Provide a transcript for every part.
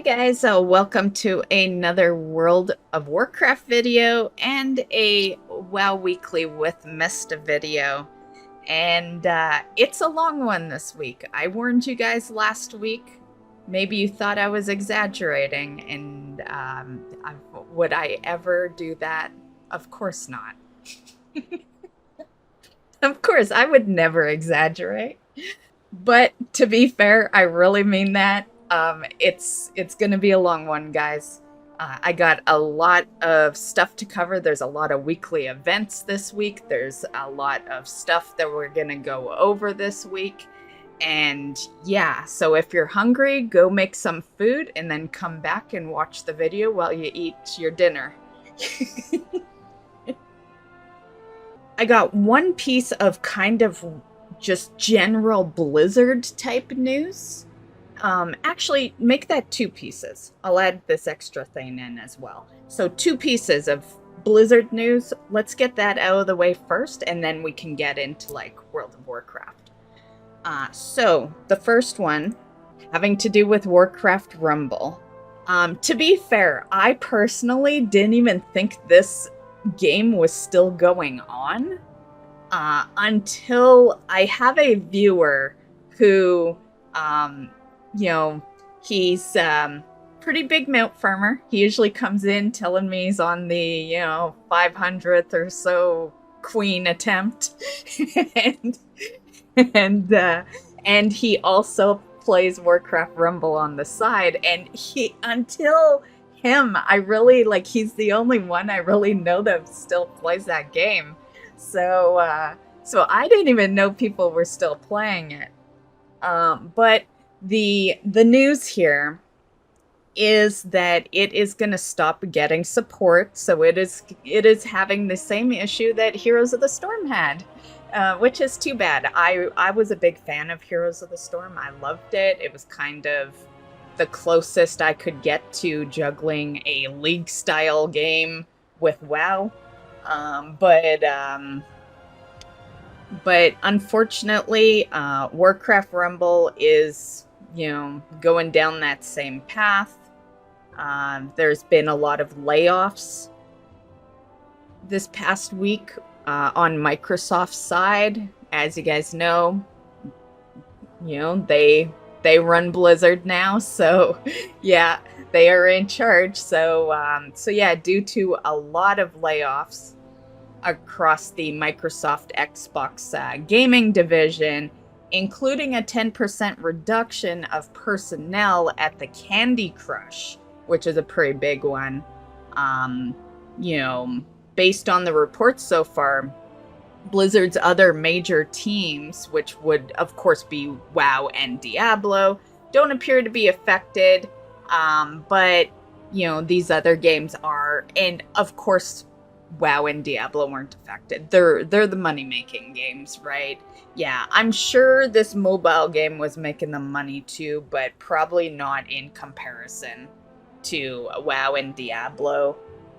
Guys, welcome to another World of Warcraft video and a WoW Weekly with Myst video. And it's a long one this week. I warned you guys last week. Maybe you thought I was exaggerating, and would I ever do that? Of course not. Of course, I would never exaggerate. But to be fair, I really mean that. It's gonna be a long one, guys. I got a lot of stuff to cover. There's a lot of weekly events this week. There's a lot of stuff that we're gonna go over this week. And yeah, so if you're hungry, go make some food and then come back and watch the video while you eat your dinner. I got one piece of kind of just general Blizzard type news. Actually, make that two pieces. I'll add this extra thing in as well. So 2 pieces of Blizzard news. Let's get that out of the way first, and then we can get into like World of Warcraft. So the first one having to do with Warcraft Rumble. To be fair, I personally didn't even think this game was still going on until I have a viewer who, he's pretty big mount farmer. He usually comes in telling me he's on the, 500th or so queen attempt. and he also plays Warcraft Rumble on the side. And until him, I really, he's the only one I really know that still plays that game. So I didn't even know people were still playing it. But the news here is that it is going to stop getting support. So it is having the same issue that Heroes of the Storm had, which is too bad. I was a big fan of Heroes of the Storm. I loved it. It was kind of the closest I could get to juggling a League style game with WoW. But unfortunately, Warcraft Rumble is, going down that same path. There's been a lot of layoffs this past week on Microsoft's side. As you guys know, they run Blizzard now, so yeah, they are in charge. So yeah, due to a lot of layoffs across the Microsoft Xbox gaming division, including a 10% reduction of personnel at the Candy Crush, which is a pretty big one. Based on the reports so far, Blizzard's other major teams, which would of course be WoW and Diablo, don't appear to be affected. But these other games are, and of course WoW and Diablo weren't affected. They're the money-making games, right? Yeah, I'm sure this mobile game was making them money too, but probably not in comparison to WoW and Diablo.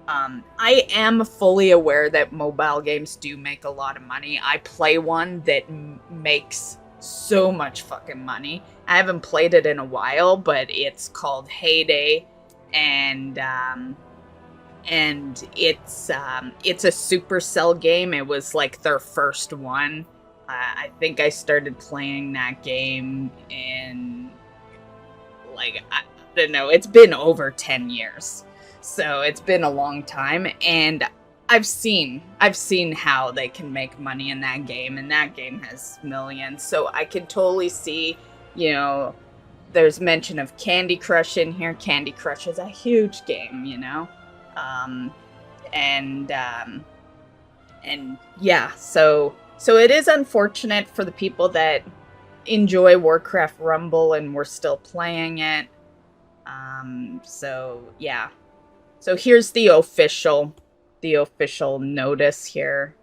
I am fully aware that mobile games do make a lot of money. I play one that makes so much fucking money. I haven't played it in a while, but it's called Heyday, and it's a Supercell game. It was like their first one. I think I started playing that game in, I don't know, it's been over 10 years. So it's been a long time, and I've seen how they can make money in that game, and that game has millions. So I can totally see, there's mention of Candy Crush in here. Candy Crush is a huge game, and yeah, so it is unfortunate for the people that enjoy Warcraft Rumble and were still playing it. So yeah. So here's the official notice here.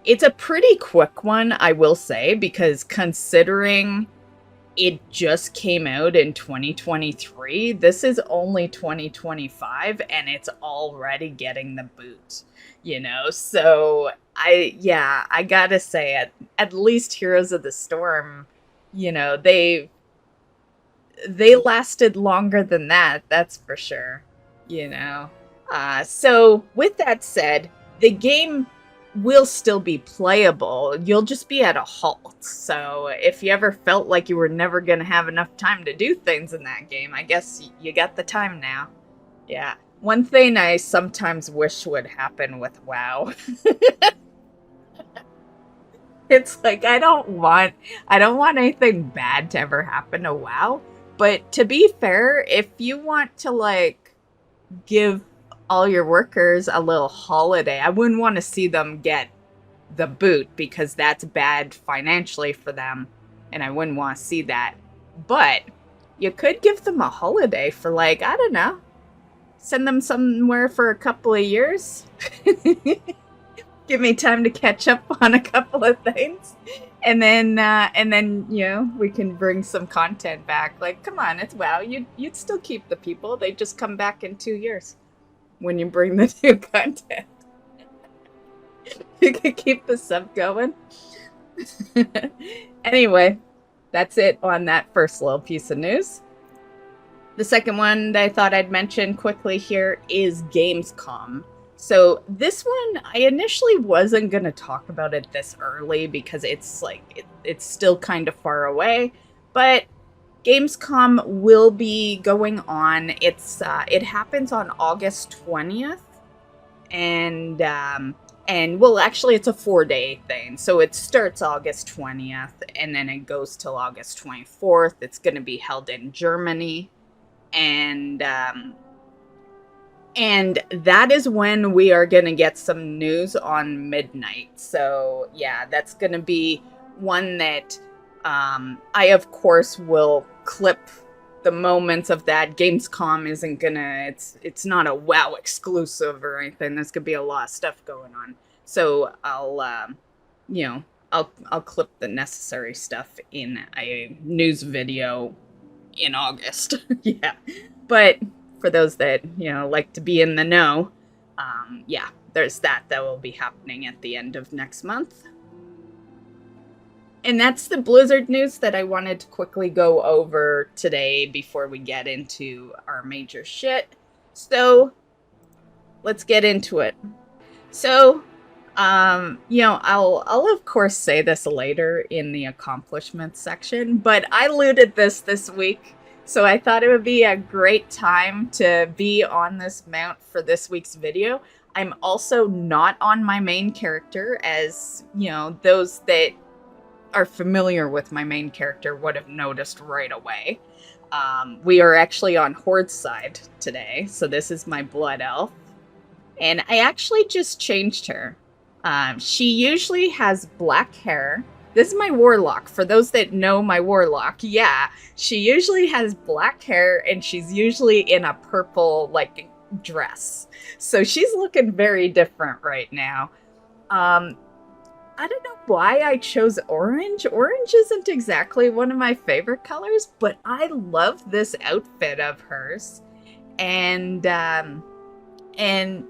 It's a pretty quick one, I will say, because considering it just came out in 2023, this is only 2025, and it's already getting the boot, So I gotta say, at least Heroes of the Storm, they lasted longer than that, that's for sure. You know? So, with that said, the game will still be playable. You'll just be at a halt. So, if you ever felt like you were never going to have enough time to do things in that game, I guess you got the time now. Yeah. One thing I sometimes wish would happen with WoW. It's like I don't want anything bad to ever happen to WoW. But to be fair, if you want to like give all your workers a little holiday, I wouldn't want to see them get the boot because that's bad financially for them, and I wouldn't want to see that. But you could give them a holiday for like, I don't know, send them somewhere for a couple of years. Give me time to catch up on a couple of things, and then you know, we can bring some content back. Like, come on, it's WoW. You'd still keep the people. They just come back in 2 years when you bring the new content. You can keep the sub going. Anyway, that's it on that first little piece of news. The second one that I thought I'd mention quickly here is Gamescom. So this one, I initially wasn't going to talk about it this early because it's like, it's still kind of far away, but Gamescom will be going on. It happens on August 20th, and well, actually it's a 4-day thing. So it starts August 20th and then it goes till August 24th. It's going to be held in Germany, and that is when we are going to get some news on midnight. So yeah, that's going to be one that I, of course, will clip the moments of that. Gamescom isn't going to, it's not a WoW exclusive or anything. There's going to be a lot of stuff going on. So I'll, you know, I'll clip the necessary stuff in a news video in August. Yeah. But for those that, you know, like to be in the know, yeah, there's that will be happening at the end of next month. And that's the Blizzard news that I wanted to quickly go over today before we get into our major shit. So let's get into it. So, you know, I'll of course say this later in the accomplishments section, but I looted this week. So I thought it would be a great time to be on this mount for this week's video. I'm also not on my main character, as, you know, those that are familiar with my main character would have noticed right away. We are actually on Horde's side today, so this is my blood elf. And I actually just changed her. She usually has black hair. This is my Warlock. For those that know my Warlock, yeah, she usually has black hair and she's usually in a purple, like, dress. So she's looking very different right now. I don't know why I chose orange. Orange isn't exactly one of my favorite colors, but I love this outfit of hers. And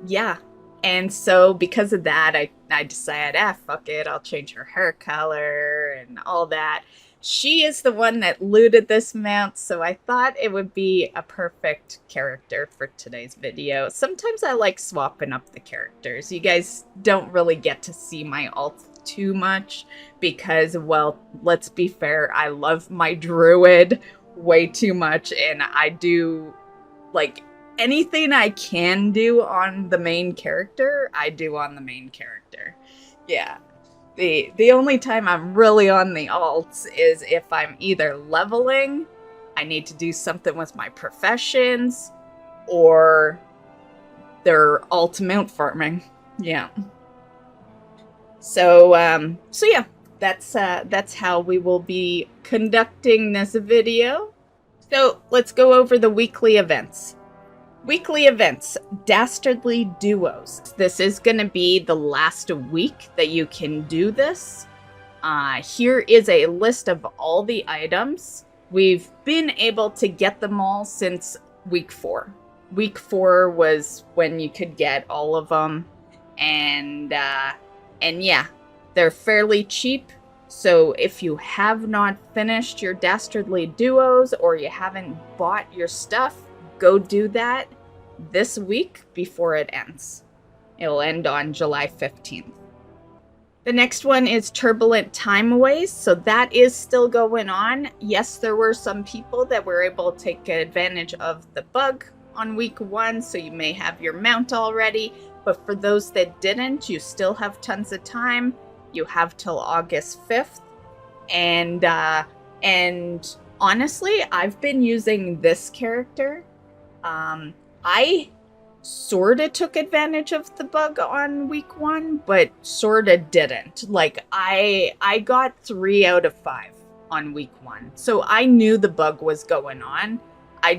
yeah. And so because of that, I decided, fuck it, I'll change her hair color and all that. She is the one that looted this mount, so I thought it would be a perfect character for today's video. Sometimes I like swapping up the characters. You guys don't really get to see my alt too much because, well, let's be fair, I love my druid way too much, and I do, like, anything I can do on the main character, I do on the main character. Yeah. The only time I'm really on the alts is if I'm either leveling, I need to do something with my professions, or they're alt mount farming. Yeah. So yeah, that's how we will be conducting this video. So let's go over the weekly events. Weekly events, Dastardly Duos. This is going to be the last week that you can do this. Here is a list of all the items. We've been able to get them all since week 4. Week 4 was when you could get all of them. And yeah, they're fairly cheap. So if you have not finished your Dastardly Duos or you haven't bought your stuff, go do that this week before it ends. It'll end on July 15th. The next one is Turbulent Timeways, so that is still going on. Yes, there were some people that were able to take advantage of the bug on week 1, so you may have your mount already, but for those that didn't, you still have tons of time. You have till August 5th, and honestly, I've been using this character. I sorta took advantage of the bug on week 1, but sorta didn't. Like, I got 3 out of 5 on week 1. So I knew the bug was going on. I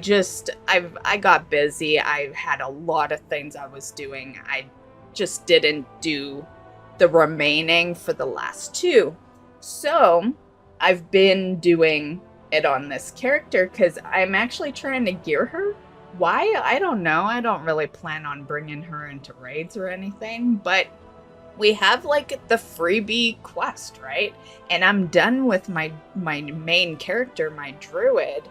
got busy. I had a lot of things I was doing. I just didn't do the remaining for the last 2. So I've been doing it on this character because I'm actually trying to gear her. Why? I don't know. I don't really plan on bringing her into raids or anything, but we have like the freebie quest, right? And I'm done with my main character, my druid.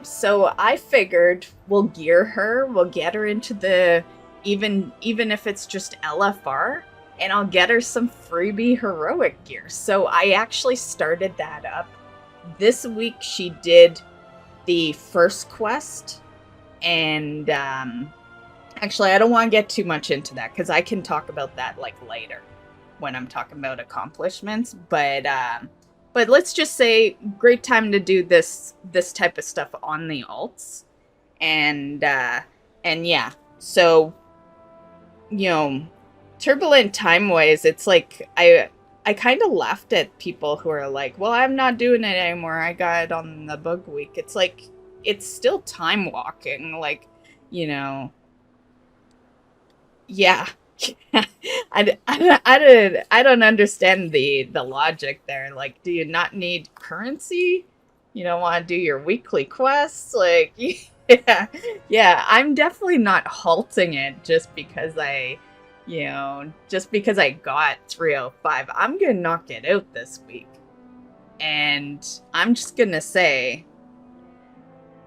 So I figured we'll gear her, we'll get her into the, even if it's just LFR, and I'll get her some freebie heroic gear. So I actually started that up. This week she did the first quest. And actually, I don't want to get too much into that because I can talk about that like later when I'm talking about accomplishments. But let's just say great time to do this type of stuff on the alts, and yeah. So, you know, Turbulent Timeways. It's like I kind of laughed at people who are like, "Well, I'm not doing it anymore. I got it on the bug week." It's like, it's still time walking, like, you know. Yeah. I don't understand the logic there. Like, do you not need currency? You don't want to do your weekly quests? Like, yeah, I'm definitely not halting it just because I got 305. I'm gonna knock it out this week. And I'm just gonna say,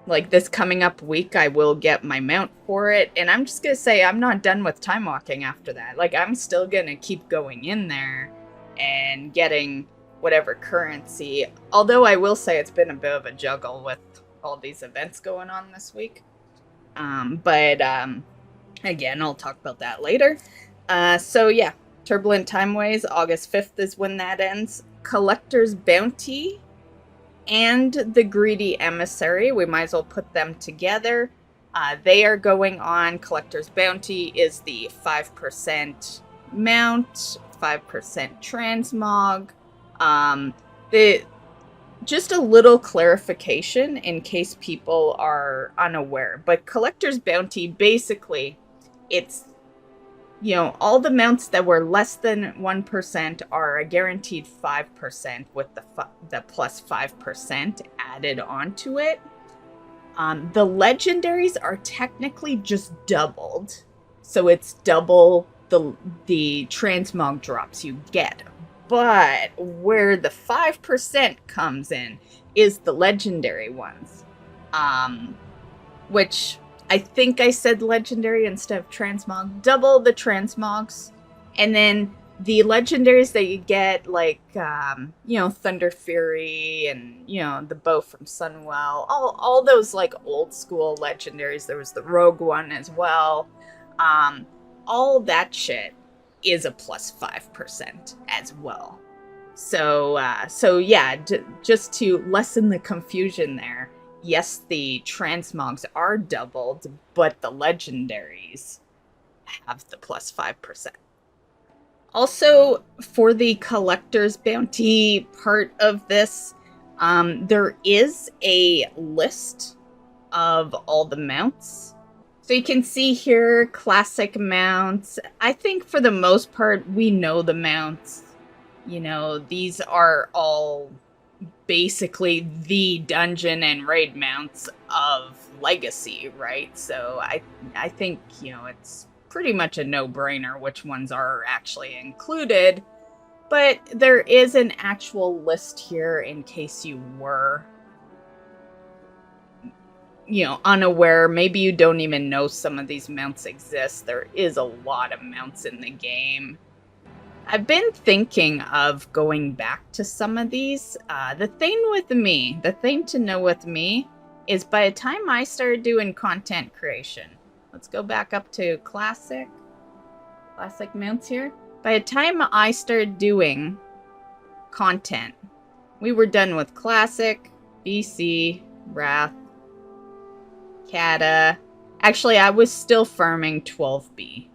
like, this coming up week, I will get my mount for it. And I'm just going to say I'm not done with time walking after that. Like, I'm still going to keep going in there and getting whatever currency. Although I will say it's been a bit of a juggle with all these events going on this week. But again, I'll talk about that later. So yeah, Turbulent Timeways, August 5th is when that ends. Collector's Bounty and the Greedy Emissary, we might as well put them together. They are going on. Collector's Bounty is the 5% mount, 5% transmog. Just a little clarification in case people are unaware, but Collector's Bounty, basically, it's, you know, all the mounts that were less than 1% are a guaranteed 5% with the plus 5% added onto it. The legendaries are technically just doubled. So it's double the transmog drops you get. But where the 5% comes in is the legendary ones. Which I think I said legendary instead of transmog. Double the transmogs. And then the legendaries that you get, like, you know, Thunder Fury and, you know, the bow from Sunwell. All those, like, old school legendaries. There was the rogue one as well. All that shit is a plus 5% as well. So yeah, just to lessen the confusion there. Yes, the transmogs are doubled, but the legendaries have the plus 5%. Also, for the Collector's Bounty part of this, there is a list of all the mounts. So you can see here, classic mounts. I think for the most part, we know the mounts. You know, these are all basically the dungeon and raid mounts of Legacy, right? So I think, you know, it's pretty much a no-brainer which ones are actually included. But there is an actual list here in case you were, unaware. Maybe you don't even know some of these mounts exist. There is a lot of mounts in the game. I've been thinking of going back to some of these. The thing to know with me is by the time I started doing content creation, let's go back up to classic mounts here. By the time I started doing content, we were done with classic, BC, Wrath, Kata. Actually, I was still farming 12B.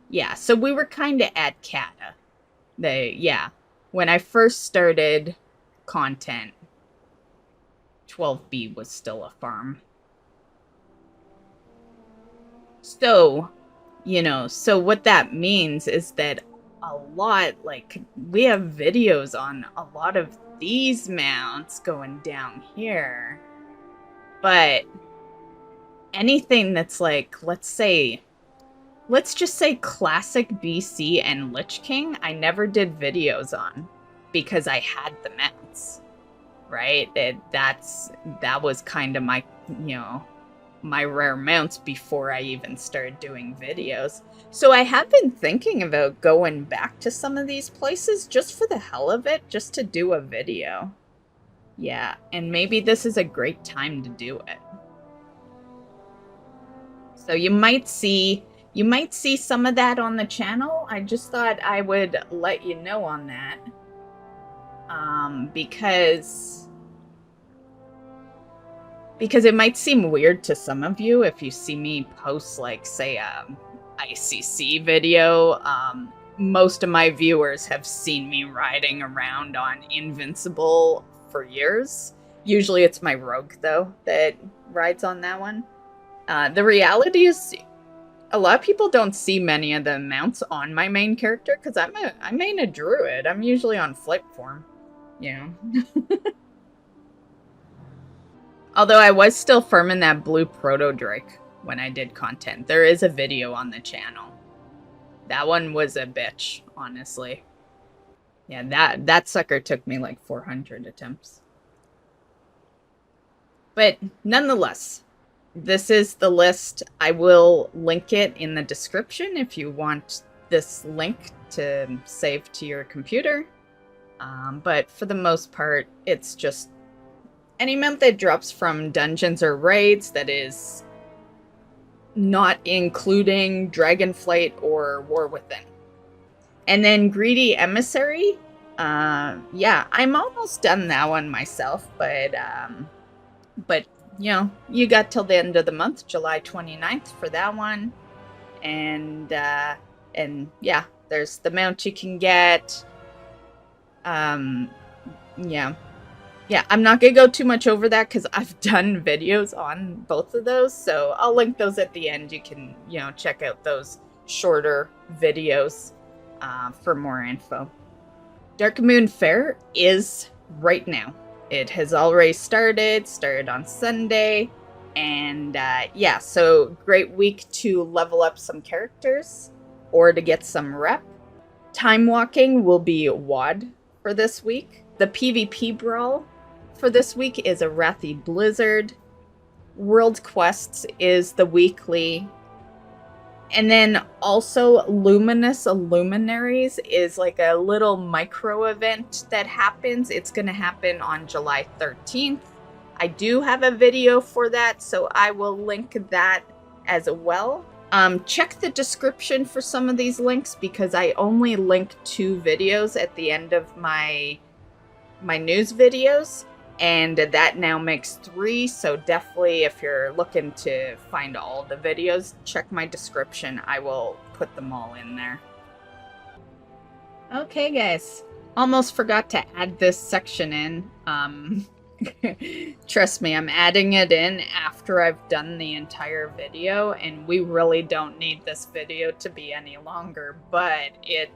Yeah, so we were kind of at Kata. When I first started content, 12B was still a farm. So, so what that means is that a lot, like, we have videos on a lot of these mounts going down here. But anything that's like, let's just say classic BC and Lich King, I never did videos on because I had the mounts, right? That was kind of my, my rare mounts before I even started doing videos. So I have been thinking about going back to some of these places just for the hell of it, just to do a video. Yeah, and maybe this is a great time to do it. So you might see some of that on the channel. I just thought I would let you know on that. Because it might seem weird to some of you if you see me post, like, say, ICC video. Most of my viewers have seen me riding around on Invincible for years. Usually it's my rogue, though, that rides on that one. The reality is, a lot of people don't see many of the mounts on my main character because I main a druid. I'm usually on flip form, Although I was still farming that blue proto drake when I did content. There is a video on the channel. That one was a bitch, honestly. Yeah, that sucker took me like 400 attempts. But nonetheless, this is the list. I will link it in the description if you want this link to save to your computer. But for the most part, it's just any mount that drops from dungeons or raids that is not including Dragonflight or War Within. And then Greedy Emissary. Yeah, I'm almost done that one myself, but you got till the end of the month, July 29th for that one. And yeah, there's the mount you can get. Yeah, I'm not gonna go too much over that because I've done videos on both of those, so I'll link those at the end. You can, check out those shorter videos for more info. Dark Moon Fair is right now. It has already started on Sunday, and yeah, so great week to level up some characters or to get some rep. Time Walking will be WOD for this week. The PvP Brawl for this week is a Wrathy Blizzard. World Quests is the weekly. And then also Luminous Luminaries is like a little micro event that happens. It's going to happen on July 13th. I do have a video for that, so I will link that as well. Check the description for some of these links because I only link 2 videos at the end of my news videos, and that now makes 3, so definitely if you're looking to find all the videos, check my description. I will put them all in there. Okay guys, almost forgot to add this section in. Trust me, I'm adding it in after I've done the entire video, and we really don't need this video to be any longer, but it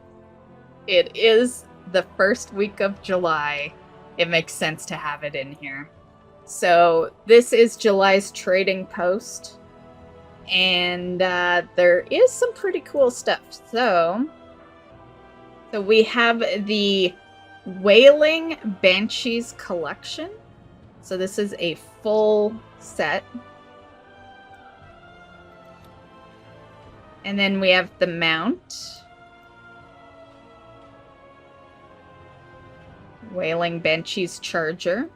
is the first week of July. It makes sense to have it in here. So this is July's trading post, and there is some pretty cool stuff. So So we have the Wailing Banshees collection. So this is a full set. And then we have the mount. Wailing Banshees Charger.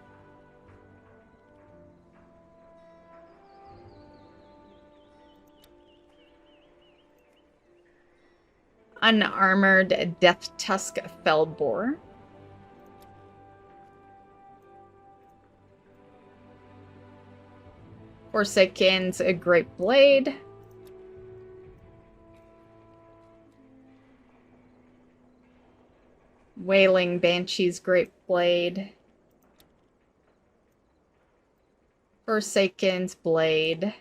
Unarmored Death Tusk Fellbore. Forsaken's a Great Blade. Wailing Banshee's Great Blade. Forsaken's Blade.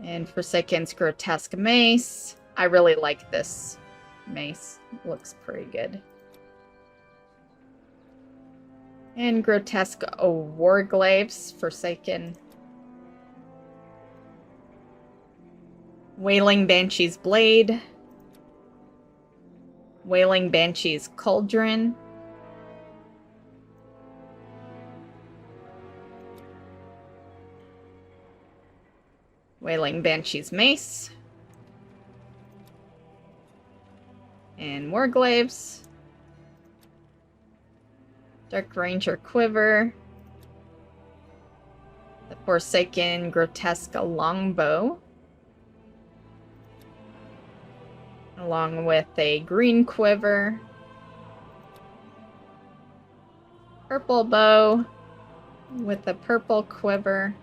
And Forsaken's Grotesque Mace. I really like this mace. Looks pretty good. And Grotesque Warglaives, Forsaken. Wailing Banshee's Blade. Wailing Banshee's Cauldron. Wailing Banshee's Mace. And Warglaives. Dark Ranger Quiver. The Forsaken Grotesque Longbow. Along with a green quiver. Purple bow with a purple quiver.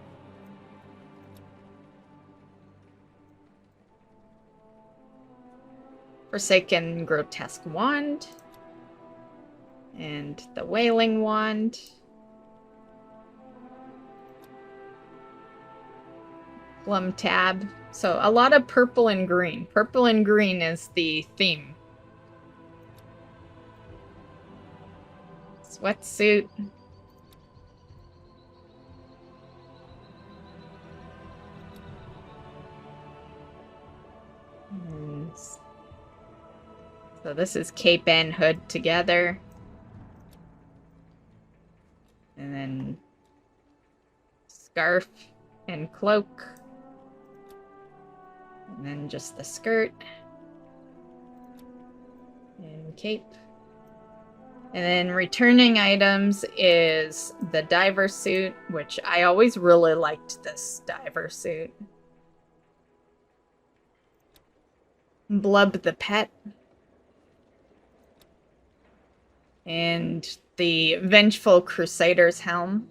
Forsaken Grotesque Wand. And the Wailing Wand. Plum Tab. So a lot of purple and green. Purple and green is the theme. Sweatsuit. So this is cape and hood together. And then scarf and cloak. And then just the skirt. And cape. And then returning items is the diver suit, which I always really liked this diver suit. Blub the pet. And the Vengeful Crusader's helm.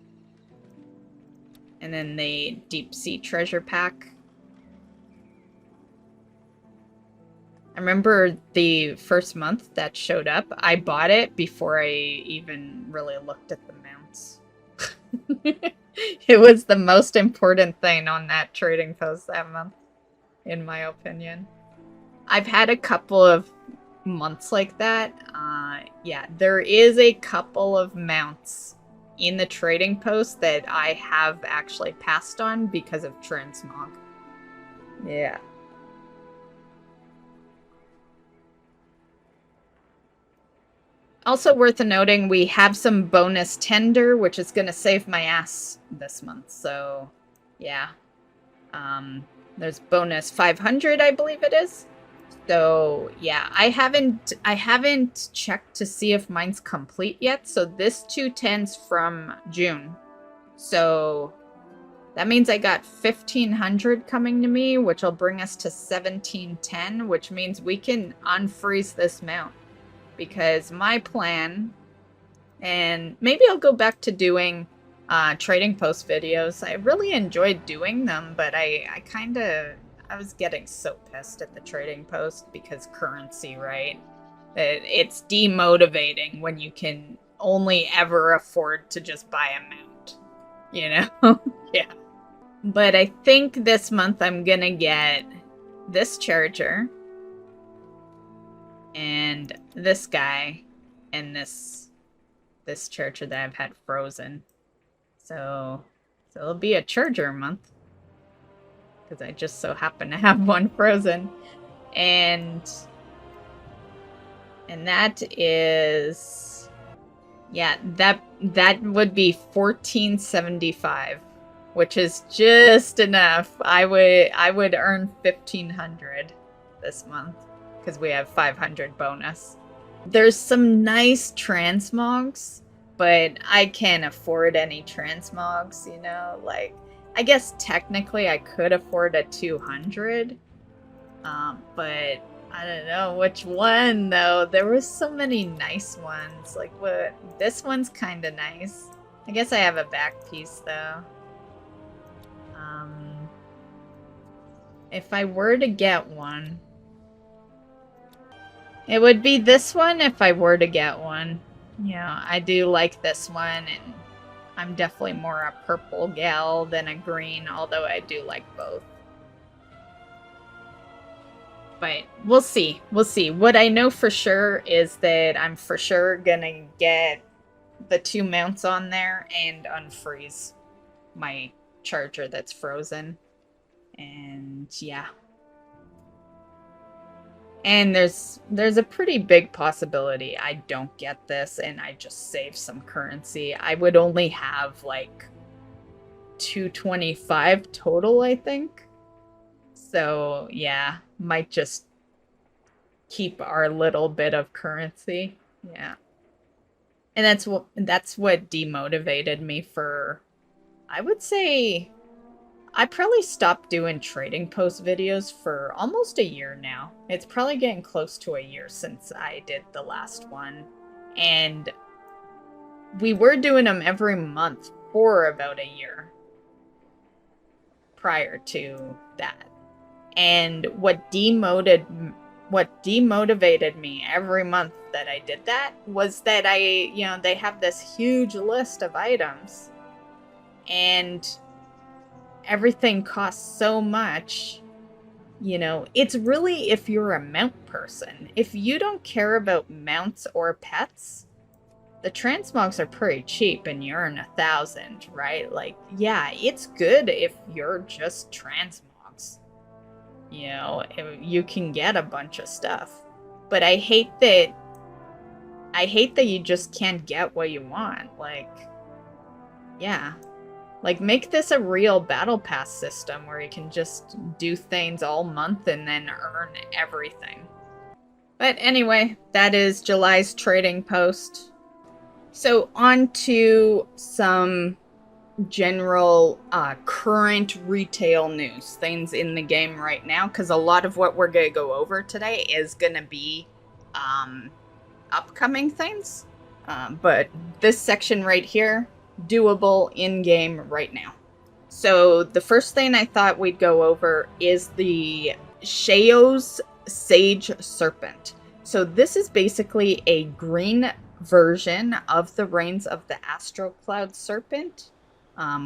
And then the Deep Sea Treasure Pack. I remember the first month that showed up, I bought it before I even really looked at the mounts. It was the most important thing on that trading post that month, in my opinion. I've had a couple of months like that. Yeah, there is a couple of mounts in the trading post that I have actually passed on because of Transmog. Yeah. Also worth noting, we have some bonus tender, which is going to save my ass this month. So, yeah. There's bonus 500, I believe it is. So, yeah, I haven't checked to see if mine's complete yet. So this 210's from June. So that means I got 1,500 coming to me, which will bring us to 1,710, which means we can unfreeze this mount. Because my plan, and maybe I'll go back to doing trading post videos. I really enjoyed doing them, but I was getting so pissed at the trading post because currency, right? It's demotivating when you can only ever afford to just buy a mount, you know? Yeah. But I think this month I'm gonna get this charger and this guy and this charger that I've had frozen. So it'll be a charger month. Because I just so happen to have one frozen. And that is, yeah, that would be 1475, which is just enough. I would earn 1500 this month because we have 500 bonus. There's some nice transmogs, but I can't afford any transmogs, you know? Like, I guess technically I could afford a 200, but I don't know which one, though. There were so many nice ones. Like, what? This one's kind of nice. I guess I have a back piece, though. If I were to get one, it would be this one if I were to get one. Yeah, I do like this one, and I'm definitely more a purple gal than a green, although I do like both. But we'll see. We'll see. What I know for sure is that I'm for sure gonna get the 2 mounts on there and unfreeze my charger that's frozen. And yeah. And there's a pretty big possibility I don't get this and I just save some currency. I would only have like 225 total, I think. So yeah, might just keep our little bit of currency. Yeah. And that's what demotivated me for, I would say, I probably stopped doing trading post videos for almost a year now. It's probably getting close to a year since I did the last one. And we were doing them every month for about a year prior to that. And what demotivated me every month that I did that was that they have this huge list of items and everything costs so much. It's really if you're a mount person. If you don't care about mounts or pets, the transmogs are pretty cheap and you earn 1,000, right? Like, yeah, it's good if you're just transmogs. You can get a bunch of stuff. But I hate that you just can't get what you want. Like, yeah. Like, make this a real battle pass system where you can just do things all month and then earn everything. But anyway, that is July's trading post. So on to some general current retail news, things in the game right now, because a lot of what we're going to go over today is going to be upcoming things. But this section right here, doable in-game right now. So the first thing I thought we'd go over is the Shaohao's Sage Serpent. So this is basically a green version of the Reigns of the Astral Cloud Serpent,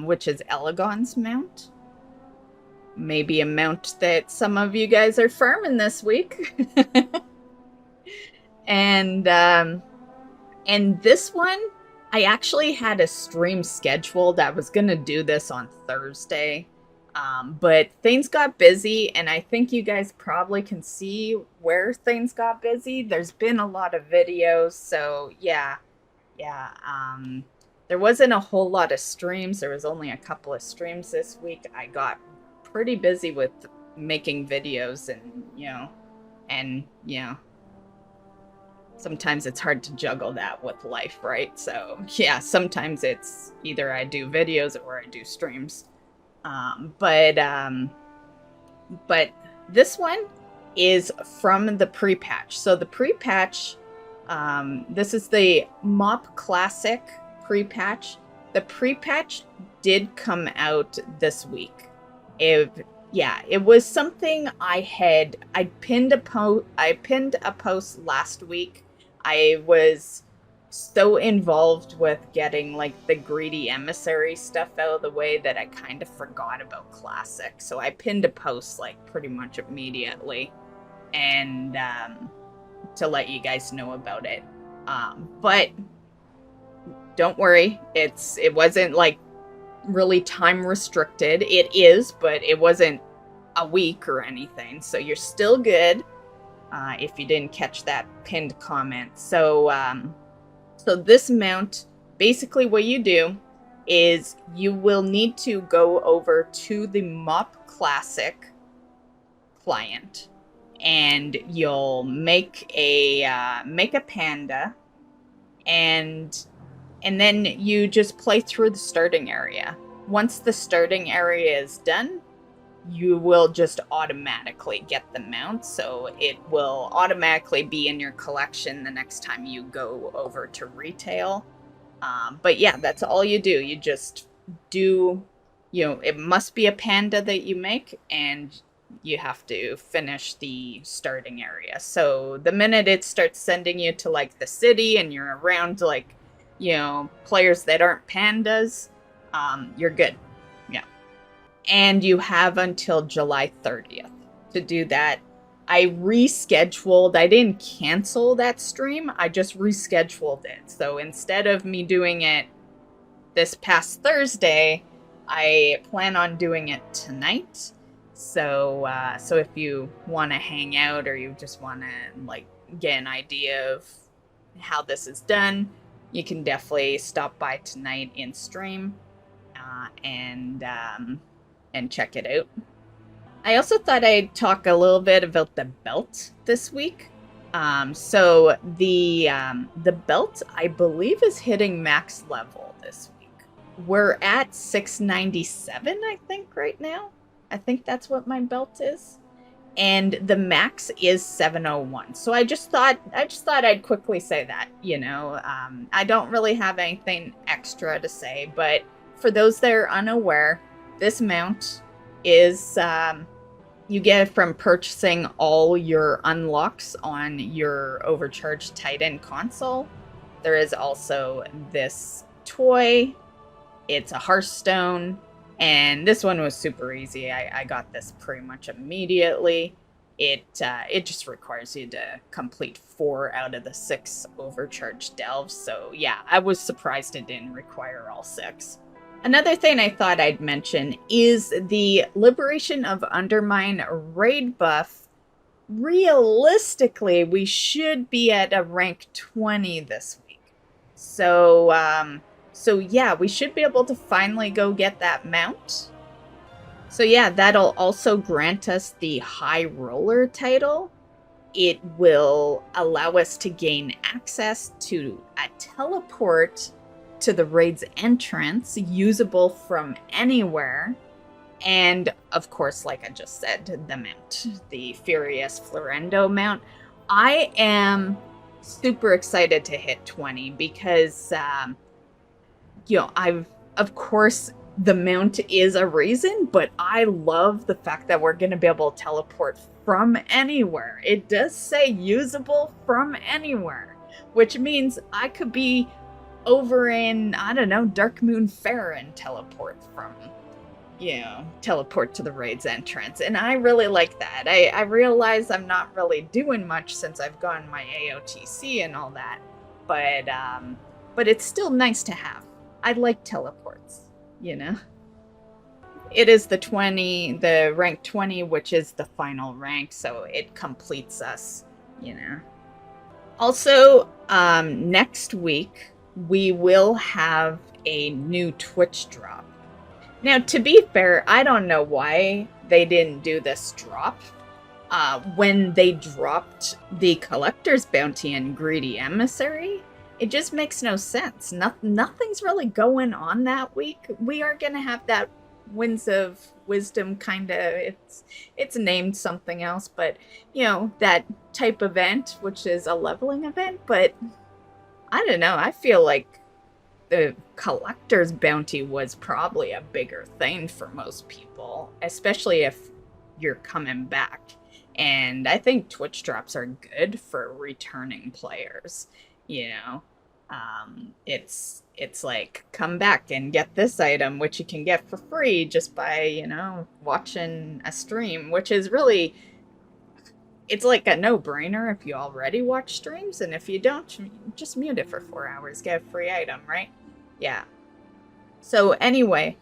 which is Elegon's mount. Maybe a mount that some of you guys are farming this week. And this one, I actually had a stream scheduled. I was going to do this on Thursday, but things got busy, and I think you guys probably can see where things got busy. There's been a lot of videos, so yeah. There wasn't a whole lot of streams. There was only a couple of streams this week. I got pretty busy with making videos and sometimes it's hard to juggle that with life, right? So yeah, sometimes it's either I do videos or I do streams. But this one is from the pre-patch. So the pre-patch, this is the MoP Classic pre-patch. The pre-patch did come out this week. It was something I pinned a post last week. I was so involved with getting like the greedy emissary stuff out of the way that I kind of forgot about Classic. So I pinned a post like pretty much immediately, and to let you guys know about it. But don't worry, it wasn't like really time restricted. It is, but it wasn't a week or anything, so you're still good. if you didn't catch that pinned comment. So, so this mount, basically what you do is you will need to go over to the MoP Classic client, and you'll make a panda, and then you just play through the starting area. Once the starting area is done, you will just automatically get the mount, so it will automatically be in your collection the next time you go over to retail. But yeah, that's all you do. You just do, it must be a panda that you make, and you have to finish the starting area. So the minute it starts sending you to like the city and you're around like, players that aren't pandas, you're good. Yeah. And you have until July 30th to do that. I rescheduled. I didn't cancel that stream. I just rescheduled it. So instead of me doing it this past Thursday, I plan on doing it tonight. So if you want to hang out or you just want to like get an idea of how this is done, you can definitely stop by tonight in stream and check it out. I also thought I'd talk a little bit about the belt this week. So the belt, I believe, is hitting max level this week. We're at 697, I think, right now. I think that's what my belt is. And the max is 701. So I just thought I'd quickly say that, I don't really have anything extra to say, but for those that are unaware, this mount is you get it from purchasing all your unlocks on your Overcharged Titan console. There is also this toy. It's a Hearthstone, and this one was super easy. I got this pretty much immediately. It just requires you to complete 4 out of the 6 Overcharged delves. So yeah, I was surprised it didn't require all 6. Another thing I thought I'd mention is the Liberation of Undermine raid buff. Realistically, we should be at a rank 20 this week. So yeah, we should be able to finally go get that mount. So yeah, that'll also grant us the High Roller title. It will allow us to gain access to a teleport to the raid's entrance, usable from anywhere. And of course, like I just said, the mount, the Furious Florendo mount. I am super excited to hit 20 because, of course, the mount is a reason, but I love the fact that we're going to be able to teleport from anywhere. It does say usable from anywhere, which means I could be over in, I don't know, Darkmoon Fair and teleport to the raid's entrance. And I really like that. I realize I'm not really doing much since I've gone my AOTC and all that, but it's still nice to have. I like teleports, It is the rank 20, which is the final rank, so it completes us, Also, next week, we will have a new Twitch drop. Now, to be fair, I don't know why they didn't do this drop. When they dropped the Collector's Bounty and Greedy Emissary, it just makes no sense. Nothing's really going on that week. We are going to have that Winds of Wisdom kind of, it's named something else, but, that type event, which is a leveling event, but I don't know. I feel like the Collector's Bounty was probably a bigger thing for most people, especially if you're coming back. And I think Twitch drops are good for returning players. It's like, come back and get this item, which you can get for free just by, watching a stream, which is really, it's like a no-brainer if you already watch streams, and if you don't, just mute it for 4 hours, get a free item, right? Yeah. So anyway,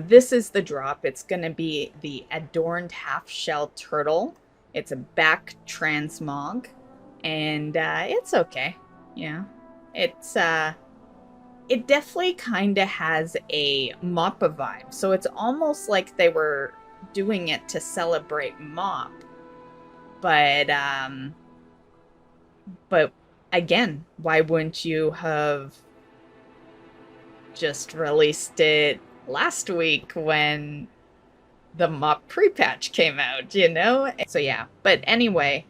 this is the drop. It's going to be the Adorned Half-Shell Turtle. It's a back transmog, and it's okay. Yeah, it's it definitely kind of has a MoPA vibe. So it's almost like they were doing it to celebrate MoP, but again, why wouldn't you have just released it last week when the MoP Pre Patch came out, you know? So yeah, but anyway,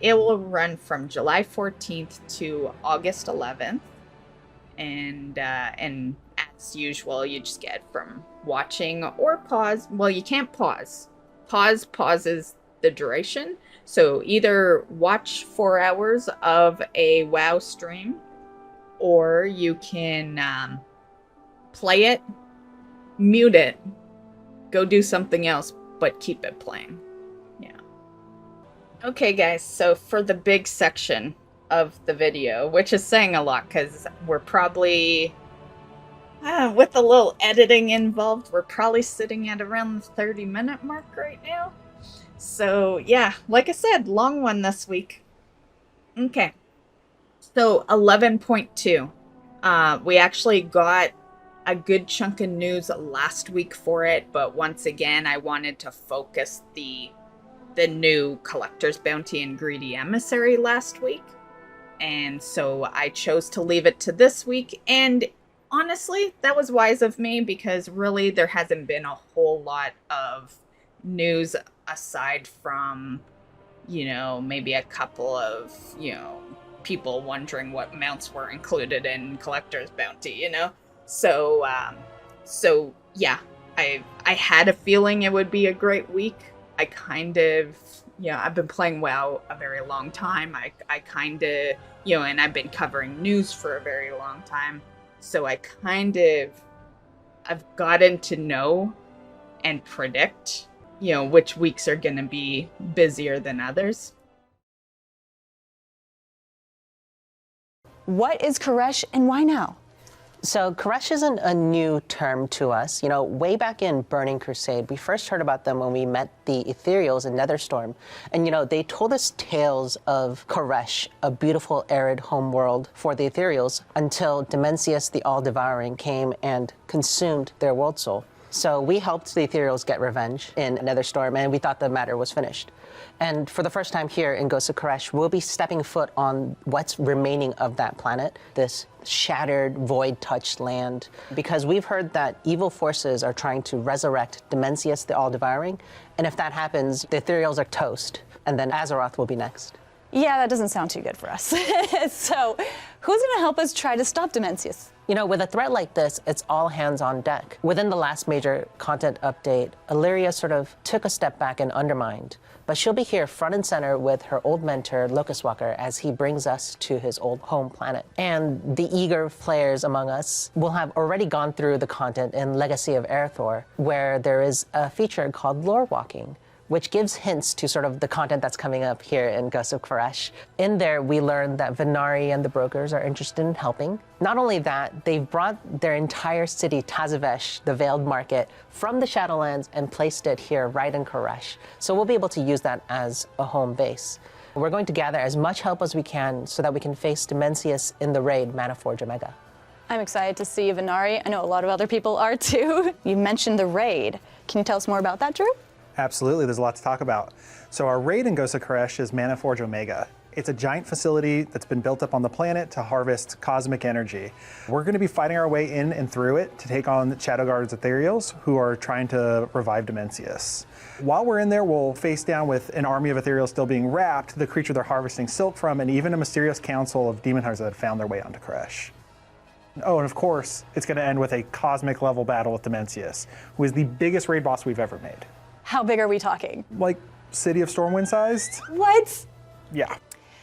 it will run from July 14th to August 11th. And as usual, you just get from watching or pause. Well, you can't pause. Pauses the duration. So either watch 4 hours of a WoW stream, or you can play it, mute it, go do something else, but keep it playing. Yeah. Okay, guys, so for the big section of the video, which is saying a lot because we're probably, with a little editing involved, we're probably sitting at around the 30-minute mark right now. So yeah, like I said, long one this week. Okay, so 11.2. We actually got a good chunk of news last week for it, but once again, I wanted to focus the new Collector's Bounty and Greedy Emissary last week. And so I chose to leave it to this week. And honestly, that was wise of me, because really there hasn't been a whole lot of news aside from, you know, maybe a couple of, you know, people wondering what mounts were included in Collector's Bounty, you know? So yeah, I had a feeling it would be a great week. I kind of, you know, I've been playing WoW a very long time. I kind of, you know, and I've been covering news for a very long time. So I kind of, I've gotten to know and predict, you know, which weeks are going to be busier than others. What is Karesh and why now? So Karesh isn't a new term to us. You know, way back in Burning Crusade, we first heard about them when we met the Ethereals in Netherstorm. And, you know, they told us tales of Karesh, a beautiful arid homeworld for the Ethereals, until Dimensius the All-Devouring came and consumed their world soul. So we helped the Ethereals get revenge in Netherstorm, and we thought the matter was finished. And for the first time here in Ghosts of Karesh, we'll be stepping foot on what's remaining of that planet, this shattered, void-touched land, because we've heard that evil forces are trying to resurrect Dimensius the All-Devouring, and if that happens, the Ethereals are toast, and then Azeroth will be next. Yeah, that doesn't sound too good for us. So, who's going to help us try to stop Dimensius? You know, with a threat like this, it's all hands on deck. Within the last major content update, Illyria sort of took a step back and undermined, but she'll be here front and center with her old mentor, Locust Walker, as he brings us to his old home planet. And the eager players among us will have already gone through the content in Legacy of Aerthor, where there is a feature called Lore Walking, which gives hints to sort of the content that's coming up here in Ghosts of Karesh. In there, we learned that Venari and the brokers are interested in helping. Not only that, they've brought their entire city, Tazavesh, the Veiled Market, from the Shadowlands and placed it here right in Karesh. So we'll be able to use that as a home base. We're going to gather as much help as we can so that we can face Dimensius in the raid Manaforge Omega. I'm excited to see Venari. I know a lot of other people are too. You mentioned the raid. Can you tell us more about that, Drew? Absolutely, there's a lot to talk about. So our raid in Ghosts of Karesh is Manaforge Omega. It's a giant facility that's been built up on the planet to harvest cosmic energy. We're going to be fighting our way in and through it to take on Shadowguard's Ethereals, who are trying to revive Dimensius. While we're in there, we'll face down with an army of Ethereals still being wrapped, the creature they're harvesting silk from, and even a mysterious council of demon hunters that have found their way onto Karesh. Oh, and of course, it's going to end with a cosmic level battle with Dimensius, who is the biggest raid boss we've ever made. How big are we talking? Like City of Stormwind sized? What? Yeah.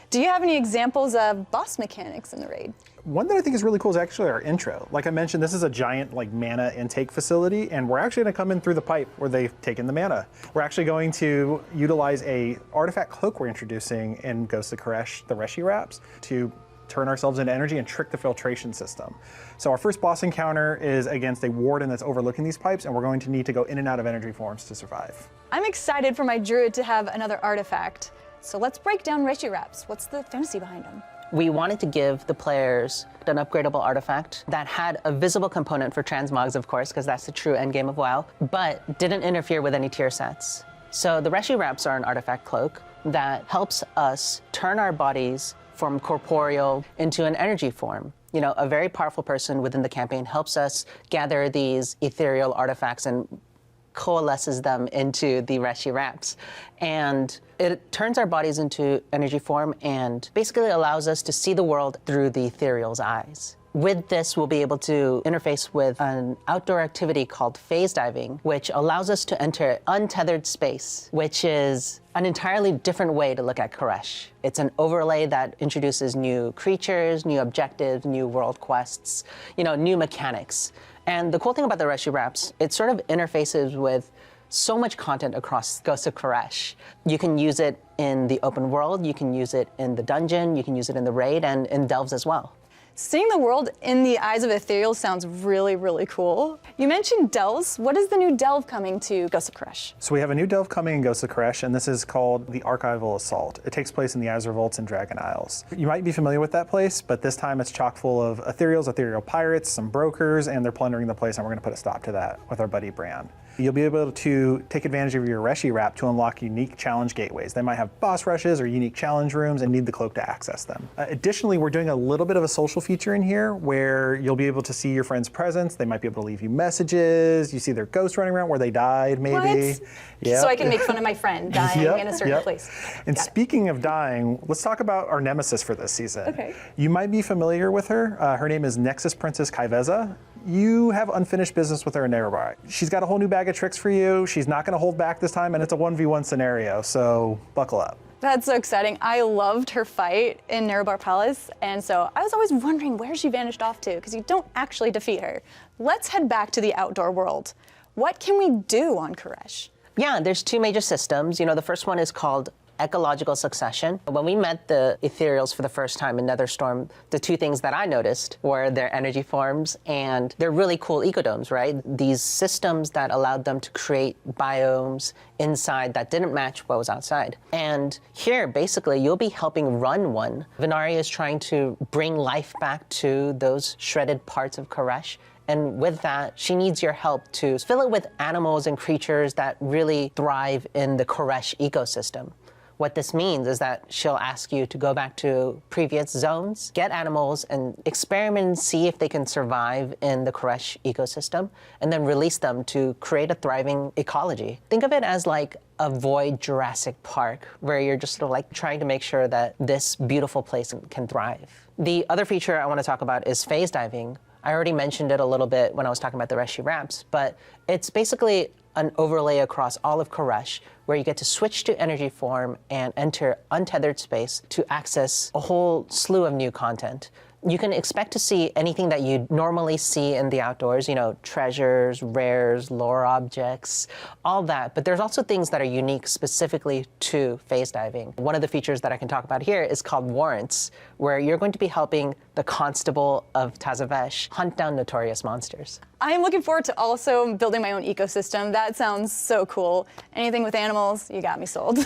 Do you have any examples of boss mechanics in the raid? One that I think is really cool is actually our intro. Like I mentioned, this is a giant like mana intake facility, and we're actually going to come in through the pipe where they've taken the mana. We're actually going to utilize a artifact cloak we're introducing in Ghosts of Karesh, the Reshi Wraps, to turn ourselves into energy and trick the filtration system. So our first boss encounter is against a warden that's overlooking these pipes, and we're going to need to go in and out of energy forms to survive. I'm excited for my druid to have another artifact. So let's break down Reshi Wraps. What's the fantasy behind them? We wanted to give the players an upgradable artifact that had a visible component for transmogs, of course, because that's the true endgame of WoW, but didn't interfere with any tier sets. So the Reshi Wraps are an artifact cloak that helps us turn our bodies from corporeal into an energy form. You know, a very powerful person within the campaign helps us gather these ethereal artifacts and coalesces them into the Reshi Wraps. And it turns our bodies into energy form and basically allows us to see the world through the ethereal's eyes. With this, we'll be able to interface with an outdoor activity called phase diving, which allows us to enter untethered space, which is an entirely different way to look at Karesh. It's an overlay that introduces new creatures, new objectives, new world quests, you know, new mechanics. And the cool thing about the Reshi Wraps, it sort of interfaces with so much content across Ghosts of Karesh. You can use it in the open world, you can use it in the dungeon, you can use it in the raid, and in delves as well. Seeing the world in the eyes of ethereal sounds really, really cool. You mentioned delves. What is the new delve coming to Ghosts of Karesh? So we have a new delve coming in Ghosts of Karesh, and this is called the Archival Assault. It takes place in the Azure Vaults and Dragon Isles. You might be familiar with that place, but this time it's chock full of ethereals, ethereal pirates, some brokers, and they're plundering the place, and we're going to put a stop to that with our buddy Bran. You'll be able to take advantage of your Reshi Wrap to unlock unique challenge gateways. They might have boss rushes or unique challenge rooms and need the cloak to access them. Additionally, we're doing a little bit of a social feature in here where you'll be able to see your friend's presence. They might be able to leave you messages. You see their ghost running around where they died, maybe. What? Yep. So I can make fun of my friend dying in a certain place. And speaking of dying, let's talk about our nemesis for this season. Okay. You might be familiar with her. Her name is Nexus Princess Kaiveza. You have unfinished business with her in Nerebar. She's got a whole new bag of tricks for you. She's not going to hold back this time, and it's a 1v1 scenario, so buckle up. That's so exciting. I loved her fight in Nerebar Palace, and so I was always wondering where she vanished off to, because you don't actually defeat her. Let's head back to the outdoor world. What can we do on Karesh? Yeah, there's two major systems. You know, the first one is called ecological succession. When we met the ethereals for the first time in Netherstorm, the two things that I noticed were their energy forms and their really cool ecodomes, right? These systems that allowed them to create biomes inside that didn't match what was outside. And here, basically, you'll be helping run one. Venari is trying to bring life back to those shredded parts of Karesh. And with that, she needs your help to fill it with animals and creatures that really thrive in the Karesh ecosystem. What this means is that she'll ask you to go back to previous zones, get animals, and experiment and see if they can survive in the Karesh ecosystem, and then release them to create a thriving ecology. Think of it as like a void Jurassic Park, where you're just sort of like trying to make sure that this beautiful place can thrive. The other feature I want to talk about is phase diving. I already mentioned it a little bit when I was talking about the Reshi Wraps, but it's basically an overlay across all of Karesh, where you get to switch to energy form and enter untethered space to access a whole slew of new content. You can expect to see anything that you'd normally see in the outdoors, you know, treasures, rares, lore objects, all that. But there's also things that are unique specifically to phase diving. One of the features that I can talk about here is called warrants, where you're going to be helping the constable of Tazavesh hunt down notorious monsters. I am looking forward to also building my own ecosystem. That sounds so cool. Anything with animals, you got me sold.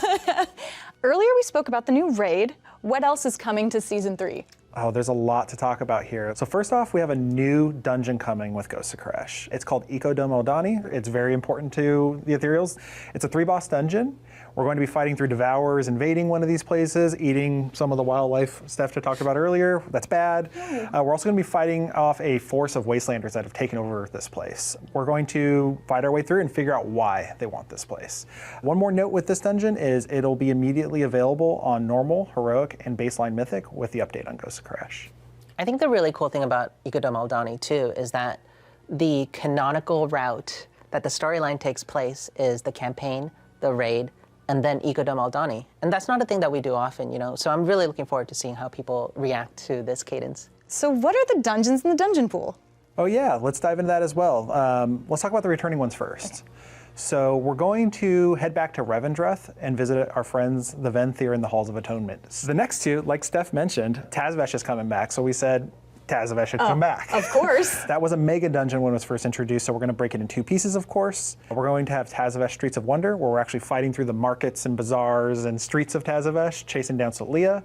Earlier we spoke about the new raid. What else is coming to Season 3? Oh, there's a lot to talk about here. So first off, we have a new dungeon coming with Ghosts of Karesh. It's called Ecodome Eldani. It's very important to the Ethereals. It's a 3-boss dungeon. We're going to be fighting through devourers, invading one of these places, eating some of the wildlife Steph talked about earlier. That's bad. We're also going to be fighting off a force of wastelanders that have taken over this place. We're going to fight our way through and figure out why they want this place. One more note with this dungeon is it'll be immediately available on normal, heroic, and baseline mythic with the update on Ghosts of Karesh. I think the really cool thing about Ecodome Eldani, too, is that the canonical route that the storyline takes place is the campaign, the raid, and then Ecodome Eldani. And that's not a thing that we do often, you know? So I'm really looking forward to seeing how people react to this cadence. So what are the dungeons in the dungeon pool? Oh yeah, let's dive into that as well. Let's talk about the returning ones first. So we're going to head back to Revendreth and visit our friends, the Venthyr in the Halls of Atonement. The next two, like Steph mentioned, Tazvesh is coming back, so we said Tazvesh should come back. Of course. That was a mega dungeon when it was first introduced, so we're going to break it in two pieces, of course. We're going to have Tazvesh Streets of Wonder, where we're actually fighting through the markets and bazaars and streets of Tazvesh, chasing down Solia.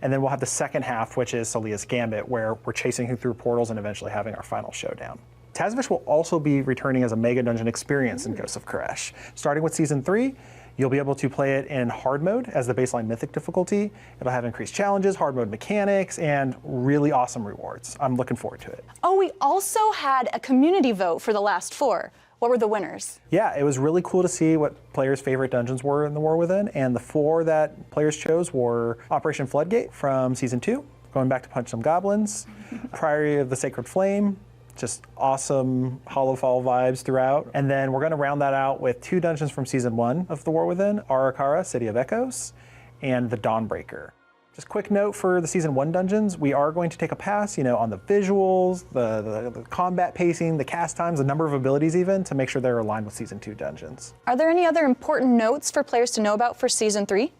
And then we'll have the second half, which is Solia's Gambit, where we're chasing through portals and eventually having our final showdown. Tazvesh will also be returning as a mega dungeon experience in Ghosts of Karesh. Starting with Season 3, you'll be able to play it in hard mode as the baseline mythic difficulty. It'll have increased challenges, hard mode mechanics, and really awesome rewards. I'm looking forward to it. Oh, we also had a community vote for the last 4. What were the winners? Yeah, it was really cool to see what players' favorite dungeons were in the War Within, and the 4 that players chose were Operation Floodgate from Season 2, going back to punch some goblins, Priory of the Sacred Flame, just awesome Hollowfall vibes throughout. And then we're going to round that out with 2 dungeons from Season 1 of The War Within, Arakara, City of Echoes, and the Dawnbreaker. Just quick note for the Season 1 dungeons, we are going to take a pass, on the visuals, the combat pacing, the cast times, the number of abilities even, to make sure they're aligned with Season 2 dungeons. Are there any other important notes for players to know about for Season 3?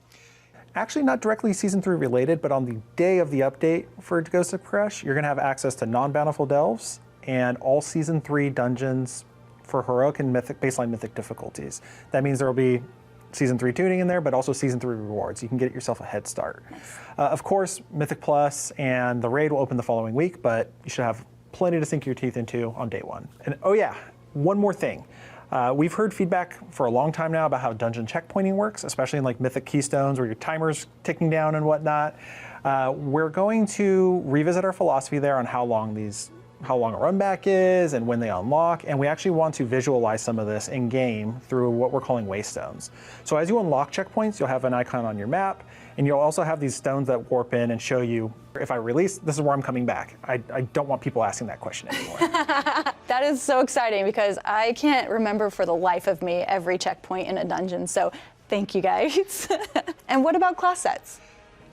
Actually, not directly Season 3 related, but on the day of the update for Ghosts of Karesh, you're going to have access to non-bountiful delves, and all Season 3 dungeons for heroic and mythic, baseline mythic difficulties. That means there will be Season 3 tuning in there, but also Season 3 rewards. You can get yourself a head start. Of course, Mythic Plus and the raid will open the following week, but you should have plenty to sink your teeth into on day 1. And oh yeah, one more thing. We've heard feedback for a long time now about how dungeon checkpointing works, especially in like Mythic Keystones where your timer's ticking down and whatnot. We're going to revisit our philosophy there on how long a run back is and when they unlock, and we actually want to visualize some of this in game through what we're calling waystones. So as you unlock checkpoints, you'll have an icon on your map, and you'll also have these stones that warp in and show you, if I release, this is where I'm coming back. I don't want people asking that question anymore. That is so exciting because I can't remember for the life of me every checkpoint in a dungeon, so thank you guys. And what about class sets?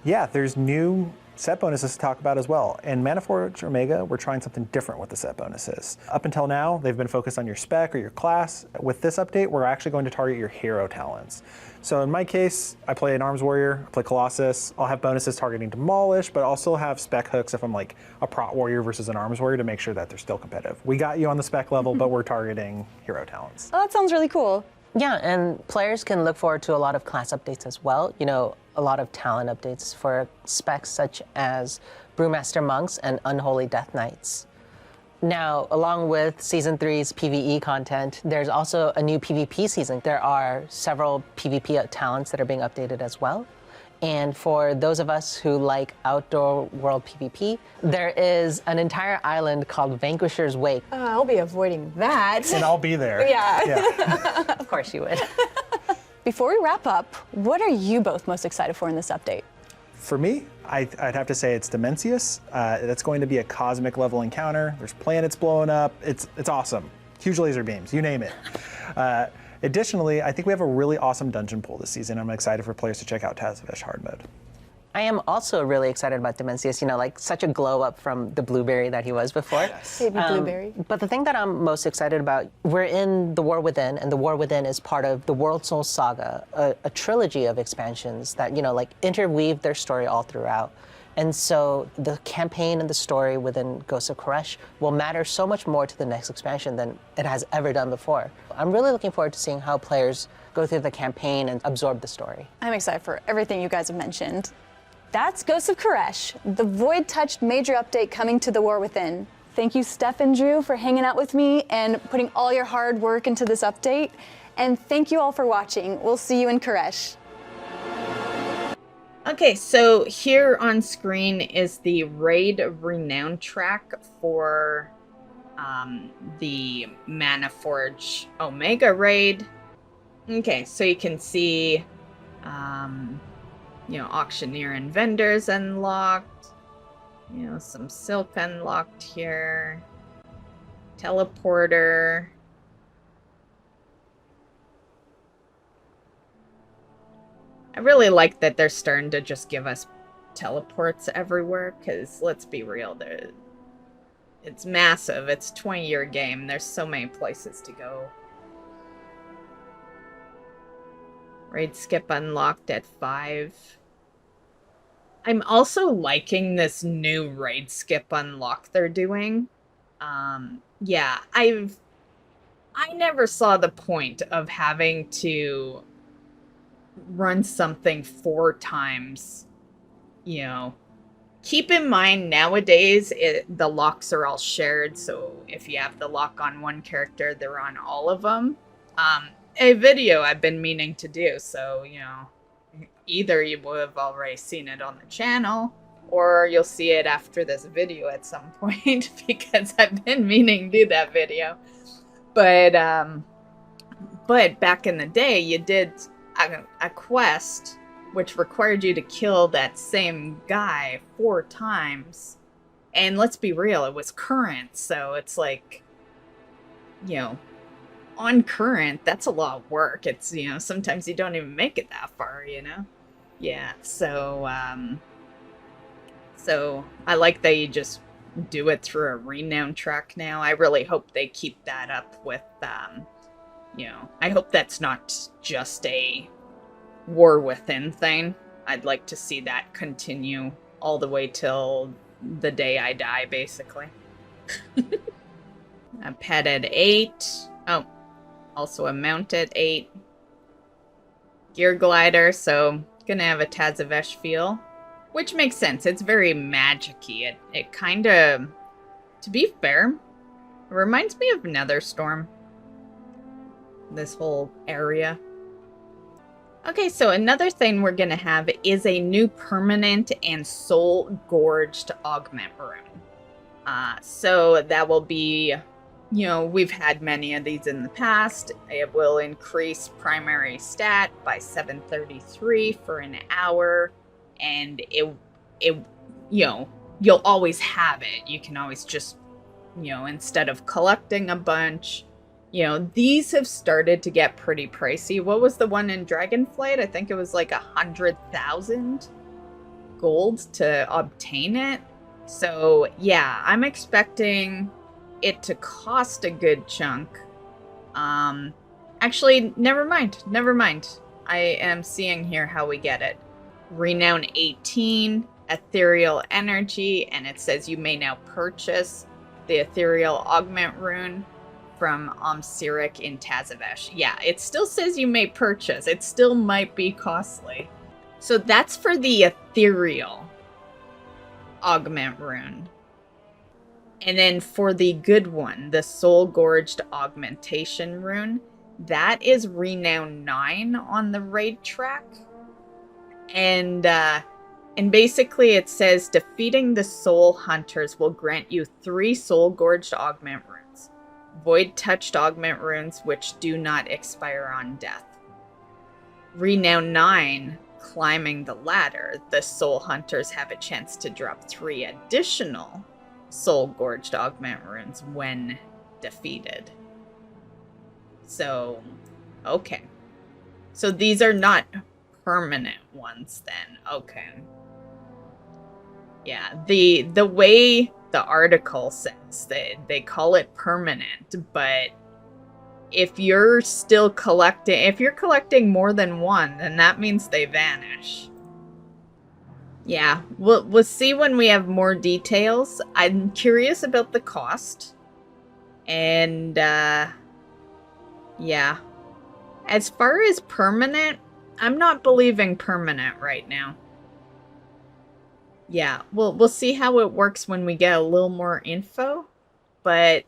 Yeah, there's new set bonuses to talk about as well. In Manaforge Omega, we're trying something different with the set bonuses. Up until now, they've been focused on your spec or your class. With this update, we're actually going to target your hero talents. So in my case, I play an Arms Warrior, I play Colossus. I'll have bonuses targeting Demolish, but I'll still have spec hooks if I'm like a Prot Warrior versus an Arms Warrior to make sure that they're still competitive. We got you on the spec level, but we're targeting hero talents. Oh, that sounds really cool. Yeah, and players can look forward to a lot of class updates as well. A lot of talent updates for specs such as Brewmaster Monks and Unholy Death Knights. Now, along with Season 3's PvE content, there's also a new PvP season. There are several PvP talents that are being updated as well. And for those of us who like outdoor world PvP, there is an entire island called Vanquisher's Wake. I'll be avoiding that. And I'll be there. Yeah. Of course you would. Before we wrap up, what are you both most excited for in this update? For me, I'd have to say it's Dimensius. That's going to be a cosmic level encounter. There's planets blowing up. It's awesome. Huge laser beams, you name it. Additionally, I think we have a really awesome dungeon pool this season. I'm excited for players to check out Tazvesh hard mode. I am also really excited about Dimensius, like such a glow up from the blueberry that he was before. Baby blueberry. But the thing that I'm most excited about, we're in The War Within, and The War Within is part of the World Soul Saga, a trilogy of expansions that, interweave their story all throughout. And so the campaign and the story within Ghosts of Karesh will matter so much more to the next expansion than it has ever done before. I'm really looking forward to seeing how players go through the campaign and absorb the story. I'm excited for everything you guys have mentioned. That's Ghosts of Karesh, the void-touched major update coming to The War Within. Thank you, Steph and Drew, for hanging out with me and putting all your hard work into this update. And thank you all for watching. We'll see you in Karesh. Okay, so here on screen is the Raid Renown track for the Manaforge Omega raid. Okay, so you can see auctioneer and vendors unlocked. Some silk unlocked here. Teleporter. I really like that they're starting to just give us teleports everywhere, because let's be real, it's massive. It's a 20-year game. There's so many places to go. Raid skip unlocked at 5. I'm also liking this new raid skip unlock they're doing. Yeah, I never saw the point of having to run something 4 times, you know. Keep in mind, nowadays, the locks are all shared, so if you have the lock on one character, they're on all of them. A video I've been meaning to do, so, you know, either you will have already seen it on the channel, or you'll see it after this video at some point, because I've been meaning to do that video. But back in the day, you did a quest which required you to kill that same guy 4 times. And let's be real, it was current, so it's like, you know, on current, that's a lot of work. It's, you know, sometimes you don't even make it that far, you know? Yeah, so I like that you just do it through a renown track now. I really hope they keep that up with, you know, I hope that's not just a War Within thing. I'd like to see that continue all the way till the day I die, basically. A pet at 8. Oh, also a mount at 8. Gear glider, so gonna have a Tazavesh feel. Which makes sense. It's very magic-y. It kind of, to be fair, it reminds me of Netherstorm. This whole area. Okay, so another thing we're going to have is a new permanent and soul-gorged augment rune. So that will be, you know, we've had many of these in the past. It will increase primary stat by 733 for an hour, and it you know, you'll always have it. You can always just, you know, instead of collecting a bunch, you know, these have started to get pretty pricey. What was the one in Dragonflight? I think it was like 100,000 gold to obtain it. So yeah, I'm expecting it to cost a good chunk. Actually, never mind. I am seeing here how we get it. Renown 18, ethereal energy, and it says you may now purchase the ethereal augment rune from Sirik in Tazavesh. Yeah, it still says you may purchase. It still might be costly. So that's for the ethereal augment rune. And then for the good one, the soul gorged augmentation rune, that is renown 9 on the raid track. And basically it says defeating the soul hunters will grant you 3 soul gorged augment runes. Void touched augment runes which do not expire on death. Renown 9, climbing the ladder, the soul hunters have a chance to drop 3 additional soul gorged augment runes when defeated. So, okay. So these are not permanent ones then. Okay. Yeah, the way the article says they call it permanent, but if you're still collecting, if you're collecting more than one, then that means they vanish. Yeah, we'll see when we have more details. I'm curious about the cost. And yeah. As far as permanent, I'm not believing permanent right now. Yeah, we'll see how it works when we get a little more info, but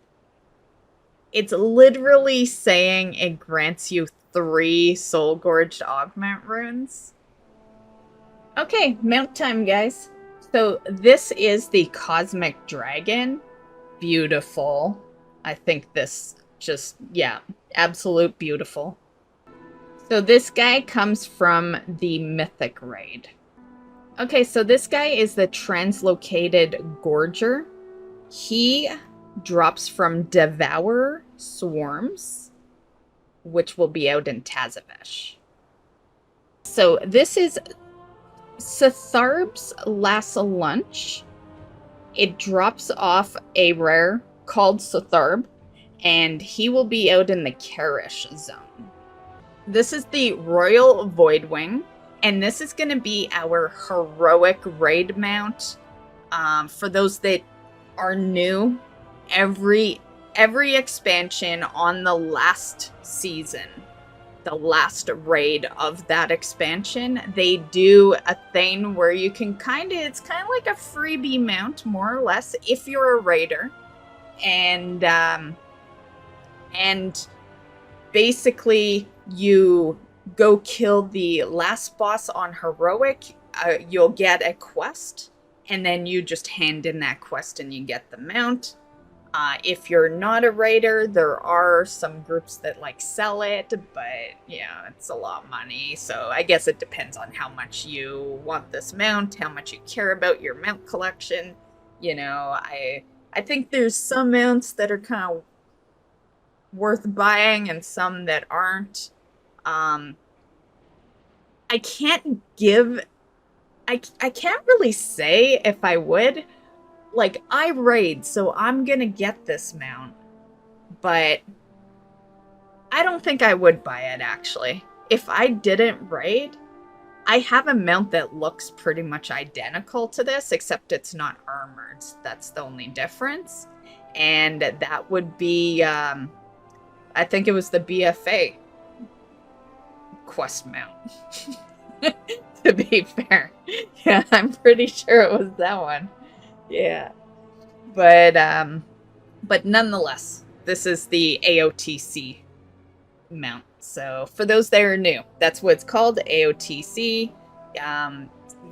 it's literally saying it grants you 3 soul gorged augment runes. Okay, mount time, guys. So this is the Cosmic Dragon. Beautiful. I think this just, yeah, absolute beautiful. So this guy comes from the Mythic raid. Okay, so this guy is the Translocated Gorger. He drops from Devour Swarms, which will be out in Tazavesh. So this is Sitharb's Last Lunch. It drops off a rare called Sitharb, and he will be out in the Karesh zone. This is the Royal Voidwing, and this is going to be our heroic raid mount. For those that are new, every expansion on the last season, the last raid of that expansion, they do a thing where you can it's kind of like a freebie mount, more or less, if you're a raider. And basically you go kill the last boss on heroic, you'll get a quest, and then you just hand in that quest and you get the mount. If you're not a raider, there are some groups that like sell it, but yeah, it's a lot of money. So I guess it depends on how much you want this mount, how much you care about your mount collection. You know, I think there's some mounts that are kind of worth buying and some that aren't. I can't really say if I would. Like, I raid, so I'm gonna get this mount, but I don't think I would buy it, actually. If I didn't raid, I have a mount that looks pretty much identical to this, except it's not armored. That's the only difference. And that would be, I think it was the BFA quest mount. To be fair. Yeah, I'm pretty sure it was that one. Yeah. But nonetheless, this is the AOTC mount. So for those that are new, that's what it's called, AOTC.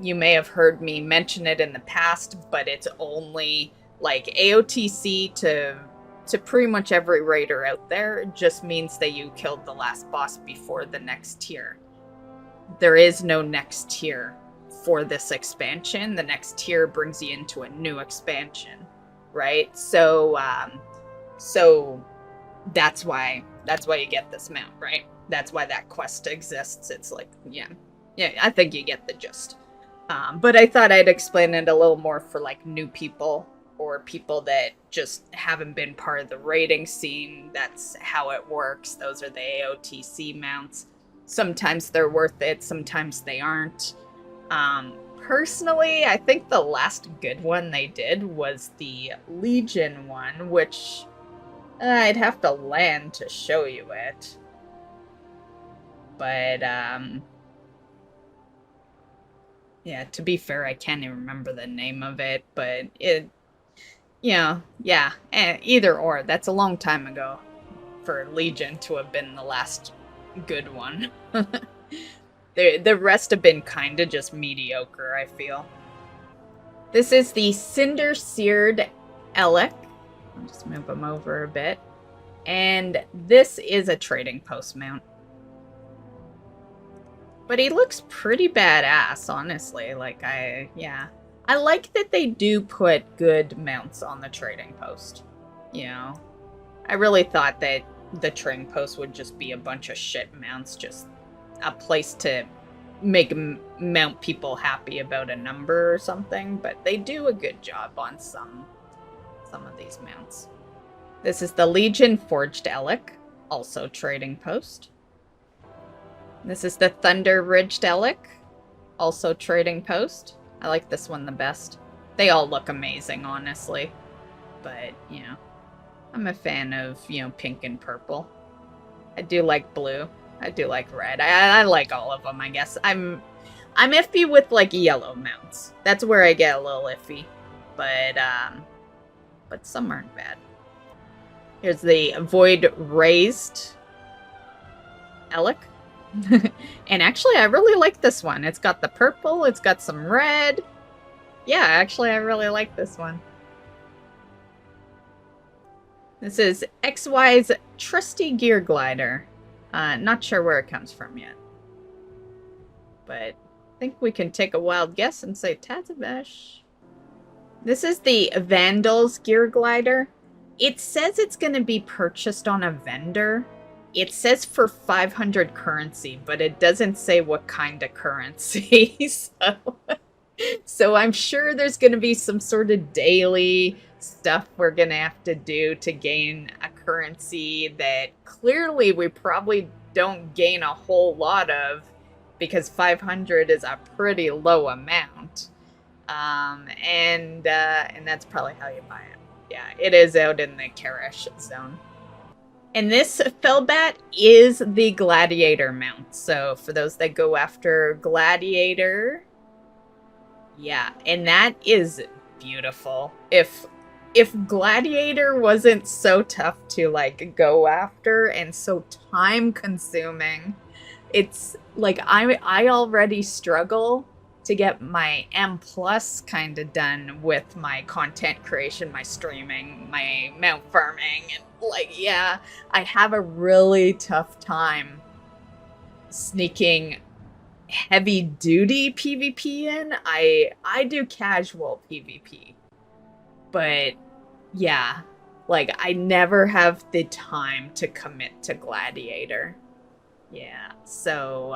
You may have heard me mention it in the past, but it's only like AOTC to pretty much every raider out there. It just means that you killed the last boss before the next tier. There is no next tier for this expansion. The next tier brings you into a new expansion, right? So that's why you get this mount, right? That's why that quest exists. It's like, yeah, I think you get the gist. But I thought I'd explain it a little more for like new people or people that just haven't been part of the raiding scene. That's how it works. Those are the AOTC mounts. Sometimes they're worth it, sometimes they aren't. Personally, I think the last good one they did was the Legion one, which I'd have to land to show you it. But, yeah, to be fair, I can't even remember the name of it, but it, yeah, either or. That's a long time ago for Legion to have been the last good one. The rest have been kind of just mediocre, I feel. This is the Cinder Seared Elec. I'll just move him over a bit. And this is a trading post mount. But he looks pretty badass, honestly. Like, I like that they do put good mounts on the trading post. You know, I really thought that the trading post would just be a bunch of shit mounts, just a place to make mount people happy about a number or something, but they do a good job on some of these mounts. This is the Legion Forged Elec, also trading post. This is the Thunder Ridged Elec, also trading post. I like this one the best. They all look amazing, honestly, but, you know, I'm a fan of, you know, pink and purple. I do like blue. I do like red. I like all of them, I guess. I'm iffy with, like, yellow mounts. That's where I get a little iffy. But some aren't bad. Here's the Void Raised Elec. And actually, I really like this one. It's got the purple. It's got some red. Yeah, actually, I really like this one. This is XY's trusty gear glider. Not sure where it comes from yet. But I think we can take a wild guess and say Tazavesh. This is the Vandal's gear glider. It says it's going to be purchased on a vendor. It says for 500 currency, but it doesn't say what kind of currency. So I'm sure there's going to be some sort of daily stuff we're going to have to do to gain a currency that clearly we probably don't gain a whole lot of, because 500 is a pretty low amount. And that's probably how you buy it. Yeah, it is out in the Karesh zone. And this Fellbat is the Gladiator mount. So for those that go after Gladiator, yeah, and that is beautiful. If Gladiator wasn't so tough to like go after and so time consuming, it's like I already struggle to get my M plus kind of done with my content creation, my streaming, my mount farming, and like, yeah, I have a really tough time sneaking heavy duty PvP in. I do casual PvP, but yeah, like I never have the time to commit to Gladiator. Yeah, so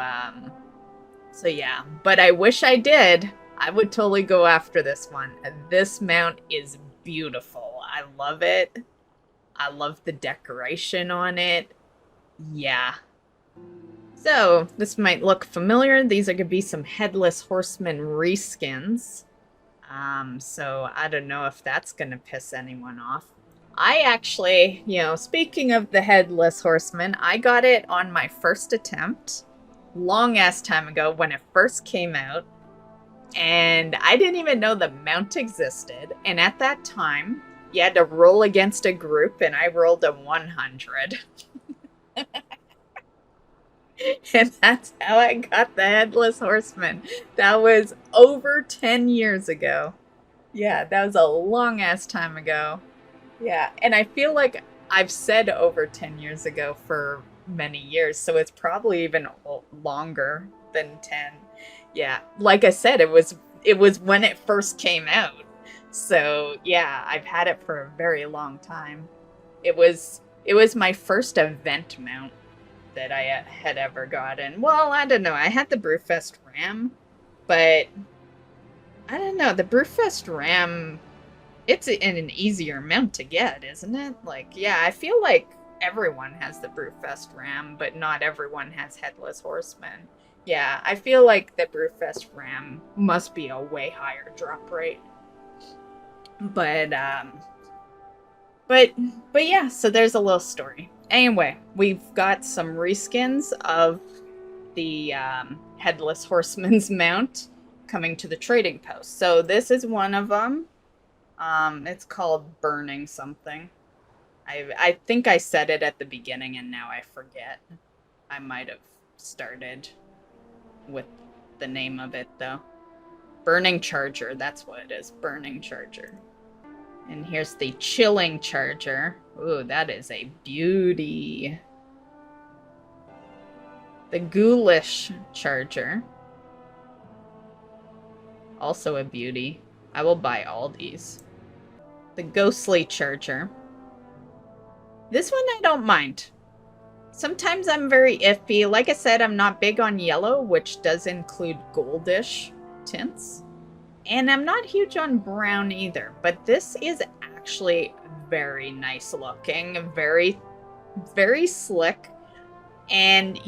yeah, but I wish I did. I would totally go after this one. This mount is beautiful. I love it. I love the decoration on it. Yeah. So, this might look familiar. These are going to be some Headless Horseman reskins. So I don't know if that's going to piss anyone off. I actually, speaking of the Headless Horseman, I got it on my first attempt. Long ass time ago when it first came out, and I didn't even know the mount existed, and at that time you had to roll against a group, and I rolled a 100. And that's how I got the Headless Horseman. That was over 10 years ago. Yeah, that was a long ass time ago. Yeah, and I feel like I've said over 10 years ago for many years, so it's probably even longer than 10. Yeah, like I said, it was when it first came out. So yeah, I've had it for a very long time. It was my first event mount that I had ever gotten. Well, I don't know, I had the Brewfest Ram, but I don't know, the Brewfest Ram, it's an easier mount to get, isn't it? Like, yeah, I feel like everyone has the Brewfest Ram, but not everyone has Headless Horseman. Yeah, I feel like the Brewfest Ram must be a way higher drop rate. But yeah, so there's a little story. Anyway, we've got some reskins of the Headless Horseman's mount coming to the trading post. So this is one of them. It's called Burning something. I think I said it at the beginning and now I forget. I might have started with the name of it though. Burning Charger, that's what it is. Burning Charger. And here's the Chilling Charger. Ooh, that is a beauty. The Ghoulish Charger. Also a beauty. I will buy all these. The Ghostly Charger. This one I don't mind. Sometimes I'm very iffy. Like I said, I'm not big on yellow, which does include goldish tints. And I'm not huge on brown either, but this is actually very nice looking, very, very slick. And,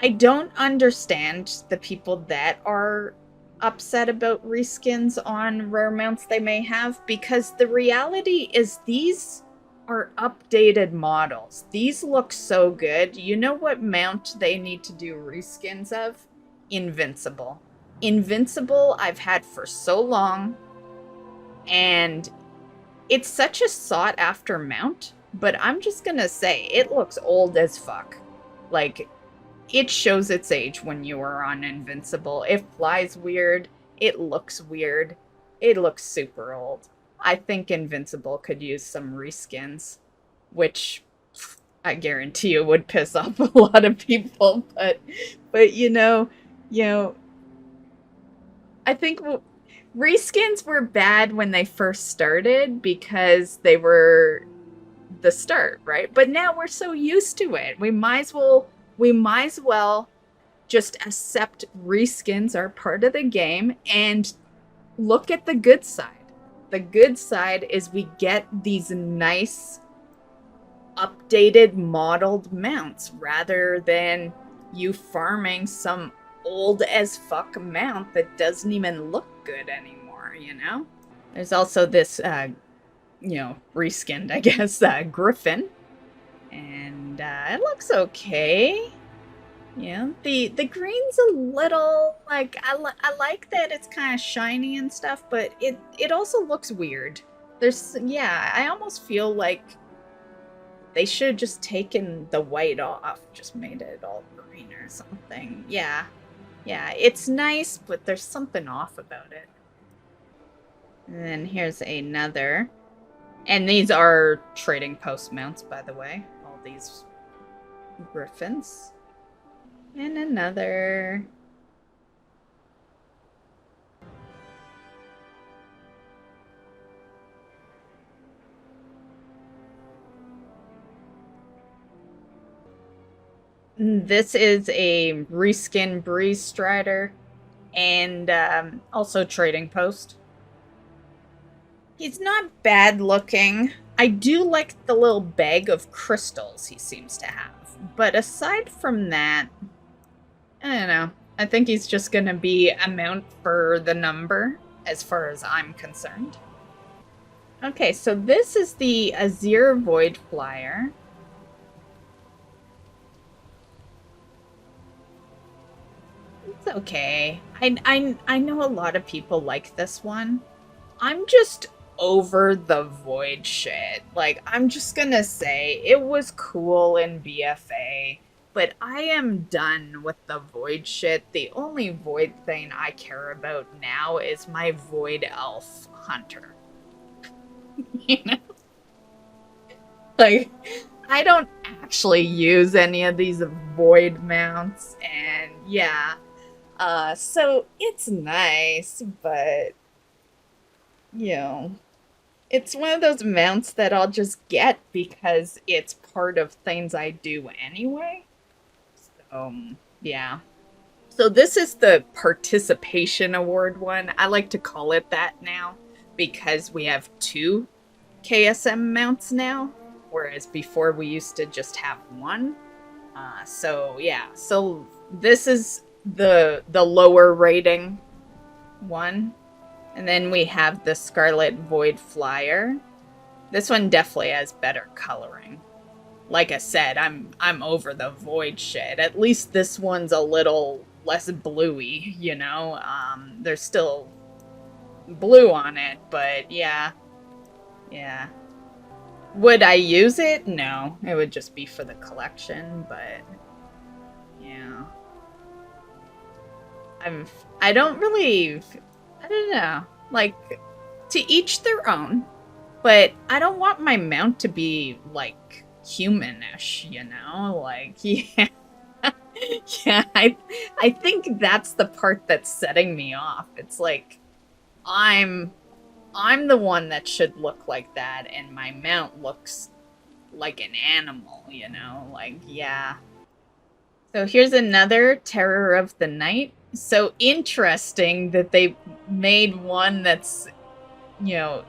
I don't understand the people that are upset about reskins on rare mounts they may have, because the reality is these are updated models. These look so good. You know what mount they need to do reskins of? Invincible. Invincible I've had for so long, and it's such a sought after mount, but I'm just gonna say it looks old as fuck. Like, it shows its age when you are on Invincible. It flies weird. It looks weird. It looks super old. I think Invincible could use some reskins, which I guarantee you would piss off a lot of people. But I think reskins were bad when they first started because they were the start, right? But now we're so used to it. We might as well just accept reskins are part of the game and look at the good side. The good side is we get these nice updated modeled mounts rather than you farming some old as fuck mount that doesn't even look good anymore, you know? There's also this, reskinned, I guess, Griffin. And it looks okay. Yeah, the green's a little, like, I like that it's kind of shiny and stuff, but it also looks weird. I almost feel like they should have just taken the white off, just made it all green or something. Yeah, it's nice, but there's something off about it. And then here's another. And these are trading post mounts, by the way. All these griffins. And another. This is a reskin Breeze Strider and also trading post. He's not bad looking. I do like the little bag of crystals he seems to have. But aside from that, I don't know. I think he's just going to be a mount for the number as far as I'm concerned. Okay, so this is the Azir Void Flyer. It's okay. I know a lot of people like this one. I'm just over the Void shit. Like, I'm just gonna say, it was cool in BFA, but I am done with the Void shit. The only Void thing I care about now is my Void Elf Hunter. You know? Like, I don't actually use any of these Void mounts, and yeah. So it's nice, but, you know, it's one of those mounts that I'll just get because it's part of things I do anyway. So, yeah. So this is the Participation Award one. I like to call it that now because we have 2 KSM mounts now, whereas before we used to just have 1. So, yeah. So this is the lower rating one. And then we have the Scarlet Void Flyer. This one definitely has better coloring. Like I said, I'm over the Void shit. At least this one's a little less bluey, you know? There's still blue on it, but yeah. Yeah. Would I use it? No. It would just be for the collection, but yeah. I don't know. Like, to each their own, but I don't want my mount to be, like, humanish, you know? Like, yeah. Yeah, I think that's the part that's setting me off. It's like, I'm the one that should look like that, and my mount looks like an animal, you know? Like, yeah. So here's another Terror of the Night. So interesting that they made one that's, you know,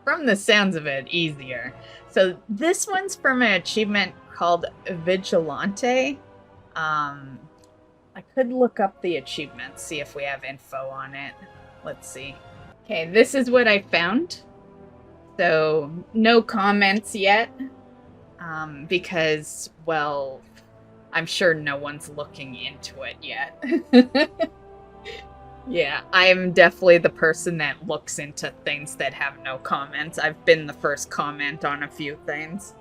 from the sounds of it, easier. So this one's from an achievement called Vigilante. I could look up the achievement, see if we have info on it. Let's see. Okay, this is what I found. So no comments yet, because, well, I'm sure no one's looking into it yet. Yeah, I'm definitely the person that looks into things that have no comments. I've been the first comment on a few things.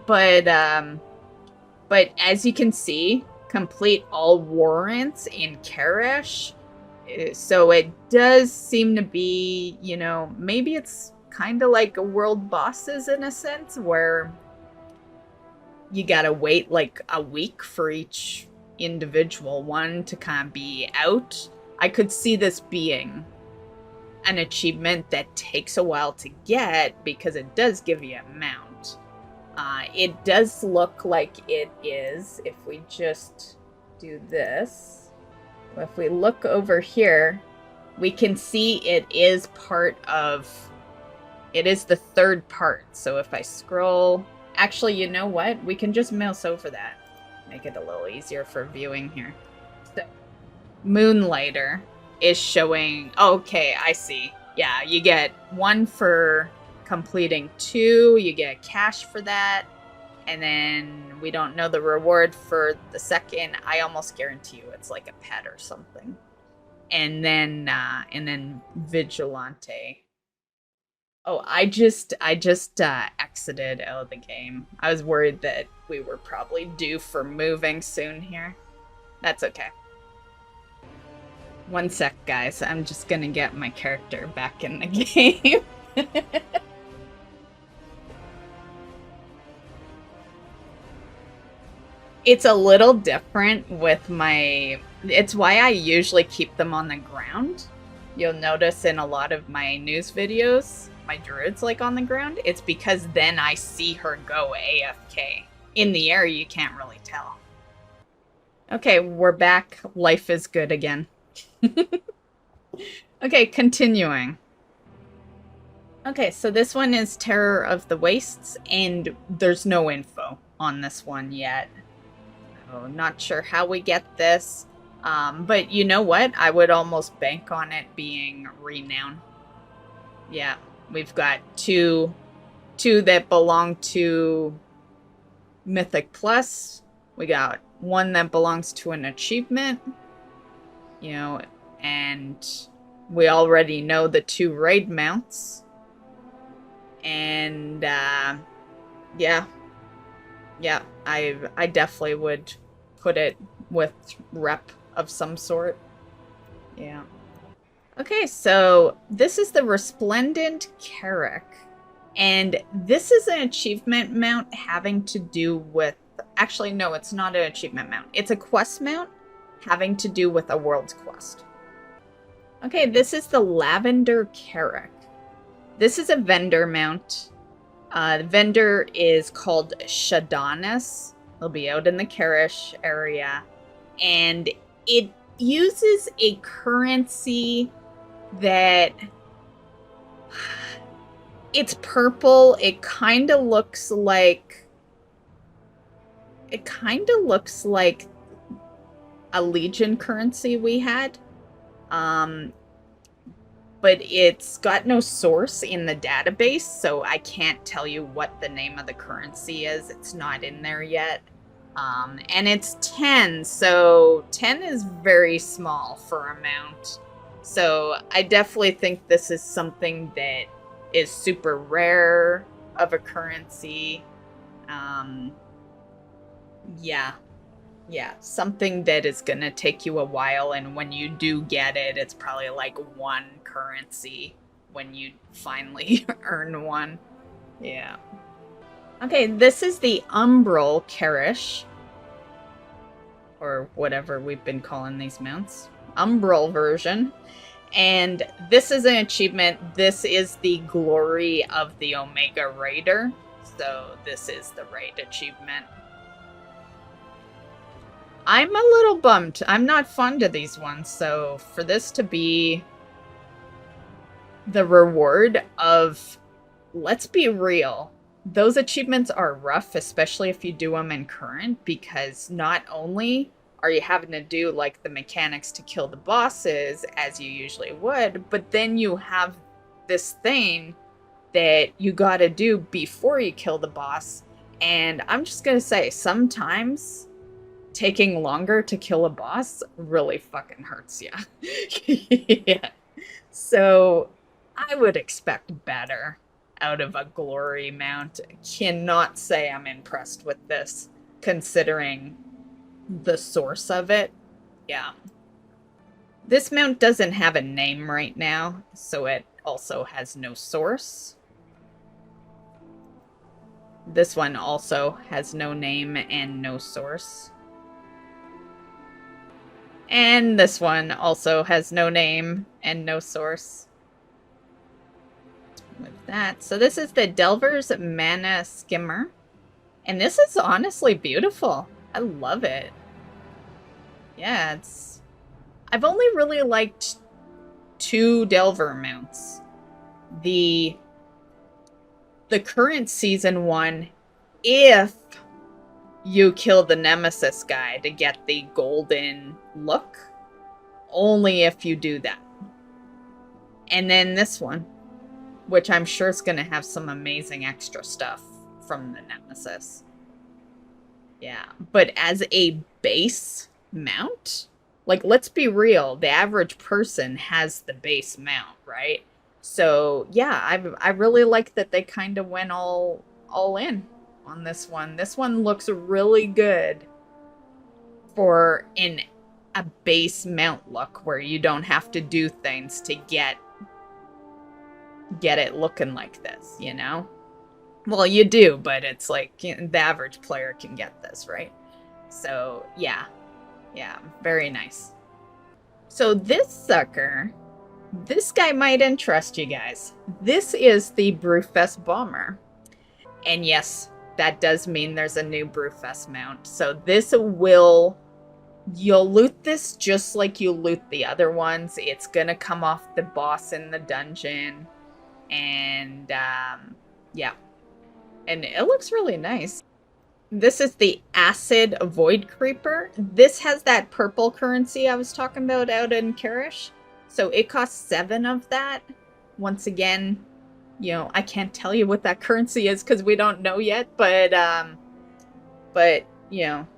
But as you can see, complete all warrants in Karesh. So it does seem to be, you know, maybe it's kind of like a world bosses in a sense, where you gotta wait like a week for each individual one to kind of be out. I could see this being an achievement that takes a while to get because it does give you a mount. It does look like it is, if we just do this. If we look over here, we can see it is part of It is the third part, so if I scroll... Actually, you know what? We can just mouse over that. Make it a little easier for viewing here. So, Moonlighter is showing... Okay, I see. Yeah, you get 1 for completing 2. You get cash for that. And then we don't know the reward for the second. I almost guarantee you it's like a pet or something. And then Vigilante. Oh, I just exited out of the game. I was worried that we were probably due for moving soon here. That's okay. One sec, guys. I'm just gonna get my character back in the game. It's a little different with my... It's why I usually keep them on the ground. You'll notice in a lot of my news videos, my druid's like on the ground. It's because then I see her go AFK. In the air, you can't really tell. Okay, we're back. Life is good again. Okay, continuing. Okay, so this one is Terror of the Wastes, and there's no info on this one yet. So not sure how we get this. But you know what? I would almost bank on it being renown. Yeah, we've got two that belong to Mythic Plus. We got 1 that belongs to an achievement. You know, and we already know the 2 raid mounts. And yeah, I definitely would put it with rep of some sort. Yeah. Okay, so this is the Resplendent Carrick. And this is an achievement mount having to do with... Actually, no, it's not an achievement mount. It's a quest mount having to do with a world's quest. Okay, this is the Lavender Carrick. This is a vendor mount. The vendor is called Shadonis. He'll be out in the Karesh area. And it uses a currency that... It's purple. It kind of looks like... It kind of looks like a Legion currency we had. But it's got no source in the database, so I can't tell you what the name of the currency is. It's not in there yet. And it's 10, so 10 is very small for amount. So I definitely think this is something that is super rare of a currency. Yeah, something that is gonna take you a while, and when you do get it, it's probably like 1 currency when you finally earn one. Yeah. Okay, this is the Umbral Karesh, or whatever we've been calling these mounts. Umbral version. And this is an achievement. This is the Glory of the Omega Raider. So this is the raid achievement. I'm a little bummed. I'm not fond of these ones, so for this to be the reward of... Let's be real. Those achievements are rough, especially if you do them in current, because not only are you having to do like the mechanics to kill the bosses, as you usually would, but then you have this thing that you gotta do before you kill the boss. And I'm just gonna say, sometimes taking longer to kill a boss really fucking hurts ya. Yeah. So I would expect better out of a glory mount. Cannot say I'm impressed with this, considering the source of it. Yeah. This mount doesn't have a name right now, so it also has no source. This one also has no name and no source. And this one also has no name and no source. With that, so this is the Delver's Mana Skimmer. And this is honestly beautiful. I love it. Yeah, it's... I've only really liked 2 Delver mounts. The the current season 1 if you kill the Nemesis guy to get the golden look. Only if you do that. And then this one, which I'm sure is going to have some amazing extra stuff from the Nemesis. Yeah, but as a base mount, like, let's be real, the average person has the base mount, right? So yeah, I really like that they kind of went all in on this one. This one looks really good for a base mount look where you don't have to do things to get it looking like this, you know? Well, you do, but it's like, you know, the average player can get this, right? So yeah, very nice. So this sucker, this guy might interest you guys. This is the Brewfest Bomber. And yes, that does mean there's a new Brewfest mount. So this you'll loot this just like you loot the other ones. It's gonna come off the boss in the dungeon. And yeah. And it looks really nice. This is the Acid Void Creeper. This has that purple currency I was talking about out in Karesh. So it costs 7 of that. Once again, you know, I can't tell you what that currency is because we don't know yet, but you know,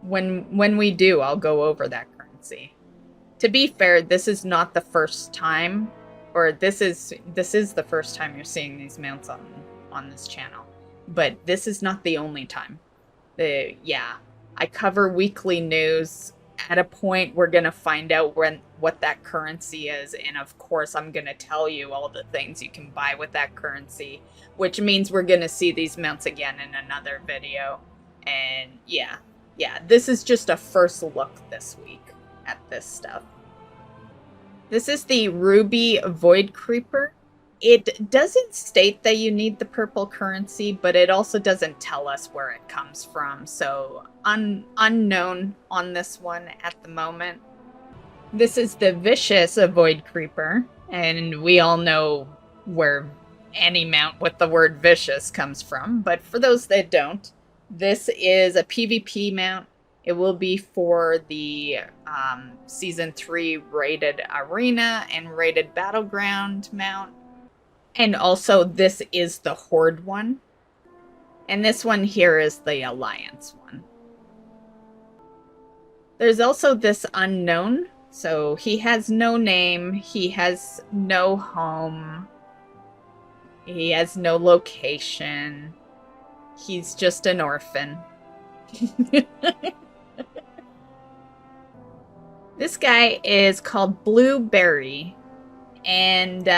when we do, I'll go over that currency. To be fair, this is not the first time, or this is the first time you're seeing these mounts on this channel. But this is not the only time. Yeah, I cover weekly news. At a point, we're going to find out what that currency is. And of course, I'm going to tell you all the things you can buy with that currency. Which means we're going to see these mounts again in another video. And yeah, this is just a first look this week at this stuff. This is the Ruby Void Creeper. It doesn't state that you need the purple currency, but it also doesn't tell us where it comes from. So unknown on this one at the moment. This is the Vicious Void Creeper, and we all know where any mount with the word vicious comes from. But for those that don't, this is a PvP mount. It will be for the Season 3 rated arena and rated battleground mount. And also, this is the Horde one. And this one here is the Alliance one. There's also this Unknown. So he has no name. He has no home. He has no location. He's just an orphan. This guy is called Blueberry. And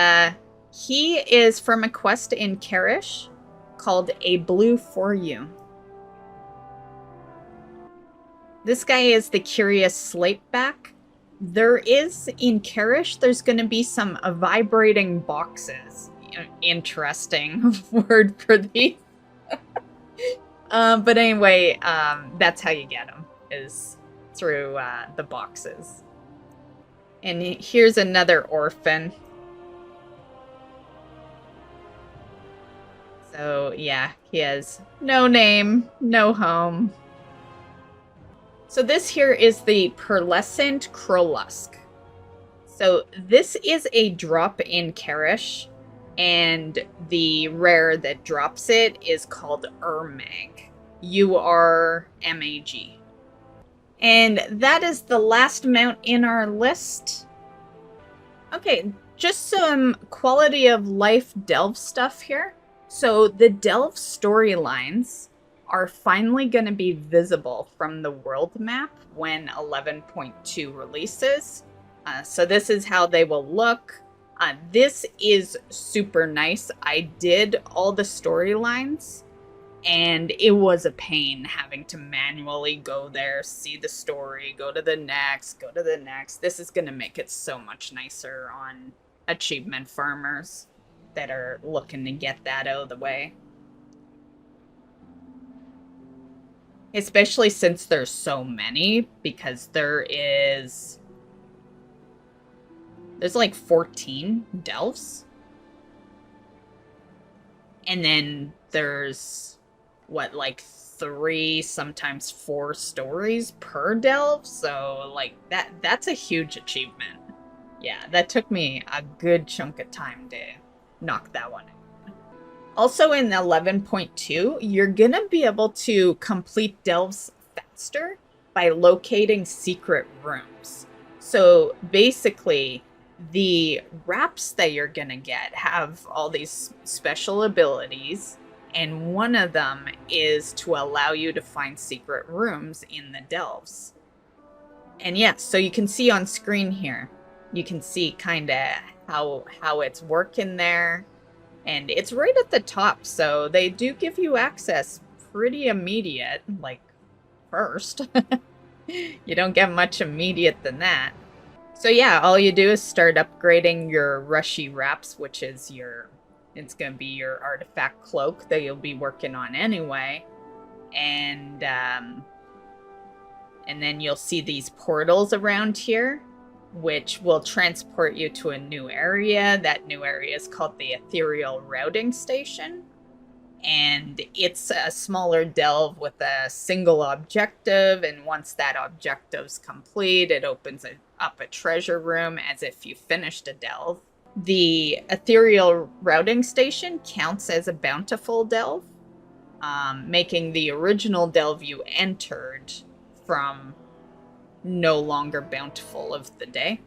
he is from a quest in Karesh called A Blue For You. This guy is the Curious Slateback. There is, in Karesh, there's going to be some vibrating boxes. Interesting word for these. But anyway, that's how you get them, is through the boxes. And here's another orphan. So, yeah, he has no name, no home. So this here is the Pearlescent Crowlusk. So this is a drop in Karesh, and the rare that drops it is called Urmag. U-R-M-A-G. And that is the last mount in our list. Okay, just some quality of life delve stuff here. So the delve storylines are finally going to be visible from the world map when 11.2 releases. So this is how they will look. This is super nice. I did all the storylines, and it was a pain having to manually go there, see the story, go to the next, go to the next. This is going to make it so much nicer on achievement farmers that are looking to get that out of the way. Especially since there's so many, because there's like 14 delves. And then there's like 3, sometimes 4 stories per delve. So like that's a huge achievement. Yeah, that took me a good chunk of time to knock that one out. Also in 11.2, you're gonna be able to complete delves faster by locating secret rooms. So basically, the wraps that you're gonna get have all these special abilities, and one of them is to allow you to find secret rooms in the delves. And yeah, so you can see on screen here, you can see kind of how it's working there. And it's right at the top, so they do give you access pretty immediate, like first. You don't get much immediate than that. So yeah, all you do is start upgrading your rushy wraps, which is it's gonna be your artifact cloak that you'll be working on anyway. And then you'll see these portals around here, which will transport you to a new area. That new area is called the Ethereal Routing Station. And it's a smaller delve with a single objective, and once that objective's complete, it opens up a treasure room as if you finished a delve. The Ethereal Routing Station counts as a bountiful delve, making the original delve you entered from no longer bountiful of the day.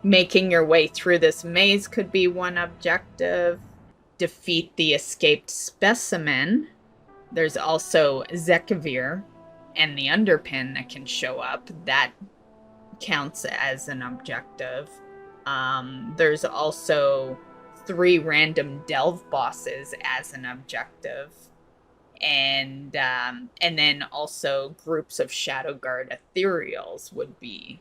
Making your way through this maze could be one objective. Defeat the escaped specimen. There's also Zekavir and the underpin that can show up. That counts as an objective. There's also 3 random delve bosses as an objective. And then also groups of Shadow Guard Ethereals would be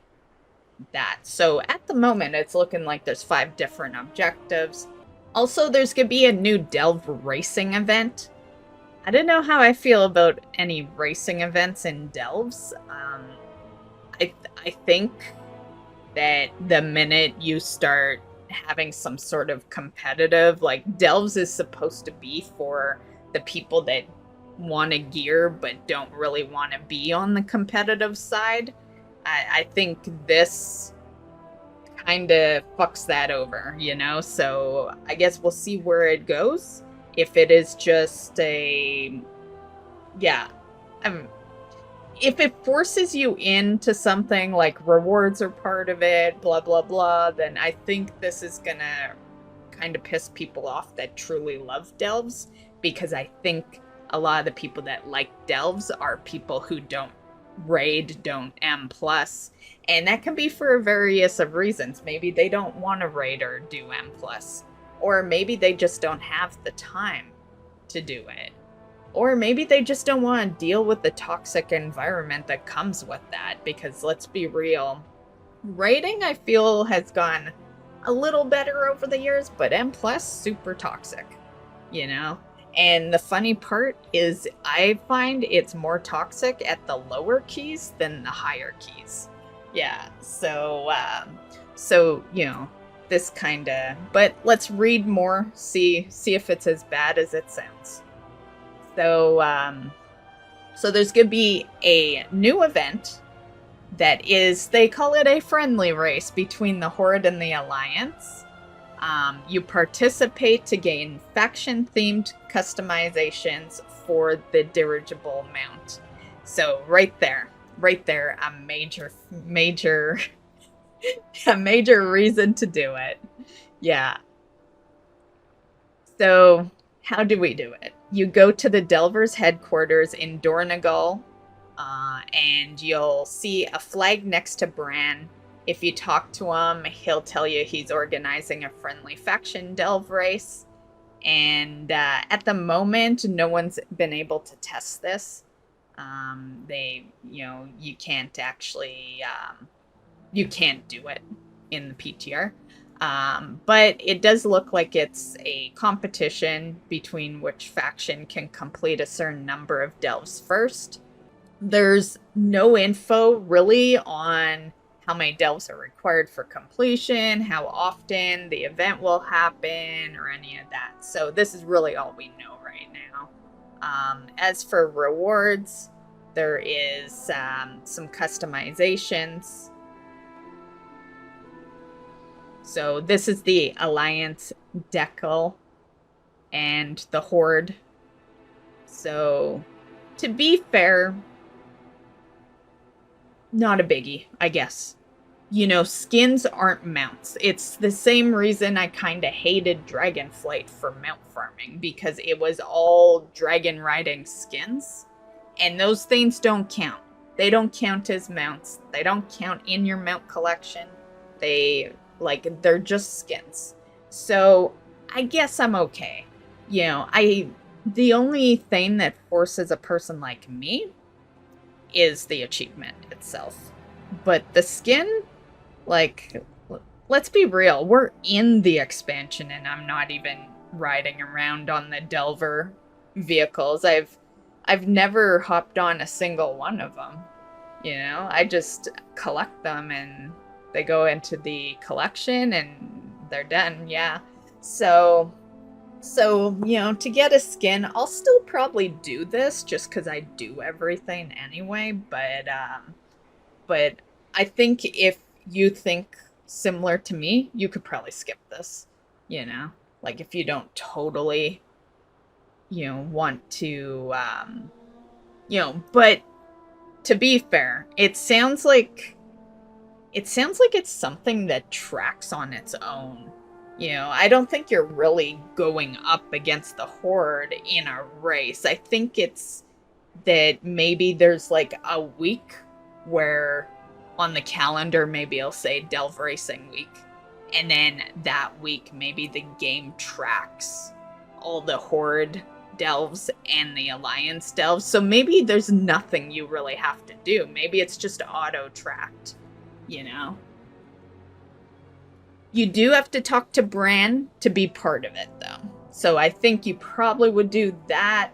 that. So at the moment, it's looking like there's 5 different objectives. Also, there's going to be a new delve racing event. I don't know how I feel about any racing events in delves. I think that the minute you start having some sort of competitive, like delves is supposed to be for the people that want to gear but don't really want to be on the competitive side. I think this kind of fucks that over, you know? So I guess we'll see where it goes. If it is just if it forces you into something like rewards are part of it, blah, blah, blah, then I think this is gonna kind of piss people off that truly love delves, because I think a lot of the people that like delves are people who don't raid, don't M+, and that can be for various of reasons. Maybe they don't want to raid or do M+, or maybe they just don't have the time to do it, or maybe they just don't want to deal with the toxic environment that comes with that, because let's be real, raiding I feel has gone a little better over the years, but M+, super toxic, you know? And the funny part is I find it's more toxic at the lower keys than the higher keys. Yeah, so you know, this kind of, but let's read more, see if it's as bad as it sounds. So there's going to be a new event that is, they call it a friendly race between the Horde and the Alliance. You participate to gain faction-themed customizations for the dirigible mount. So right there, a major a major reason to do it. Yeah. So how do we do it? You go to the Delvers headquarters in Dornagal, and you'll see a flag next to Bran. If you talk to him, he'll tell you he's organizing a friendly faction delve race. And at the moment, no one's been able to test this. You can't actually, you can't do it in the PTR. But it does look like it's a competition between which faction can complete a certain number of delves first. There's no info really on how many delves are required for completion, how often the event will happen, or any of that. So this is really all we know right now. As for rewards, there is some customizations. So this is the Alliance decal and the Horde. So to be fair, not a biggie, I guess. You know, skins aren't mounts. It's the same reason I kind of hated Dragonflight for mount farming, because it was all dragon riding skins, and those things don't count. They don't count as mounts. They don't count in your mount collection. They're just skins. So I guess I'm okay. You know, the only thing that forces a person like me is the achievement itself. But the skin, like, let's be real, we're in the expansion and I'm not even riding around on the Delver vehicles. I've never hopped on a single one of them. You know, I just collect them and they go into the collection and they're done. Yeah. So, you know, to get a skin, I'll still probably do this just because I do everything anyway, but I think if you think similar to me, you could probably skip this, you know? Like, if you don't totally, you know, want to, you know, but to be fair, it sounds like it's something that tracks on its own. You know, I don't think you're really going up against the Horde in a race. I think it's that maybe there's like a week where on the calendar maybe it'll say Delve Racing Week. And then that week maybe the game tracks all the Horde delves and the Alliance delves. So maybe there's nothing you really have to do. Maybe it's just auto-tracked, you know? You do have to talk to Bran to be part of it, though. So I think you probably would do that.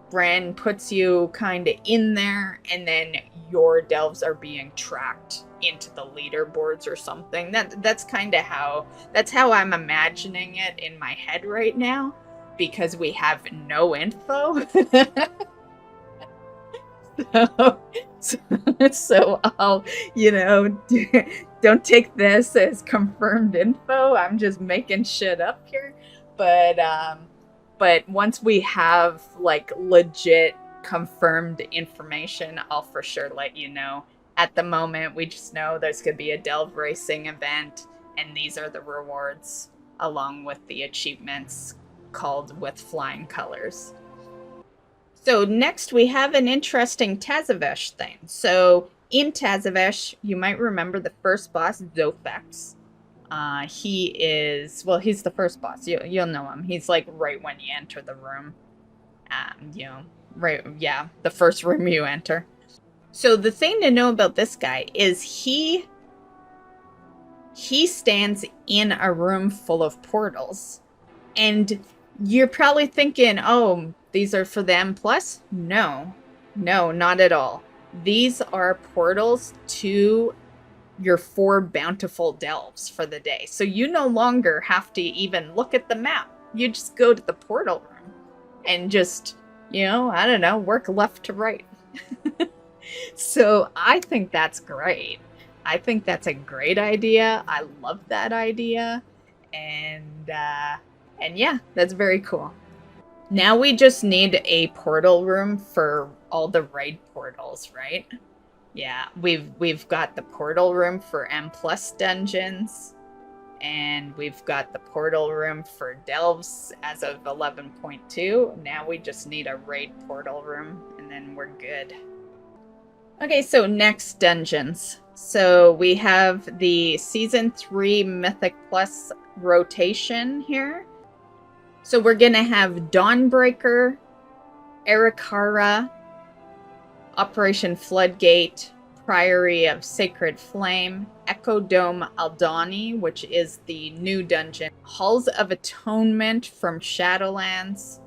Bran puts you kind of in there, and then your delves are being tracked into the leaderboards or something. That's kind of how I'm imagining it in my head right now, because we have no info. So I'll, you know, don't take this as confirmed info. I'm just making shit up here. But once we have like legit confirmed information, I'll for sure let you know. At the moment, we just know there's going to be a Delve Racing event, and these are the rewards along with the achievements called with flying colors. So next we have an interesting Tazavesh thing. So in Tazavesh, you might remember the first boss, Zofex. He's the first boss. You'll know him. He's like right when you enter the room. You know, right, yeah, the first room you enter. So the thing to know about this guy is he stands in a room full of portals. And you're probably thinking, oh, these are for the M+? No, not at all. These are portals to your 4 bountiful delves for the day. So you no longer have to even look at the map. You just go to the portal room and just, you know, I don't know, work left to right. So I think that's great. I think that's a great idea. I love that idea. And yeah, that's very cool. Now we just need a portal room for all the raid portals, right? Yeah, we've got the portal room for M+ dungeons, and we've got the portal room for delves as of 11.2. Now we just need a raid portal room, and then we're good. Okay, so next dungeons. So we have the Season 3 Mythic Plus rotation here. So we're going to have Dawnbreaker, Erikara, Operation Floodgate, Priory of Sacred Flame, Echo Dome Aldani, which is the new dungeon, Halls of Atonement from Shadowlands,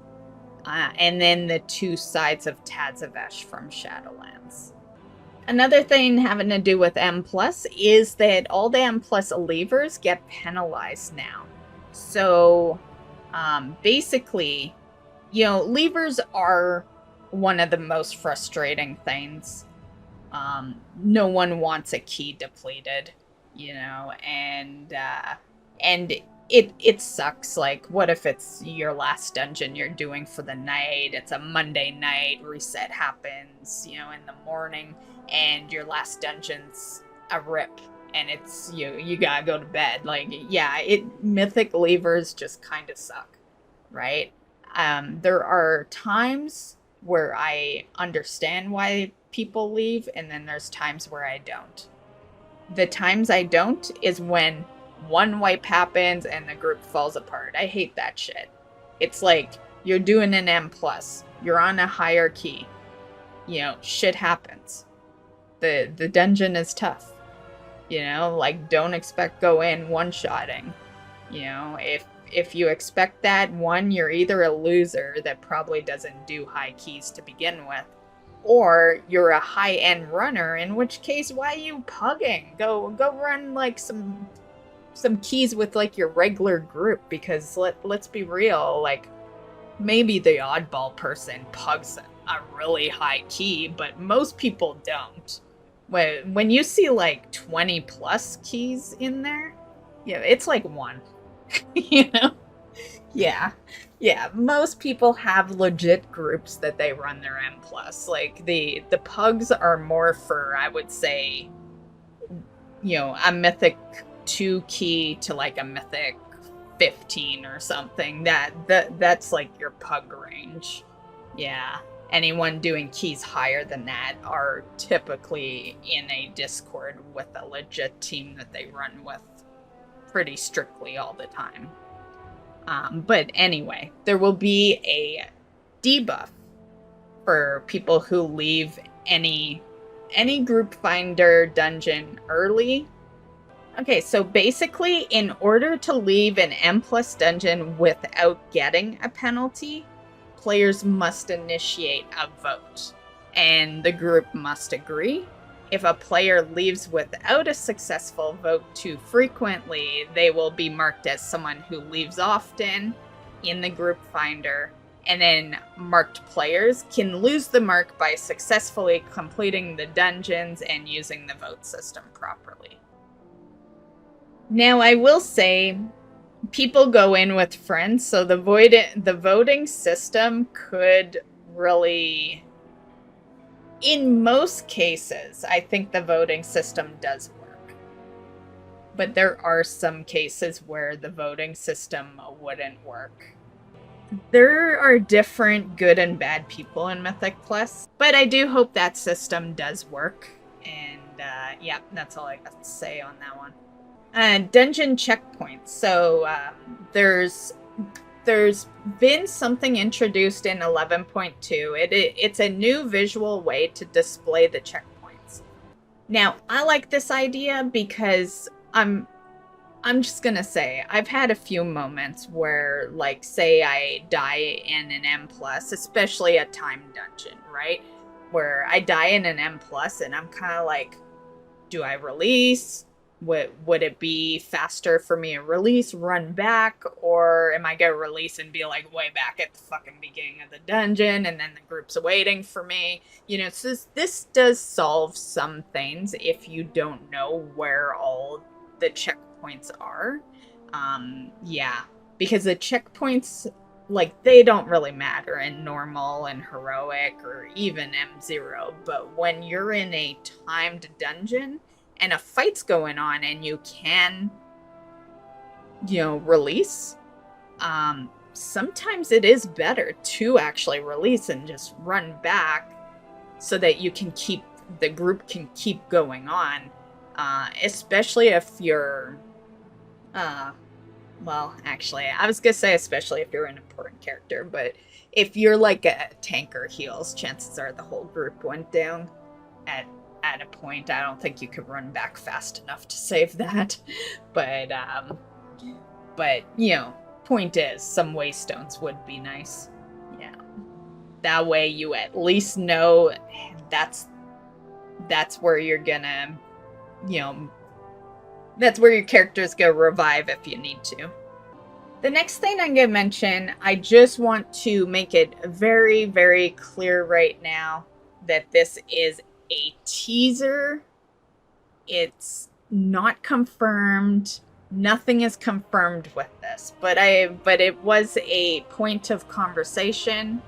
and then the 2 sides of Tazavesh from Shadowlands. Another thing having to do with M plus is that all the M plus leavers get penalized now. So basically, leavers are one of the most frustrating things. No one wants a key depleted, and it sucks. Like, what if it's your last dungeon you're doing for the night? It's a Monday night, reset happens, in the morning, and your last dungeon's a rip, and it's you gotta go to bed. Like, yeah, mythic leavers just kind of suck, right? There are times where I understand why people leave, and then there's times where I don't. The times I don't is when one wipe happens and the group falls apart. I hate that shit. It's like, you're doing an M+, you're on a higher key. Shit happens. The dungeon is tough. Like, don't expect go in one-shotting. If you expect that, one, you're either a loser that probably doesn't do high keys to begin with, or you're a high-end runner, in which case, why are you pugging? Go run, like, some keys with, like, your regular group, because let's be real, like, maybe the oddball person pugs a really high key, but most people don't. When you see, like, 20 plus keys in there, it's like one. Yeah, most people have legit groups that they run their M+. Like, the pugs are more for, I would say, a mythic 2 key to, like, a mythic 15 or something. That's like your pug range. Yeah. Anyone doing keys higher than that are typically in a Discord with a legit team that they run with pretty strictly all the time. But anyway, there will be a debuff for people who leave any group finder dungeon early. Okay, so basically, in order to leave an M+ dungeon without getting a penalty, players must initiate a vote, and the group must agree. If a player leaves without a successful vote too frequently, they will be marked as someone who leaves often in the group finder, and then marked players can lose the mark by successfully completing the dungeons and using the vote system properly. Now, I will say, people go in with friends, so the voting system could really... In most cases, I think the voting system does work. But there are some cases where the voting system wouldn't work. There are different good and bad people in Mythic Plus, but I do hope that system does work. And yeah, that's all I got to say on that one. Dungeon checkpoints. So there's been something introduced in 11.2. It's a new visual way to display the checkpoints. Now, I like this idea because I'm just gonna say, I've had a few moments where, like, say I die in an M+, especially a time dungeon, right? Where I die in an M+, and I'm kind of like, do I release? Would it be faster for me to release, run back, or am I gonna release and be like way back at the fucking beginning of the dungeon and then the group's waiting for me? So this does solve some things if you don't know where all the checkpoints are. Yeah, because the checkpoints, like, they don't really matter in normal and heroic or even M0, but when you're in a timed dungeon and a fight's going on and you can, release, sometimes it is better to actually release and just run back so that the group can keep going on, especially if you're, well, actually, I was gonna say especially if you're an important character, but if you're like a tanker heals, chances are the whole group went down at a point. I don't think you could run back fast enough to save that. But point is, some waystones would be nice. Yeah. That way you at least know that's that's where you're gonna, that's where your characters go revive if you need to. The next thing I'm going to mention, I just want to make it very, very clear right now that this is a teaser. It's not confirmed. Nothing is confirmed with this, but it was a point of conversation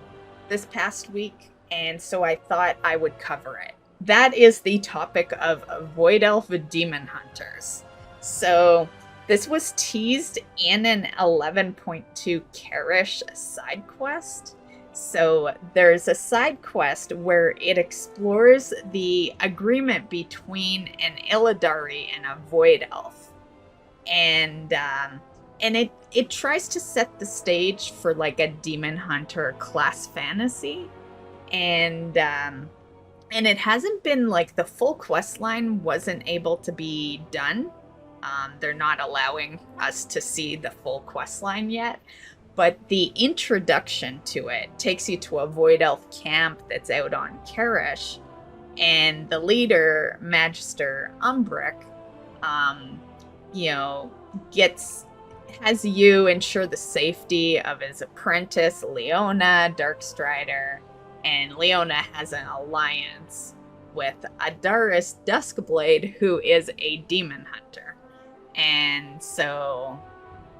this past week, and so I thought I would cover it. That is the topic of Void Elf Demon Hunters. So this was teased in an 11.2 Karesh side quest. So there's a side quest where it explores the agreement between an Illidari and a Void Elf. And it tries to set the stage for like a Demon Hunter class fantasy. And it hasn't been like the full quest line wasn't able to be done. They're not allowing us to see the full quest line yet, but the introduction to it takes you to a Void Elf camp that's out on Karesh, and the leader, Magister Umbric, has you ensure the safety of his apprentice, Leona Darkstrider, and Leona has an alliance with Adaris Duskblade, who is a demon hunter. And so,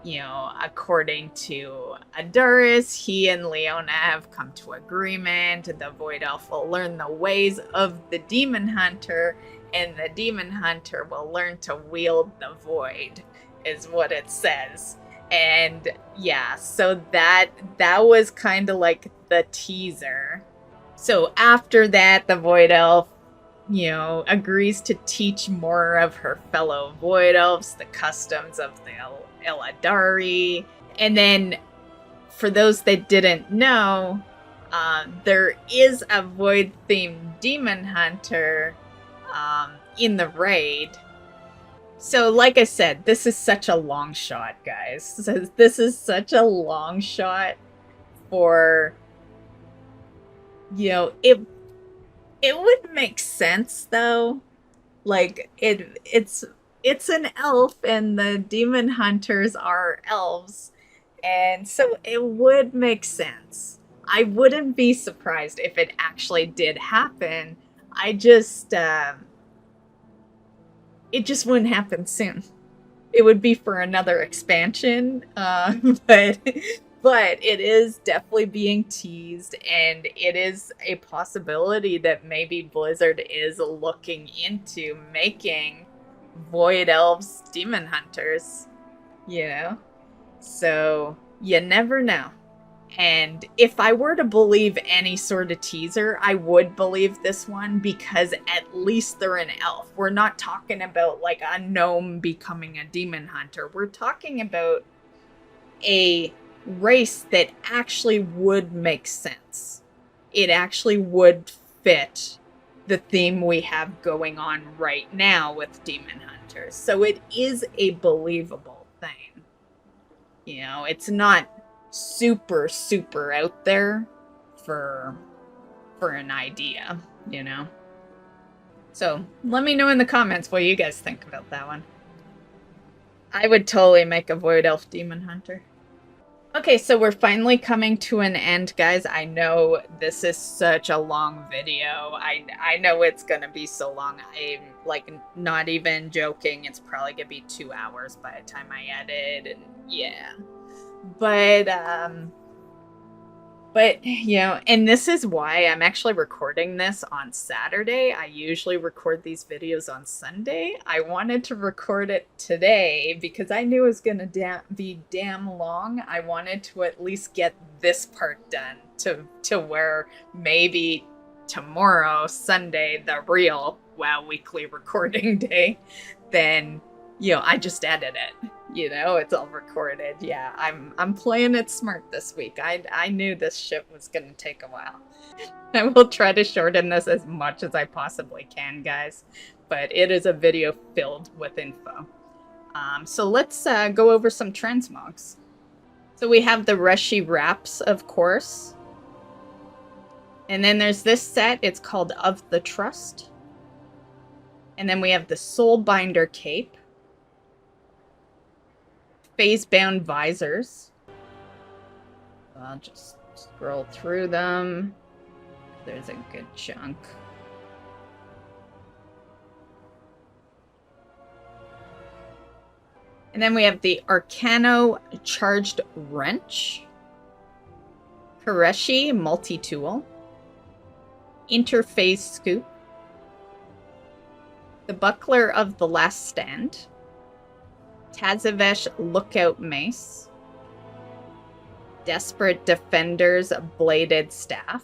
according to Adaris, he and Leona have come to agreement. The Void Elf will learn the ways of the Demon Hunter, and the Demon Hunter will learn to wield the Void, is what it says. And yeah, so that was kind of like the teaser. So after that, the Void Elf agrees to teach more of her fellow Void Elves the customs of the Illidari. And then, for those that didn't know, there is a Void-themed Demon Hunter in the raid. So, like I said, this is such a long shot, guys. This is such a long shot for, it would make sense, though. Like, it's an elf, and the demon hunters are elves, and so it would make sense. I wouldn't be surprised if it actually did happen. It just wouldn't happen soon. It would be for another expansion, but it is definitely being teased, and it is a possibility that maybe Blizzard is looking into making Void Elves Demon Hunters, So, you never know. And if I were to believe any sort of teaser, I would believe this one, because at least they're an elf. We're not talking about like a gnome becoming a demon hunter. We're talking about a race that actually would make sense. It actually would fit the theme we have going on right now with demon hunters. So it is a believable thing. It's not super, super out there for an idea, So let me know in the comments what you guys think about that one. I would totally make a Void Elf Demon Hunter. Okay, so we're finally coming to an end, guys. I know this is such a long video. I know it's gonna be so long. I'm like not even joking. It's probably gonna be 2 hours by the time I edit, and yeah. But and this is why I'm actually recording this on Saturday. I usually record these videos on Sunday. I wanted to record it today because I knew it was going to be damn long. I wanted to at least get this part done to where maybe tomorrow, Sunday, the real WoW Weekly recording day, then, I just edit it. It's all recorded. Yeah, I'm playing it smart this week. I knew this shit was gonna take a while. I will try to shorten this as much as I possibly can, guys. But it is a video filled with info. So let's go over some transmogs. So we have the Reshi Wraps, of course. And then there's this set. It's called Of the Trust. And then we have the Soulbinder cape. Phase-bound visors. I'll just scroll through them. There's a good chunk. And then we have the Arcano Charged Wrench. Karesh Multi-Tool. Interphase Scoop. The Buckler of the Last Stand. Tazavesh Lookout Mace. Desperate Defender's Bladed Staff.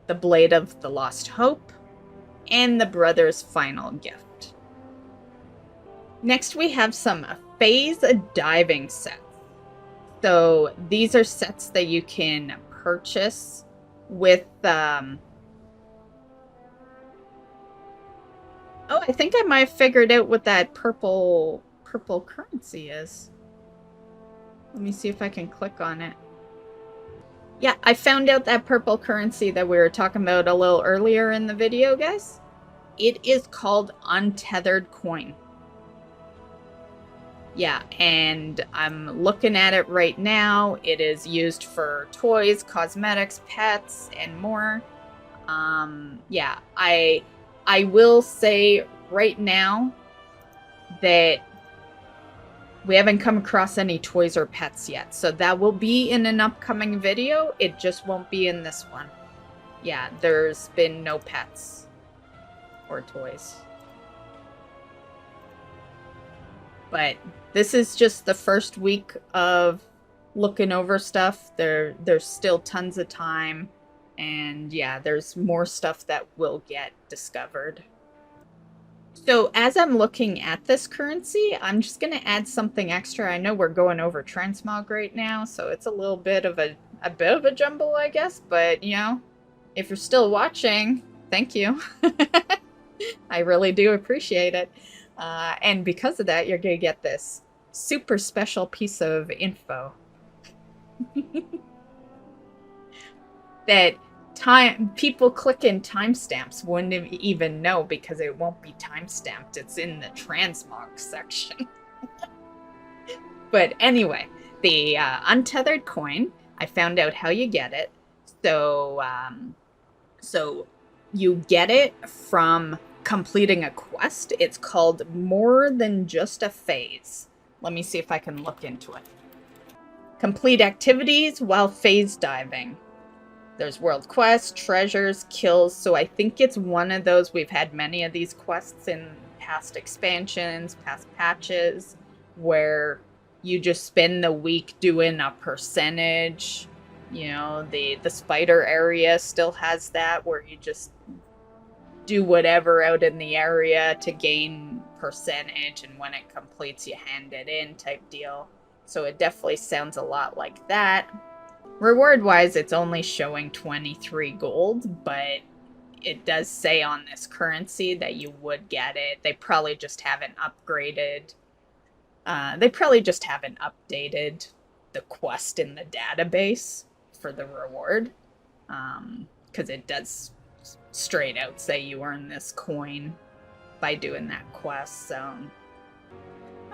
The Blade of the Lost Hope. And the Brother's Final Gift. Next we have some phase diving sets. So these are sets that you can purchase with Oh, I think I might have figured out what that purple currency is. Let me see if I can click on it. Yeah, I found out that purple currency that we were talking about a little earlier in the video, guys. It is called Untethered Coin. Yeah, and I'm looking at it right now. It is used for toys, cosmetics, pets, and more. Yeah, I will say right now that we haven't come across any toys or pets yet. So that will be in an upcoming video. It just won't be in this one. Yeah, there's been no pets or toys. But this is just the first week of looking over stuff. There's still tons of time. And yeah, there's more stuff that will get discovered. So as I'm looking at this currency, I'm just going to add something extra. I know we're going over Transmog right now, so it's a little bit of a jumble, I guess. But, you know, if you're still watching, thank you. I really do appreciate it. And because of that, you're going to get this super special piece of info. That people clicking timestamps wouldn't even know because it won't be timestamped. It's in the Transmog section. But anyway, the untethered coin, I found out how you get it. So, so you get it from completing a quest. It's called More Than Just a Phase. Let me see if I can look into it. Complete activities while phase diving. There's world quests, treasures, kills. So I think it's one of those. We've had many of these quests in past expansions, past patches, where you just spend the week doing a percentage. You know, the spider area still has that, where you just do whatever out in the area to gain percentage, and when it completes, you hand it in type deal. So it definitely sounds a lot like that. Reward-wise, it's only showing 23 gold, but it does say on this currency that you would get it. They probably just haven't upgraded. They probably just haven't updated the quest in the database for the reward. Because it does straight out say you earn this coin by doing that quest, so...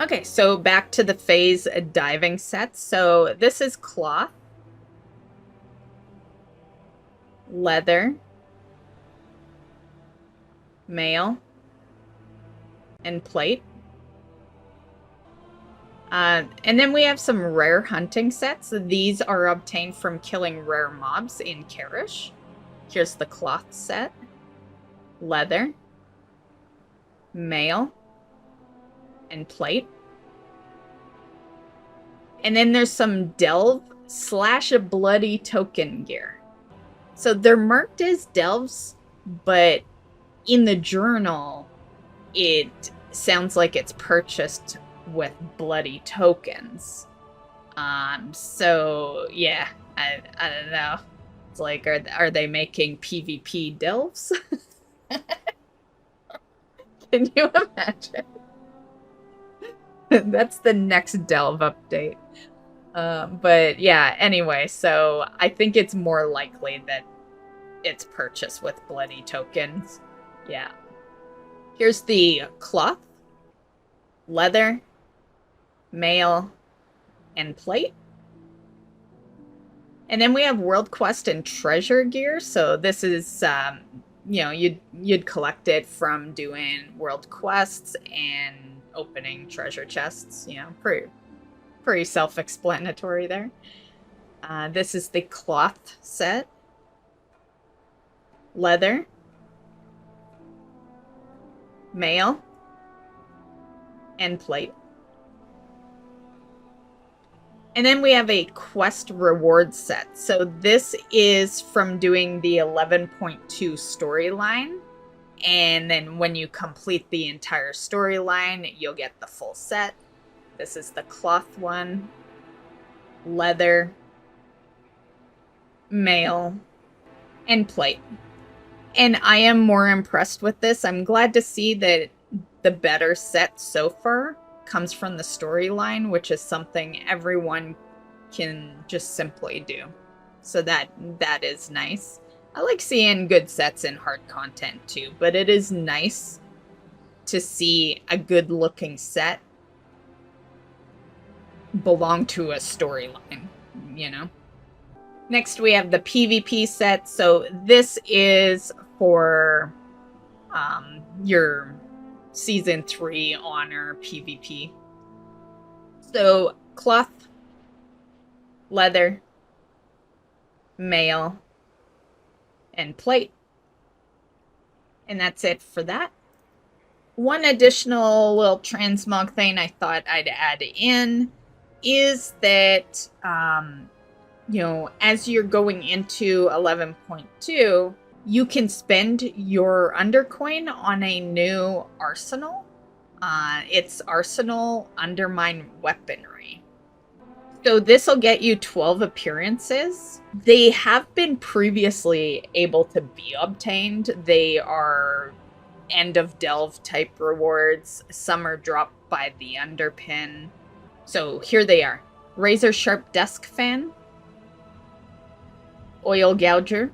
Okay, so back to the phase diving sets. So this is cloth. Leather, mail, and plate. And then we have some rare hunting sets. These are obtained from killing rare mobs in Karesh. Here's the cloth set. Leather, mail, and plate. And then there's some delve / bloody token gear. So they're marked as delves, but in the journal, it sounds like it's purchased with bloody tokens. So yeah, I don't know. It's like, are they making PvP delves? Can you imagine? That's the next delve update. But yeah, anyway, so I think it's more likely that it's purchased with bloody tokens. Yeah. Here's the cloth, leather, mail, and plate. And then we have World Quest and treasure gear. So this is, you know, you'd collect it from doing World Quests and opening treasure chests. You know, pretty self-explanatory there. This is the cloth set, leather, mail, and plate. And then we have a quest reward set. So this is from doing the 11.2 storyline. And then when you complete the entire storyline, you'll get the full set. This is the cloth one, leather, mail, and plate. And I am more impressed with this. I'm glad to see that the better set so far comes from the storyline, which is something everyone can just simply do. So that is nice. I like seeing good sets in hard content too, but it is nice to see a good looking set belong to a storyline, you know? Next we have the PvP set. So this is for your Season 3 Honor PvP. So cloth, leather, mail, and plate. And that's it for that. One additional little transmog thing I thought I'd add in is that, you know, as you're going into 11.2, you can spend your Undercoin on a new arsenal. It's Arsenal Undermine Weaponry. So this will get you 12 appearances. They have been previously able to be obtained. They are end of delve type rewards. Some are dropped by the underpin. So here they are. Razor Sharp Desk Fan, Oil Gouger,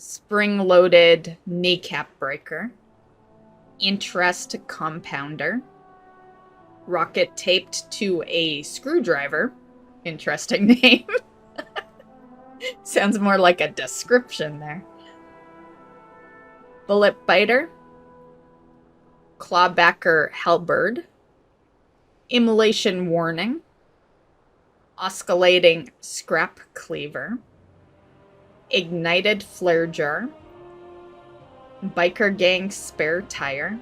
Spring-Loaded Kneecap Breaker, Interest Compounder, Rocket Taped to a Screwdriver. Interesting name. Sounds more like a description there. Bullet Biter, Clawbacker Halberd, Immolation Warning, Oscillating Scrap Cleaver, Ignited Flare Jar, Biker Gang Spare Tire,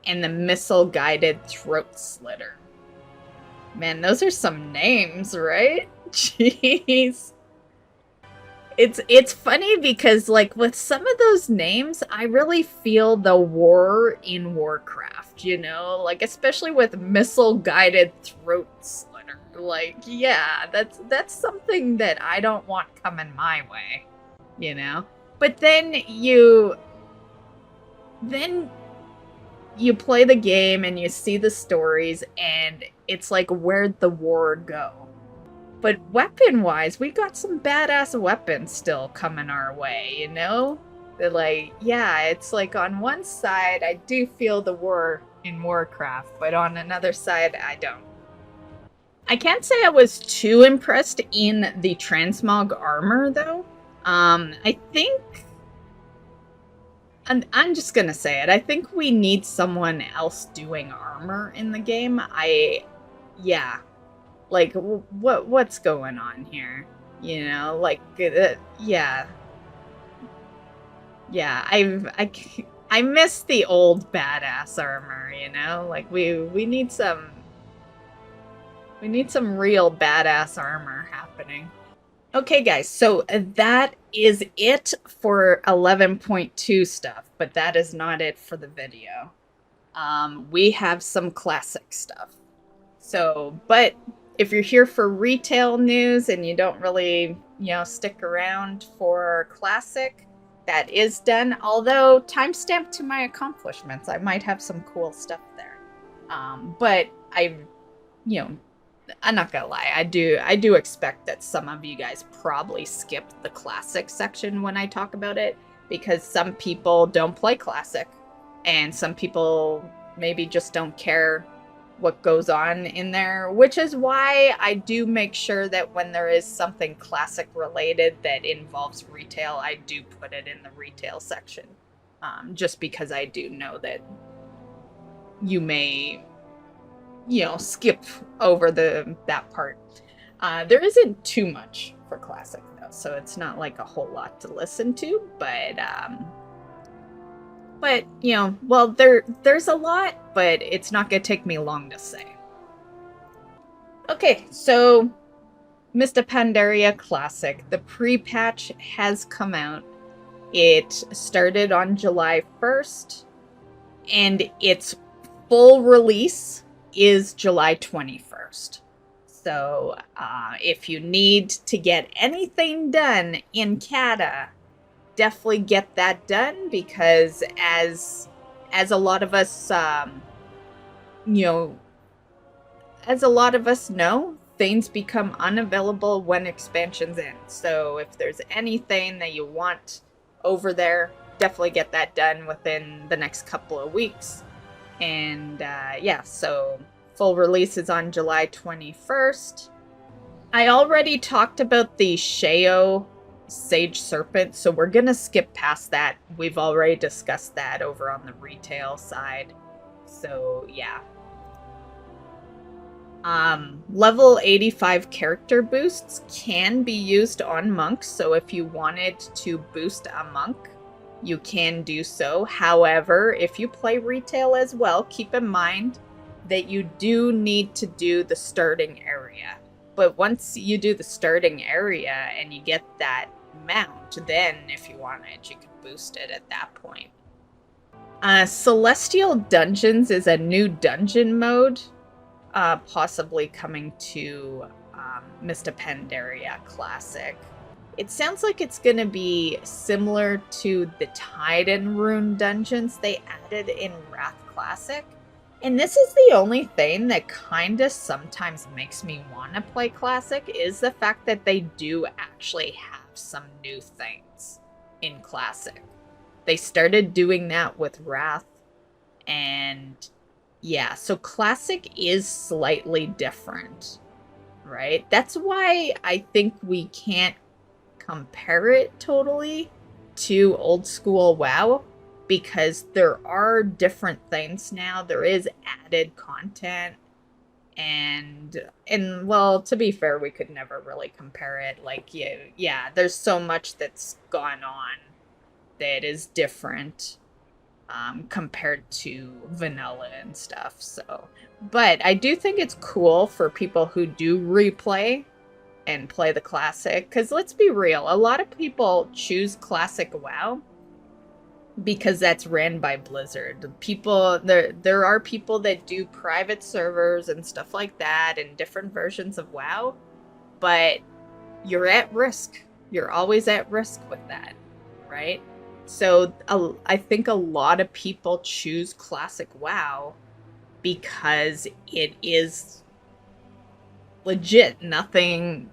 and the Missile Guided Throat Slitter. Man, those are some names, right? Jeez. It's funny because, like, with some of those names, I really feel the war in Warcraft, you know? Like, especially with Missile Guided Throat Slitter. Like, yeah, that's something that I don't want coming my way, you know? But then you play the game and you see the stories and it's like, where'd the war go? But weapon-wise, we got some badass weapons still coming our way, you know? They're like, yeah, it's like on one side, I do feel the war in Warcraft, but on another side, I don't. I can't say I was too impressed in the transmog armor, though. I think... I'm just gonna say it. I think we need someone else doing armor in the game. Yeah. Like, what's going on here? You know, like, yeah. Yeah, I miss the old badass armor, you know? Like, we need some real badass armor happening. Okay, guys, so that is it for 11.2 stuff, but that is not it for the video. We have some classic stuff. So, but if you're here for retail news and you don't really, you know, stick around for classic, that is done. Although, timestamp to my accomplishments, I might have some cool stuff there. But you know, I'm not gonna lie, I do expect that some of you guys probably skipped the classic section when I talk about it, because some people don't play Classic, and some people maybe just don't care what goes on in there, which is why I do make sure that when there is something Classic related that involves retail, I do put it in the retail section, just because I do know that you may, skip over that part. There isn't too much for Classic though, so it's not like a whole lot to listen to, but there's a lot, but it's not gonna take me long to say. Okay, so Myst of Pandaria Classic, the pre-patch has come out. It started on July 1st, and its full release is July 21st. So if you need to get anything done in Cata, definitely get that done, because as a lot of us know, things become unavailable when expansions end. So if there's anything that you want over there, definitely get that done within the next couple of weeks. And so full release is on July 21st. I already talked about the Shaohao Sage Serpent, so we're gonna skip past that. We've already discussed that over on the retail side. So yeah. Level 85 character boosts can be used on monks, so if you wanted to boost a monk, you can do so. However, if you play retail as well, keep in mind that you do need to do the starting area. But once you do the starting area and you get that mount, then if you want it, you can boost it at that point. Celestial Dungeons is a new dungeon mode, possibly coming to Myst of Pandaria Classic. It sounds like it's going to be similar to the Tide and Rune dungeons they added in Wrath Classic. And this is the only thing that kind of sometimes makes me want to play Classic, is the fact that they do actually have some new things in Classic. They started doing that with Wrath, and yeah, so Classic is slightly different, right? That's why I think we can't compare it totally to old school WoW, because there are different things now. There is added content, and well, to be fair, we could never really compare it. Like, yeah, there's so much that's gone on that is different compared to vanilla and stuff. So, but I do think it's cool for people who do replay and play the Classic, because let's be real, a lot of people choose Classic WoW because that's ran by Blizzard. People, there are people that do private servers and stuff like that and different versions of WoW, but you're at risk. You're always at risk with that, right? So I think a lot of people choose Classic WoW because it is legit. Nothing's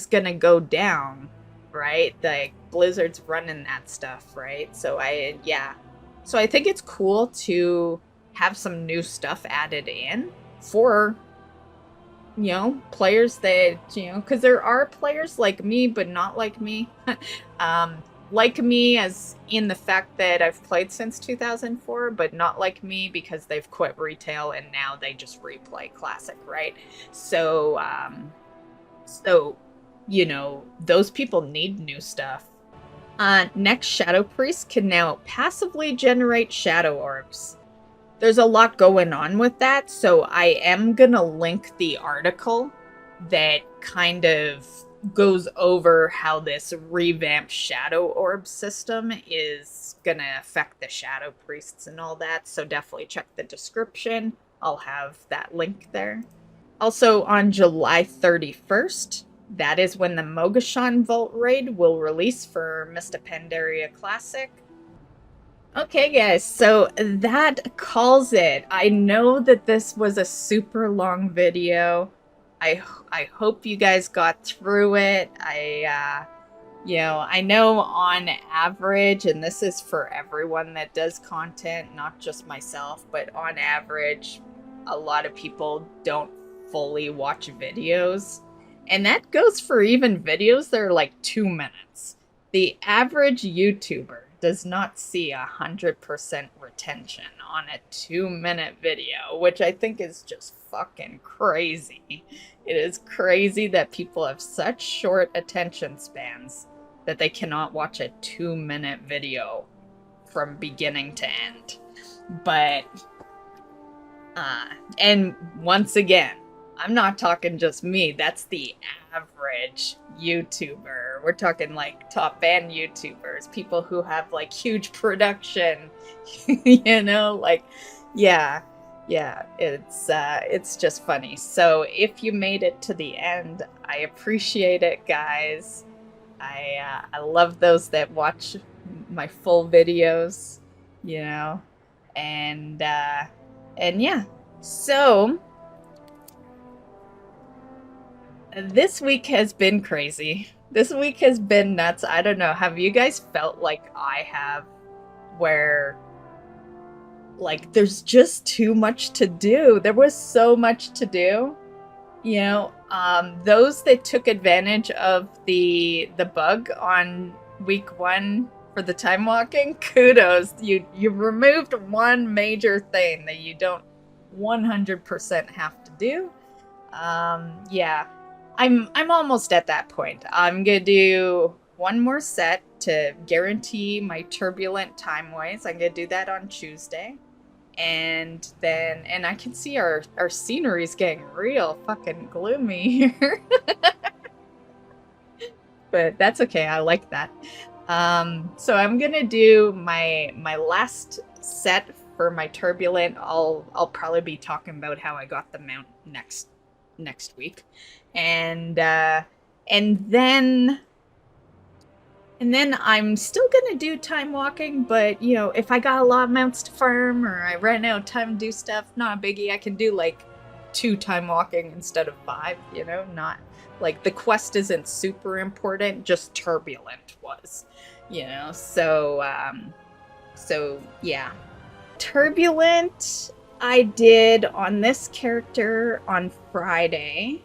gonna go down, right? Like, Blizzard's running that stuff, right? So I think it's cool to have some new stuff added in for, players that, because there are players like me, but not like me. Like me as in the fact that I've played since 2004, but not like me because they've quit retail and now they just replay Classic, right? So, those people need new stuff. Next, Shadow Priest can now passively generate shadow orbs. There's a lot going on with that, so I am gonna link the article that kind of goes over how this revamped shadow orb system is gonna affect the Shadow Priests and all that, so definitely check the description. I'll have that link there. Also, on July 31st, that is when the Mogashan Vault Raid will release for Myst of Pandaria Classic. Okay, guys, so that calls it. I know that this was a super long video. I hope you guys got through it. I know on average, and this is for everyone that does content, not just myself, but on average, a lot of people don't fully watch videos. And that goes for even videos that are like 2 minutes. The average YouTuber does not see 100% retention on a 2-minute video, which I think is just fucking crazy. It is crazy that people have such short attention spans that they cannot watch a 2-minute video from beginning to end. But, and once again, I'm not talking just me, that's the average YouTuber. We're talking like top band YouTubers, people who have like huge production, like, yeah, it's just funny. So if you made it to the end, I appreciate it, guys. I love those that watch my full videos, and yeah. So this week has been crazy. This week has been nuts. I don't know. Have you guys felt like I have, where like there's just too much to do? There was so much to do. Those that took advantage of the bug on week 1 for the time walking, kudos. You removed one major thing that you don't 100% have to do. Yeah. I'm almost at that point. I'm gonna do one more set to guarantee my turbulent time ways. I'm gonna do that on Tuesday. And I can see our scenery's getting real fucking gloomy here. But that's okay, I like that. So I'm gonna do my last set for my turbulent. I'll probably be talking about how I got the mount next week. And then I'm still gonna do time walking, but if I got a lot of mounts to farm or I ran out of time to do stuff, not a biggie. I can do like 2 time walking instead of 5, not like the quest isn't super important, just turbulent was, so yeah. Turbulent I did on this character on Friday.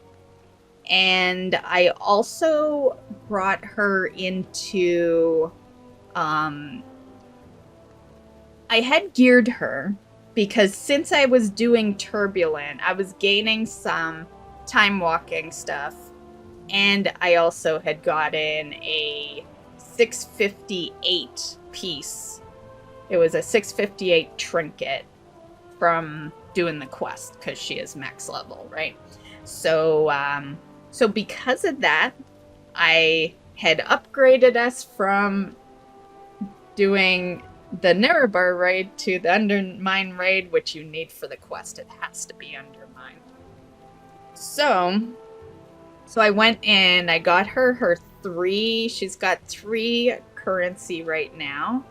And I also brought her into, I had geared her because since I was doing Turbulent, I was gaining some time walking stuff. And I also had gotten a 658 piece. It was a 658 trinket from doing the quest because she is max level, right? So because of that, I had upgraded us from doing the Nerebar raid to the Undermine raid, which you need for the quest. It has to be Undermine. So I went in, I got her 3, she's got 3 currency right now.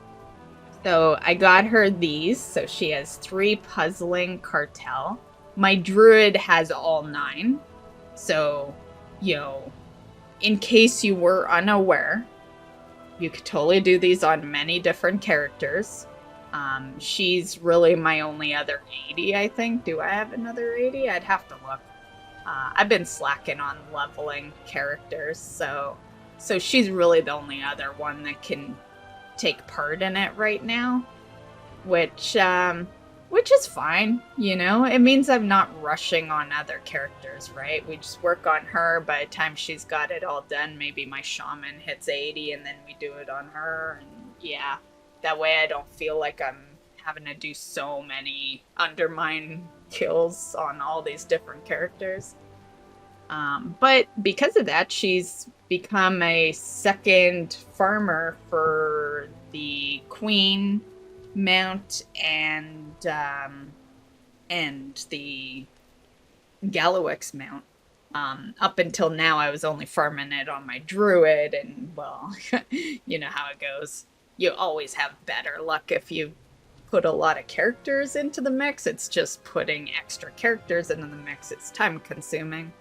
So I got her these, so she has 3 puzzling cartel. My druid has all 9. So, in case you were unaware, you could totally do these on many different characters. She's really my only other 80, I think. Do I have another 80? I'd have to look. I've been slacking on leveling characters, so she's really the only other one that can take part in it right now, which is fine, It means I'm not rushing on other characters, right? We just work on her. By the time she's got it all done, maybe my shaman hits 80 and then we do it on her. And yeah, that way I don't feel like I'm having to do so many Undermine kills on all these different characters. But because of that, she's become a second farmer for the Queen mount and the Gallowix mount. Up until now, I was only farming it on my druid, and well, you know how it goes. You always have better luck if you put a lot of characters into the mix. It's just putting extra characters into the mix. It's time consuming.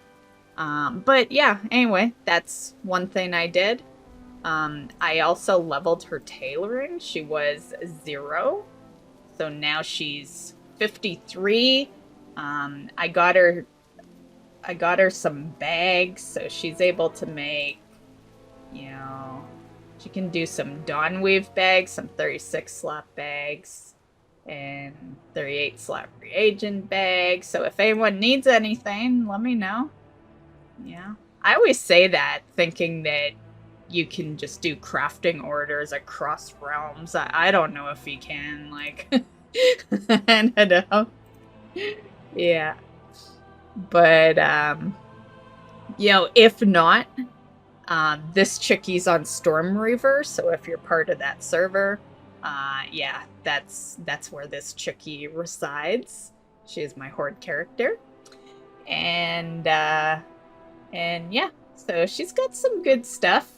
But yeah, anyway, that's one thing I did. I also leveled her tailoring. She was 0. So now she's 53. I got her some bags, so she's able to make, she can do some Dawn Weave bags, some 36 slot bags, and 38 slot reagent bags. So if anyone needs anything, let me know. Yeah. I always say that thinking that you can just do crafting orders across realms. I don't know if you can, like, I don't know. Yeah. But, if not, this chickie's on Storm Reaver, so if you're part of that server, yeah, that's where this chickie resides. She is my horde character. And yeah, so she's got some good stuff.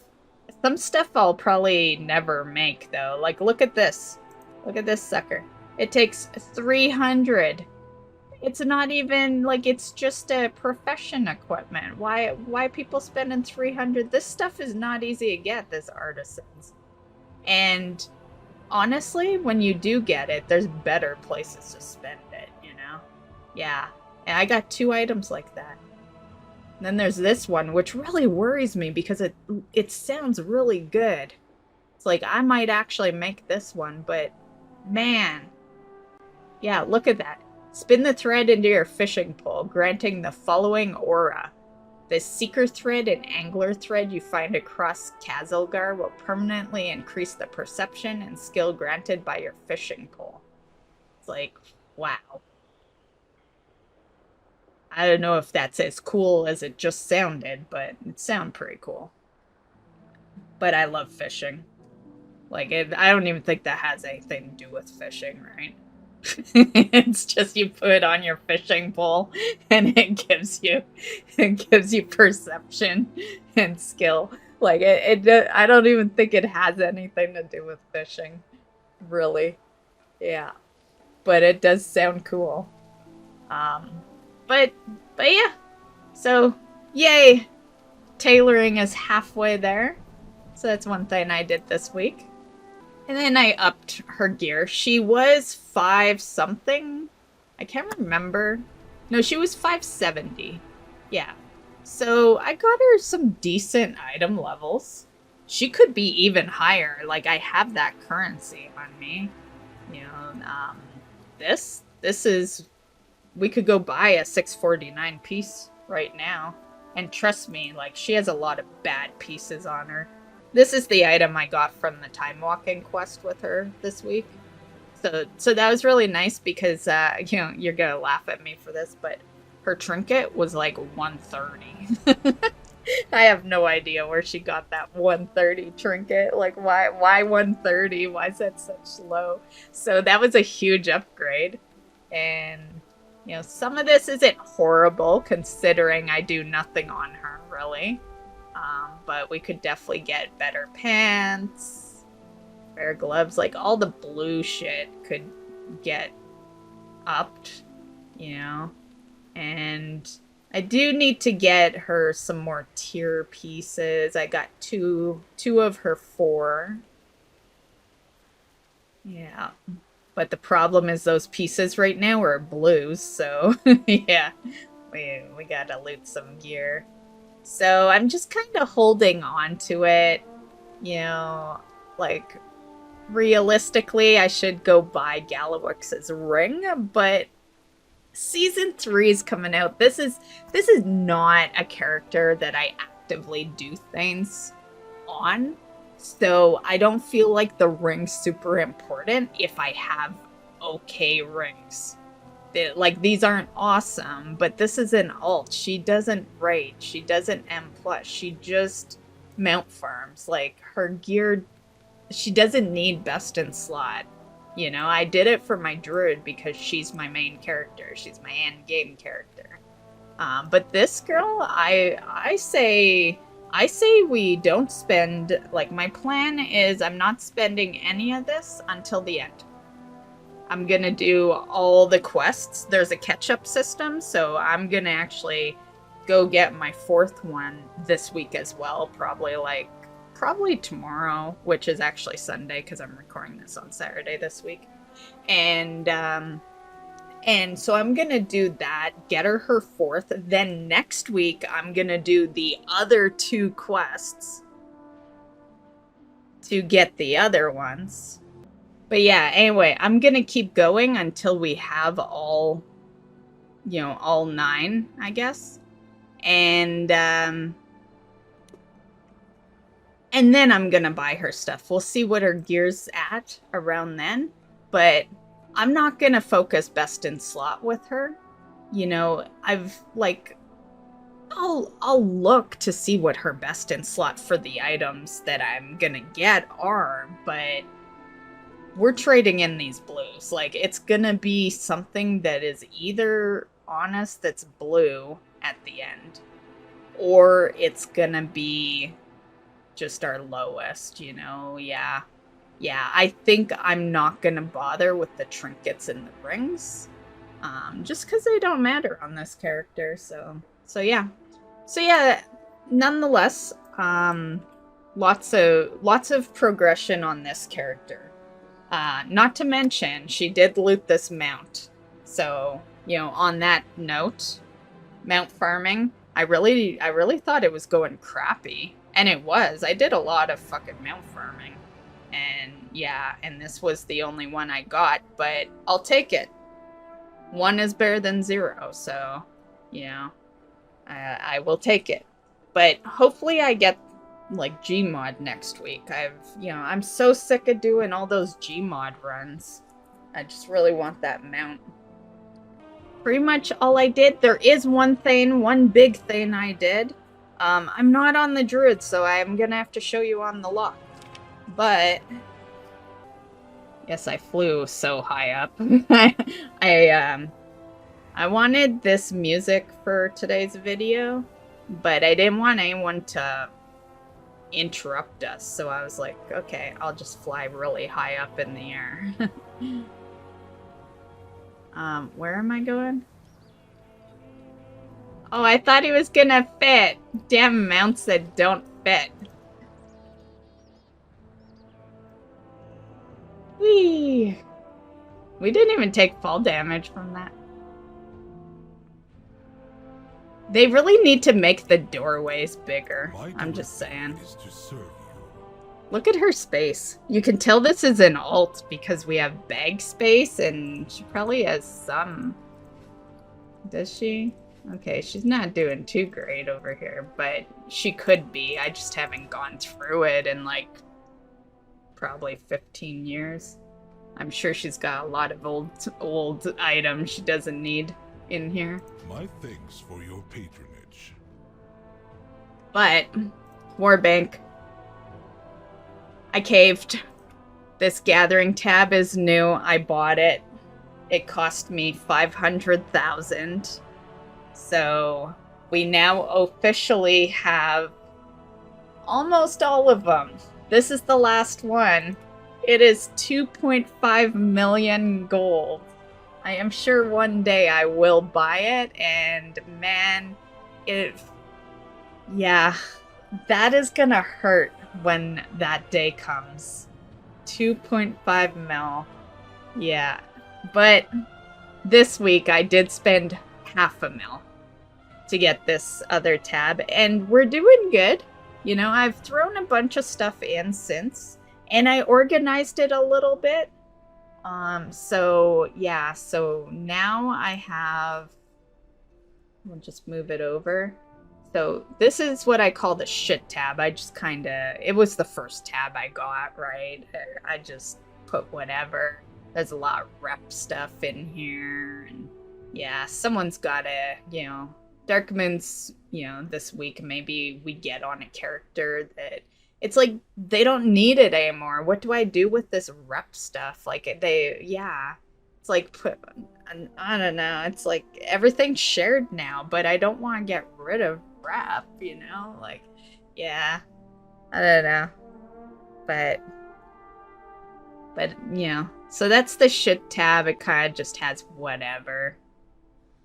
Some stuff I'll probably never make, though. Like, look at this. Look at this sucker. It takes 300. It's not even, like, it's just a profession equipment. Why people spending 300? This stuff is not easy to get, this artisans. And honestly, when you do get it, there's better places to spend it, Yeah. And I got 2 items like that. And then there's this one, which really worries me because it sounds really good. It's like, I might actually make this one, but man. Yeah, look at that. Spin the thread into your fishing pole, granting the following aura. The seeker thread and angler thread you find across Kazilgar will permanently increase the perception and skill granted by your fishing pole. It's like, wow. I don't know if that's as cool as it just sounded, but it sounded pretty cool. But I love fishing. Like, I don't even think that has anything to do with fishing, right? It's just you put it on your fishing pole and it gives you perception and skill. Like, I don't even think it has anything to do with fishing, really. Yeah, but it does sound cool. But yeah, so yay, tailoring is halfway there. So that's one thing I did this week. And then I upped her gear. She was 5 something. I can't remember. No, she was 570. Yeah. So I got her some decent item levels. She could be even higher. Like, I have that currency on me. This is... We could go buy a 649 piece right now. And trust me, like, she has a lot of bad pieces on her. This is the item I got from the time walking quest with her this week. So that was really nice because, you're going to laugh at me for this, but her trinket was like 130. I have no idea where she got that 130 trinket. Like, why 130? Why is that such low? So that was a huge upgrade. And, some of this isn't horrible considering I do nothing on her, really. But we could definitely get better pants, better gloves, like all the blue shit could get upped, and I do need to get her some more tier pieces. I got two of her 4. Yeah. But the problem is those pieces right now are blues, so yeah, we gotta loot some gear. So I'm just kind of holding on to it, like, realistically I should go buy Galawix's ring, but Season 3 is coming out. This is not a character that I actively do things on. So I don't feel like the ring's super important if I have okay rings. Like, these aren't awesome, but this is an alt. She doesn't raid. She doesn't M+. She just mount farms. Like, her gear, she doesn't need best in slot. I did it for my druid because she's my main character. She's my end game character. But this girl, I say we don't spend, like, my plan is I'm not spending any of this until the end. I'm gonna do all the quests. There's a catch-up system, so I'm gonna actually go get my 4th one this week as well, probably like probably tomorrow, which is actually Sunday because I'm recording this on Saturday this week. And so I'm gonna do that, get her 4th. Then next week I'm gonna do the other 2 quests to get the other ones. But yeah, anyway, I'm gonna keep going until we have all, you know, all 9, I guess. And then I'm gonna buy her stuff. We'll see what her gear's at around then. But I'm not gonna focus best in slot with her. You know, I'll look to see what her best in slot for the items that I'm gonna get are, but we're trading in these blues. Like, it's gonna be something that is either honest that's blue at the end, or it's gonna be just our lowest, you know? Yeah, I think I'm not gonna bother with the trinkets and the rings, just because they don't matter on this character. So yeah, nonetheless, lots of progression on this character. Not to mention, she did loot this mount. So, you know, on that note, mount farming, I really thought it was going crappy. And it was. I did a lot of fucking mount farming. And yeah, and this was the only one I got, but I'll take it. 1 is better than 0, so, you know, I will take it. But hopefully I get, like, Gmod next week. I'm so sick of doing all those Gmod runs. I just really want that mount. Pretty much all I did. There is one big thing I did. I'm not on the druid, so I'm gonna have to show you on the lock. But yes, I flew so high up. I wanted this music for today's video, but I didn't want anyone to interrupt us, so I was like, okay, I'll just fly really high up in the air. Where am I going? Oh, I thought he was gonna fit. Damn mounts that don't fit. Whee! We didn't even take fall damage from that. They really need to make the doorways bigger. I'm just saying. Look at her space. You can tell this is an alt because we have bag space, and she probably has some. Does she? Okay, she's not doing too great over here, but she could be. I just haven't gone through it in, like, probably 15 years. I'm sure she's got a lot of old items she doesn't need in here. My thanks for your patronage. But, Warbank, I caved. This gathering tab is new. I bought it. It cost me 500,000. So we now officially have almost all of them. This is the last one. It is 2.5 million gold. I am sure one day I will buy it, and man, yeah, that is gonna hurt when that day comes. 2.5 mil. Yeah, but this week I did spend half a mil to get this other tab, and we're doing good. You know, I've thrown a bunch of stuff in since, and I organized it a little bit. So yeah, so now I have, we'll just move it over. So this is what I call the shit tab. I just it was the first tab I got, right? I just put whatever. There's a lot of rep stuff in here, and yeah, someone's gotta, you know, Darkmoon's, you know, this week maybe we get on a character that it's like they don't need it anymore. What do I do with this rep stuff? Like it's like I don't know. It's like everything's shared now, but I don't want to get rid of rep, you know? Like, yeah, I don't know, but you know, so that's the shit tab. It kind of just has whatever.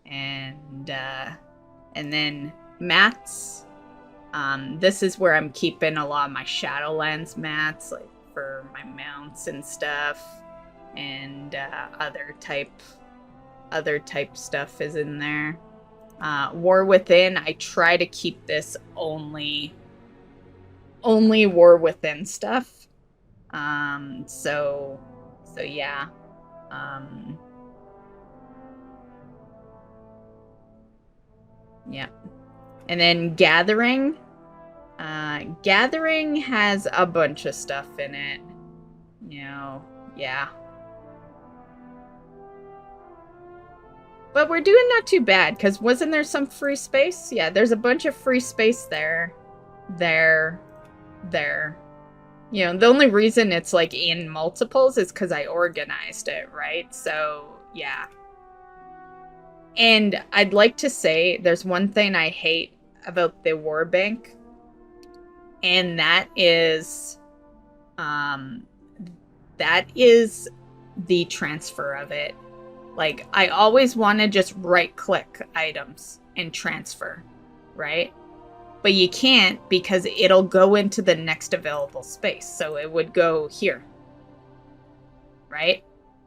And then mats. This is where I'm keeping a lot of my Shadowlands mats, like for my mounts and stuff, and other type stuff is in there. War Within, I try to keep this only War Within stuff. So yeah. Yeah. And then Gathering. Gathering has a bunch of stuff in it. You know, yeah. But we're doing not too bad, because wasn't there some free space? Yeah, there's a bunch of free space there. There. You know, the only reason it's like in multiples is because I organized it, right? So, yeah. And I'd like to say there's one thing I hate about the War Bank, and that is the transfer of it. Like, I always want to just right-click items and transfer, right? But you can't, because it'll go into the next available space. So it would go here, right?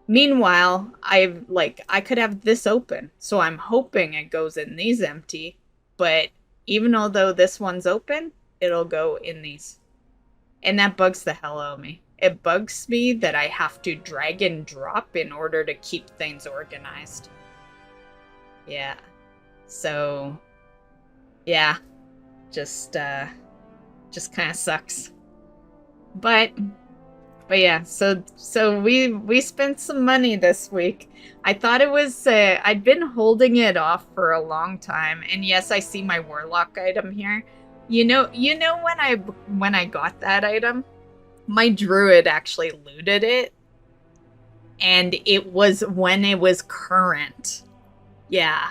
Meanwhile, I could have this open. So I'm hoping it goes in these empty. But even although this one's open, it'll go in these. And that bugs the hell out of me. It bugs me that I have to drag and drop in order to keep things organized. Yeah. So, yeah. Just kind of sucks. But yeah, so we spent some money this week. I thought it was, I'd been holding it off for a long time. And yes, I see my Warlock item here. You know when I got that item, my druid actually looted it, and it was when it was current. Yeah,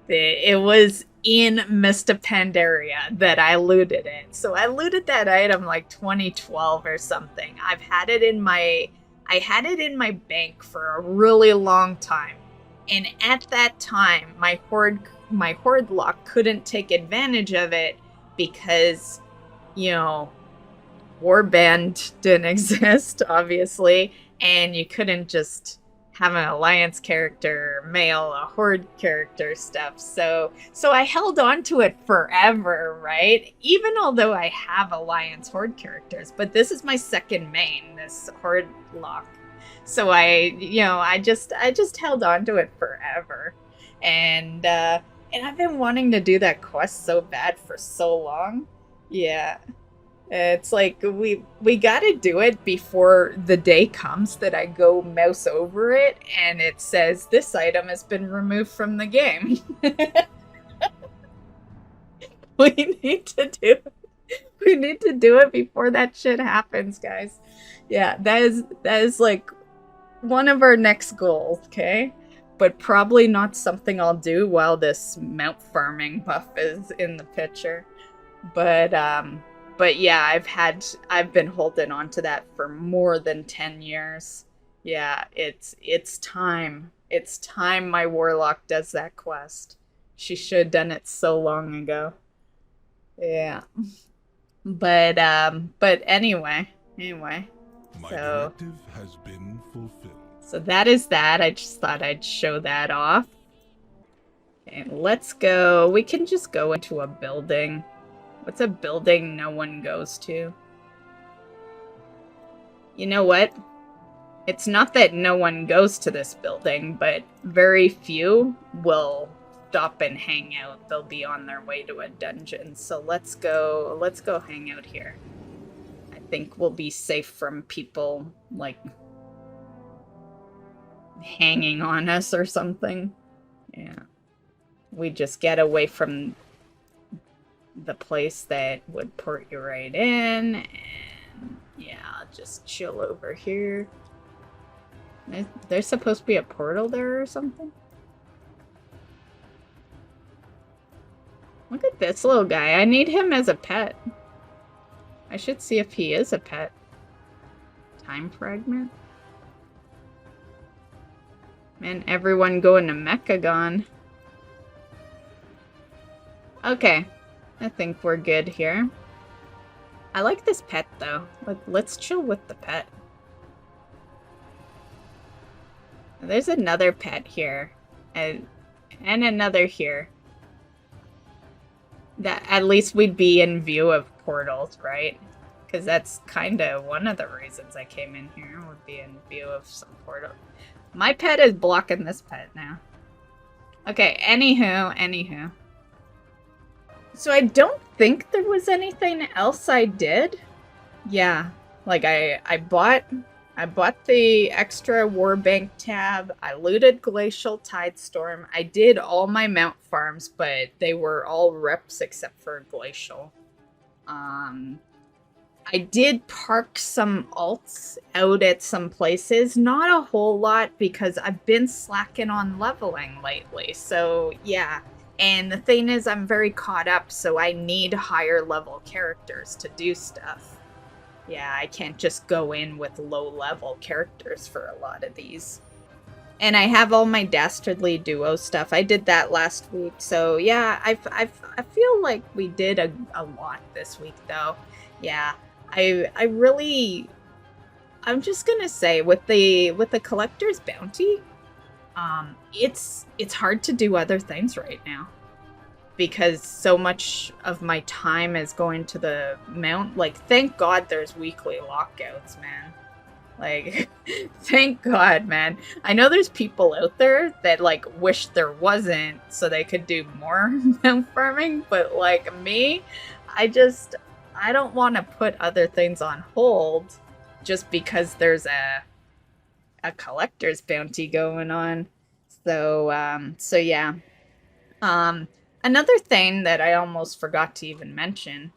it was in Myst of Pandaria that I looted it. So I looted that item like 2012 or something. I had it in my bank for a really long time, and at that time, my horde lock couldn't take advantage of it because, you know, Warband didn't exist, obviously, and you couldn't just have an alliance character mail a horde character stuff. So I held on to it forever, right? Even although I have alliance horde characters, but this is my second main, this horde lock. So I just held on to it forever, and I've been wanting to do that quest so bad for so long. Yeah. It's like, we gotta do it before the day comes that I go mouse over it and it says, this item has been removed from the game. We need to do it before that shit happens, guys. Yeah, that is like one of our next goals, okay? But probably not something I'll do while this mount farming buff is in the picture. But yeah, I've been holding on to that for more than 10 years. Yeah, it's time. It's time my Warlock does that quest. She should have done it so long ago. Yeah. But anyway. My directive has been fulfilled. So that is that. I just thought I'd show that off. Okay, let's go. We can just go into a building. What's a building no one goes to? You know what? It's not that no one goes to this building, but very few will stop and hang out. They'll be on their way to a dungeon. So let's go hang out here. I think we'll be safe from people, like, hanging on us or something. Yeah. We just get away from the place that would port you right in, and yeah, I'll just chill over here. There's supposed to be a portal there or something? Look at this little guy. I need him as a pet. I should see if he is a pet. Time fragment? Man, everyone going to Mechagon. Okay. I think we're good here. I like this pet though. Let's chill with the pet. There's another pet here. And another here. That at least we'd be in view of portals, right? Because that's kind of one of the reasons I came in here, would be in view of some portal. My pet is blocking this pet now. Okay, anywho. So I don't think there was anything else I did. Yeah, like I bought the extra Warbank tab. I looted Glacial Tidestorm. I did all my mount farms, but they were all reps except for Glacial. I did park some alts out at some places. Not a whole lot because I've been slacking on leveling lately. So yeah. And the thing is, I'm very caught up, so I need higher level characters to do stuff. Yeah, I can't just go in with low level characters for a lot of these. And I have all my Dastardly Duo stuff. I did that last week. So yeah, I feel like we did a lot this week though. Yeah, I'm just gonna say with the Collector's Bounty, it's hard to do other things right now. Because so much of my time is going to the mount. Like, thank God there's weekly lockouts, man. Like, thank God, man. I know there's people out there that, like, wish there wasn't so they could do more mount farming. But, like, me, I don't want to put other things on hold just because there's a collector's bounty going on. So yeah. Another thing that I almost forgot to even mention,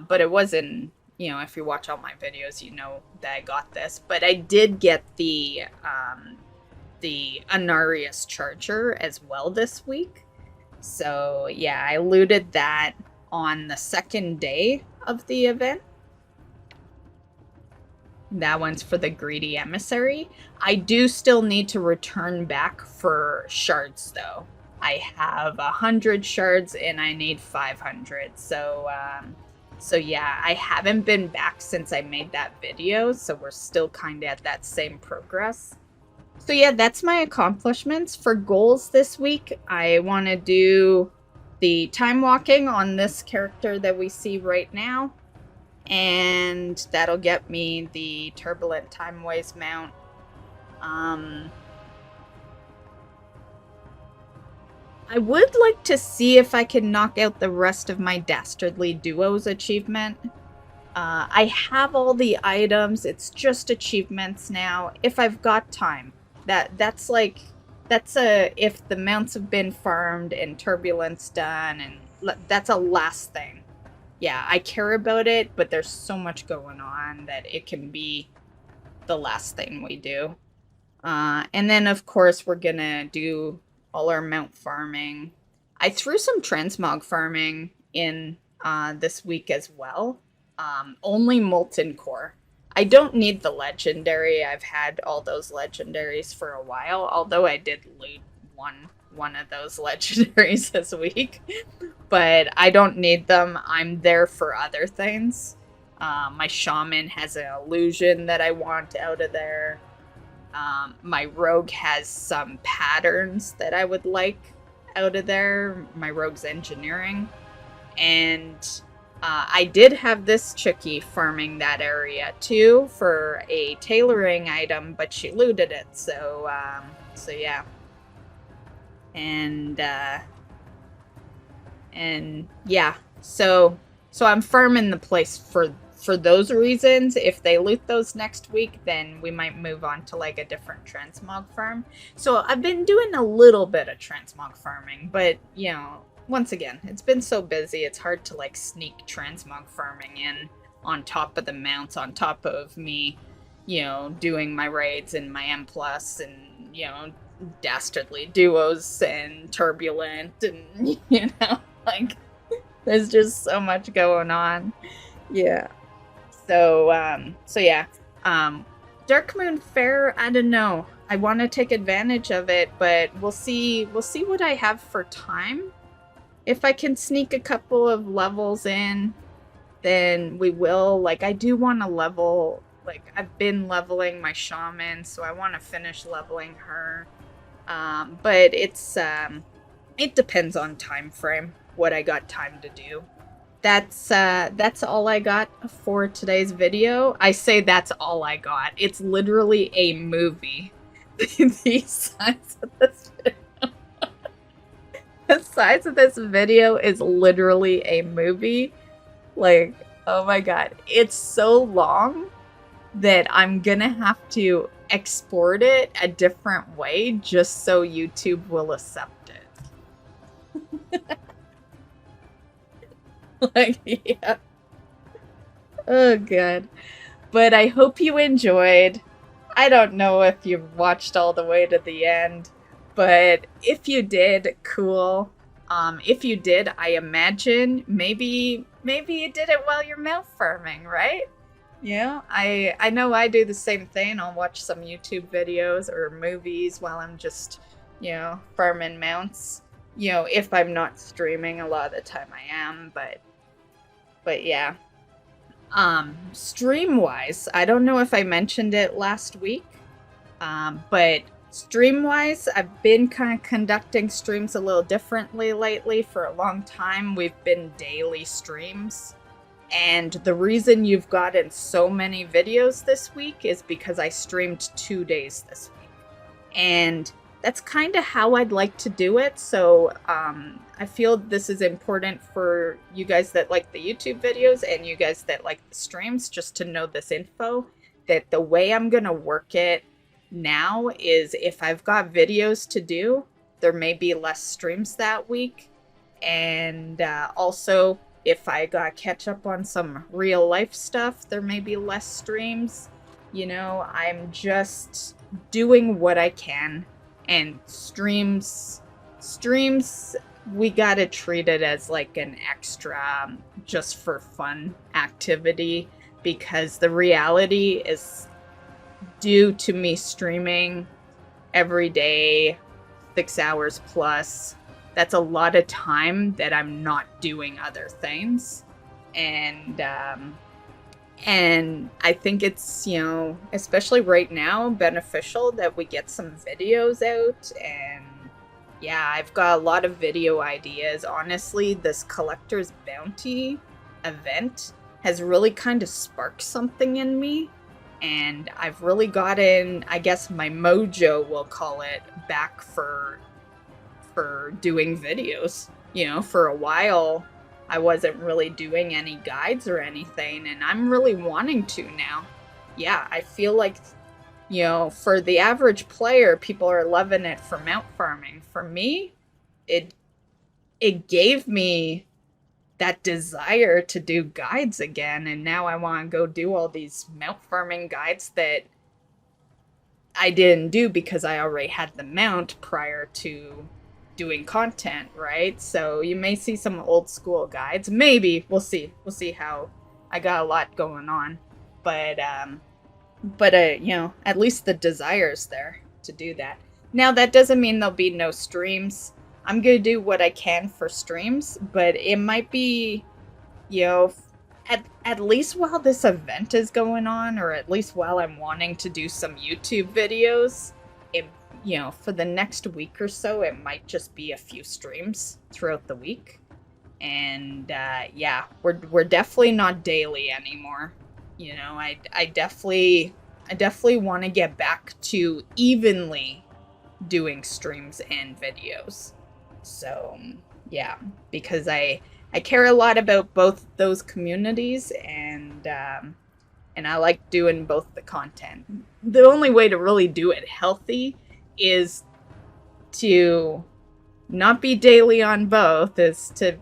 but it wasn't, you know, if you watch all my videos, you know that I got this, but I did get the Anarius Charger as well this week. So yeah, I looted that on the second day of the event. That one's for the Greedy Emissary. I do still need to return back for shards though. I have 100 shards and I need 500. So yeah, I haven't been back since I made that video. So we're still kind of at that same progress. So yeah, that's my accomplishments. For goals this week, I want to do the time walking on this character that we see right now. And that'll get me the Turbulent Timeways mount. I would like to see if I can knock out the rest of my Dastardly Duos achievement. I have all the items, it's just achievements now, if I've got time. That's if the mounts have been farmed and Turbulence done, and that's a last thing. Yeah, I care about it, but there's so much going on that it can be the last thing we do. And then, of course, we're gonna do all our mount farming. I threw some transmog farming in this week as well. Only Molten Core. I don't need the legendary. I've had all those legendaries for a while, although I did loot one of those legendaries this week. But I don't need them. I'm there for other things. My shaman has an illusion that I want out of there. My rogue has some patterns that I would like out of there. My rogue's engineering. And I did have this chickie farming that area too for a tailoring item, but she looted it. So yeah. And yeah. So I'm farming the place for those reasons. If they loot those next week, then we might move on to like a different transmog farm. So I've been doing a little bit of transmog farming, but you know, once again, it's been so busy, it's hard to like sneak transmog farming in on top of the mounts, on top of me, you know, doing my raids and my M+ and, you know, Dastardly Duos and Turbulent and, you know, like, there's just so much going on. Yeah. So yeah. Dark Moon Fair, I don't know. I want to take advantage of it, but we'll see what I have for time. if I can sneak a couple of levels in, then we will. Like, I do want to level, like, I've been leveling my shaman, so I want to finish leveling her. But it's, it depends on time frame, what I got time to do. That's all I got for today's video. I say that's all I got. It's literally a movie. The size of this video. The size of this video is literally a movie. Like, oh my god. It's so long that I'm gonna have to export it a different way just so YouTube will accept it. Like, yeah. Oh god. But I hope you enjoyed. I don't know if you've watched all the way to the end, but if you did, cool. If you did, I imagine maybe you did it while you're mount farming, right? Yeah, I know I do the same thing. I'll watch some YouTube videos or movies while I'm just, farming mounts. If I'm not streaming, a lot of the time I am, but yeah. Stream-wise, I don't know if I mentioned it last week, but stream-wise, I've been kind of conducting streams a little differently lately. For a long time, we've been daily streams. And the reason you've gotten so many videos this week is because I streamed 2 days this week. And that's kind of how I'd like to do it. So I feel this is important for you guys that like the YouTube videos and you guys that like the streams, just to know this info, that the way I'm going to work it now is if I've got videos to do, there may be less streams that week. And also, if I got catch up on some real life stuff, there may be less streams. I'm just doing what I can. And streams, we gotta treat it as like an extra, just for fun activity, because the reality is, due to me streaming every day, 6 hours plus, that's a lot of time that I'm not doing other things. And I think it's, especially right now, beneficial that we get some videos out. And yeah, I've got a lot of video ideas. Honestly, this Collector's Bounty event has really kind of sparked something in me. And I've really gotten, I guess my mojo, we'll call it, back for doing videos. For a while, I wasn't really doing any guides or anything, and I'm really wanting to now. Yeah, I feel like, for the average player, people are loving it for mount farming. For me, it gave me that desire to do guides again, and now I want to go do all these mount farming guides that I didn't do because I already had the mount prior to doing content, right? So you may see some old school guides. Maybe. We'll see how. I got a lot going on. But at least the desire's there to do that. Now, that doesn't mean there'll be no streams. I'm going to do what I can for streams, but it might be, at least while this event is going on, or at least while I'm wanting to do some YouTube videos, for the next week or so, it might just be a few streams throughout the week. And yeah, we're definitely not daily anymore. I definitely want to get back to evenly doing streams and videos. So yeah, because I care a lot about both those communities, and I like doing both the content. The only way to really do it healthy is to not be daily on both, is to,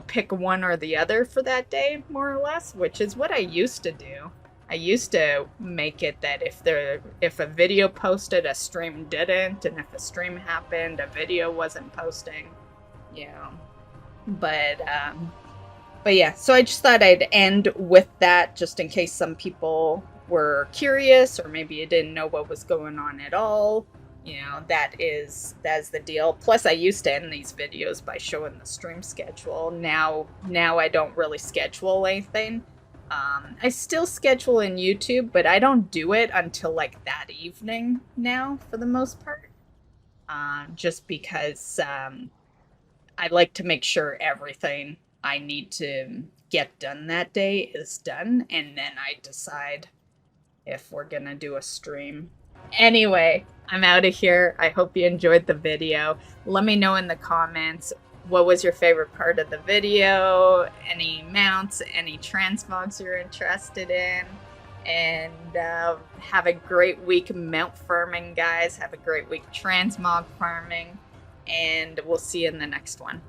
pick one or the other for that day, more or less, which is what I used to do. I used to make it that if a video posted, a stream didn't, and if a stream happened, a video wasn't posting, But yeah, so I just thought I'd end with that, just in case some people were curious, or maybe you didn't know what was going on at all. that's the deal. Plus, I used to end these videos by showing the stream schedule. Now I don't really schedule anything. I still schedule in YouTube, but I don't do it until like that evening now, for the most part. Just because I like to make sure everything I need to get done that day is done, and then I decide if we're gonna do a stream. Anyway, I'm out of here. I hope you enjoyed the video. Let me know in the comments what was your favorite part of the video, any mounts, any transmogs you're interested in, and have a great week mount farming, guys. Have a great week transmog farming, and we'll see you in the next one.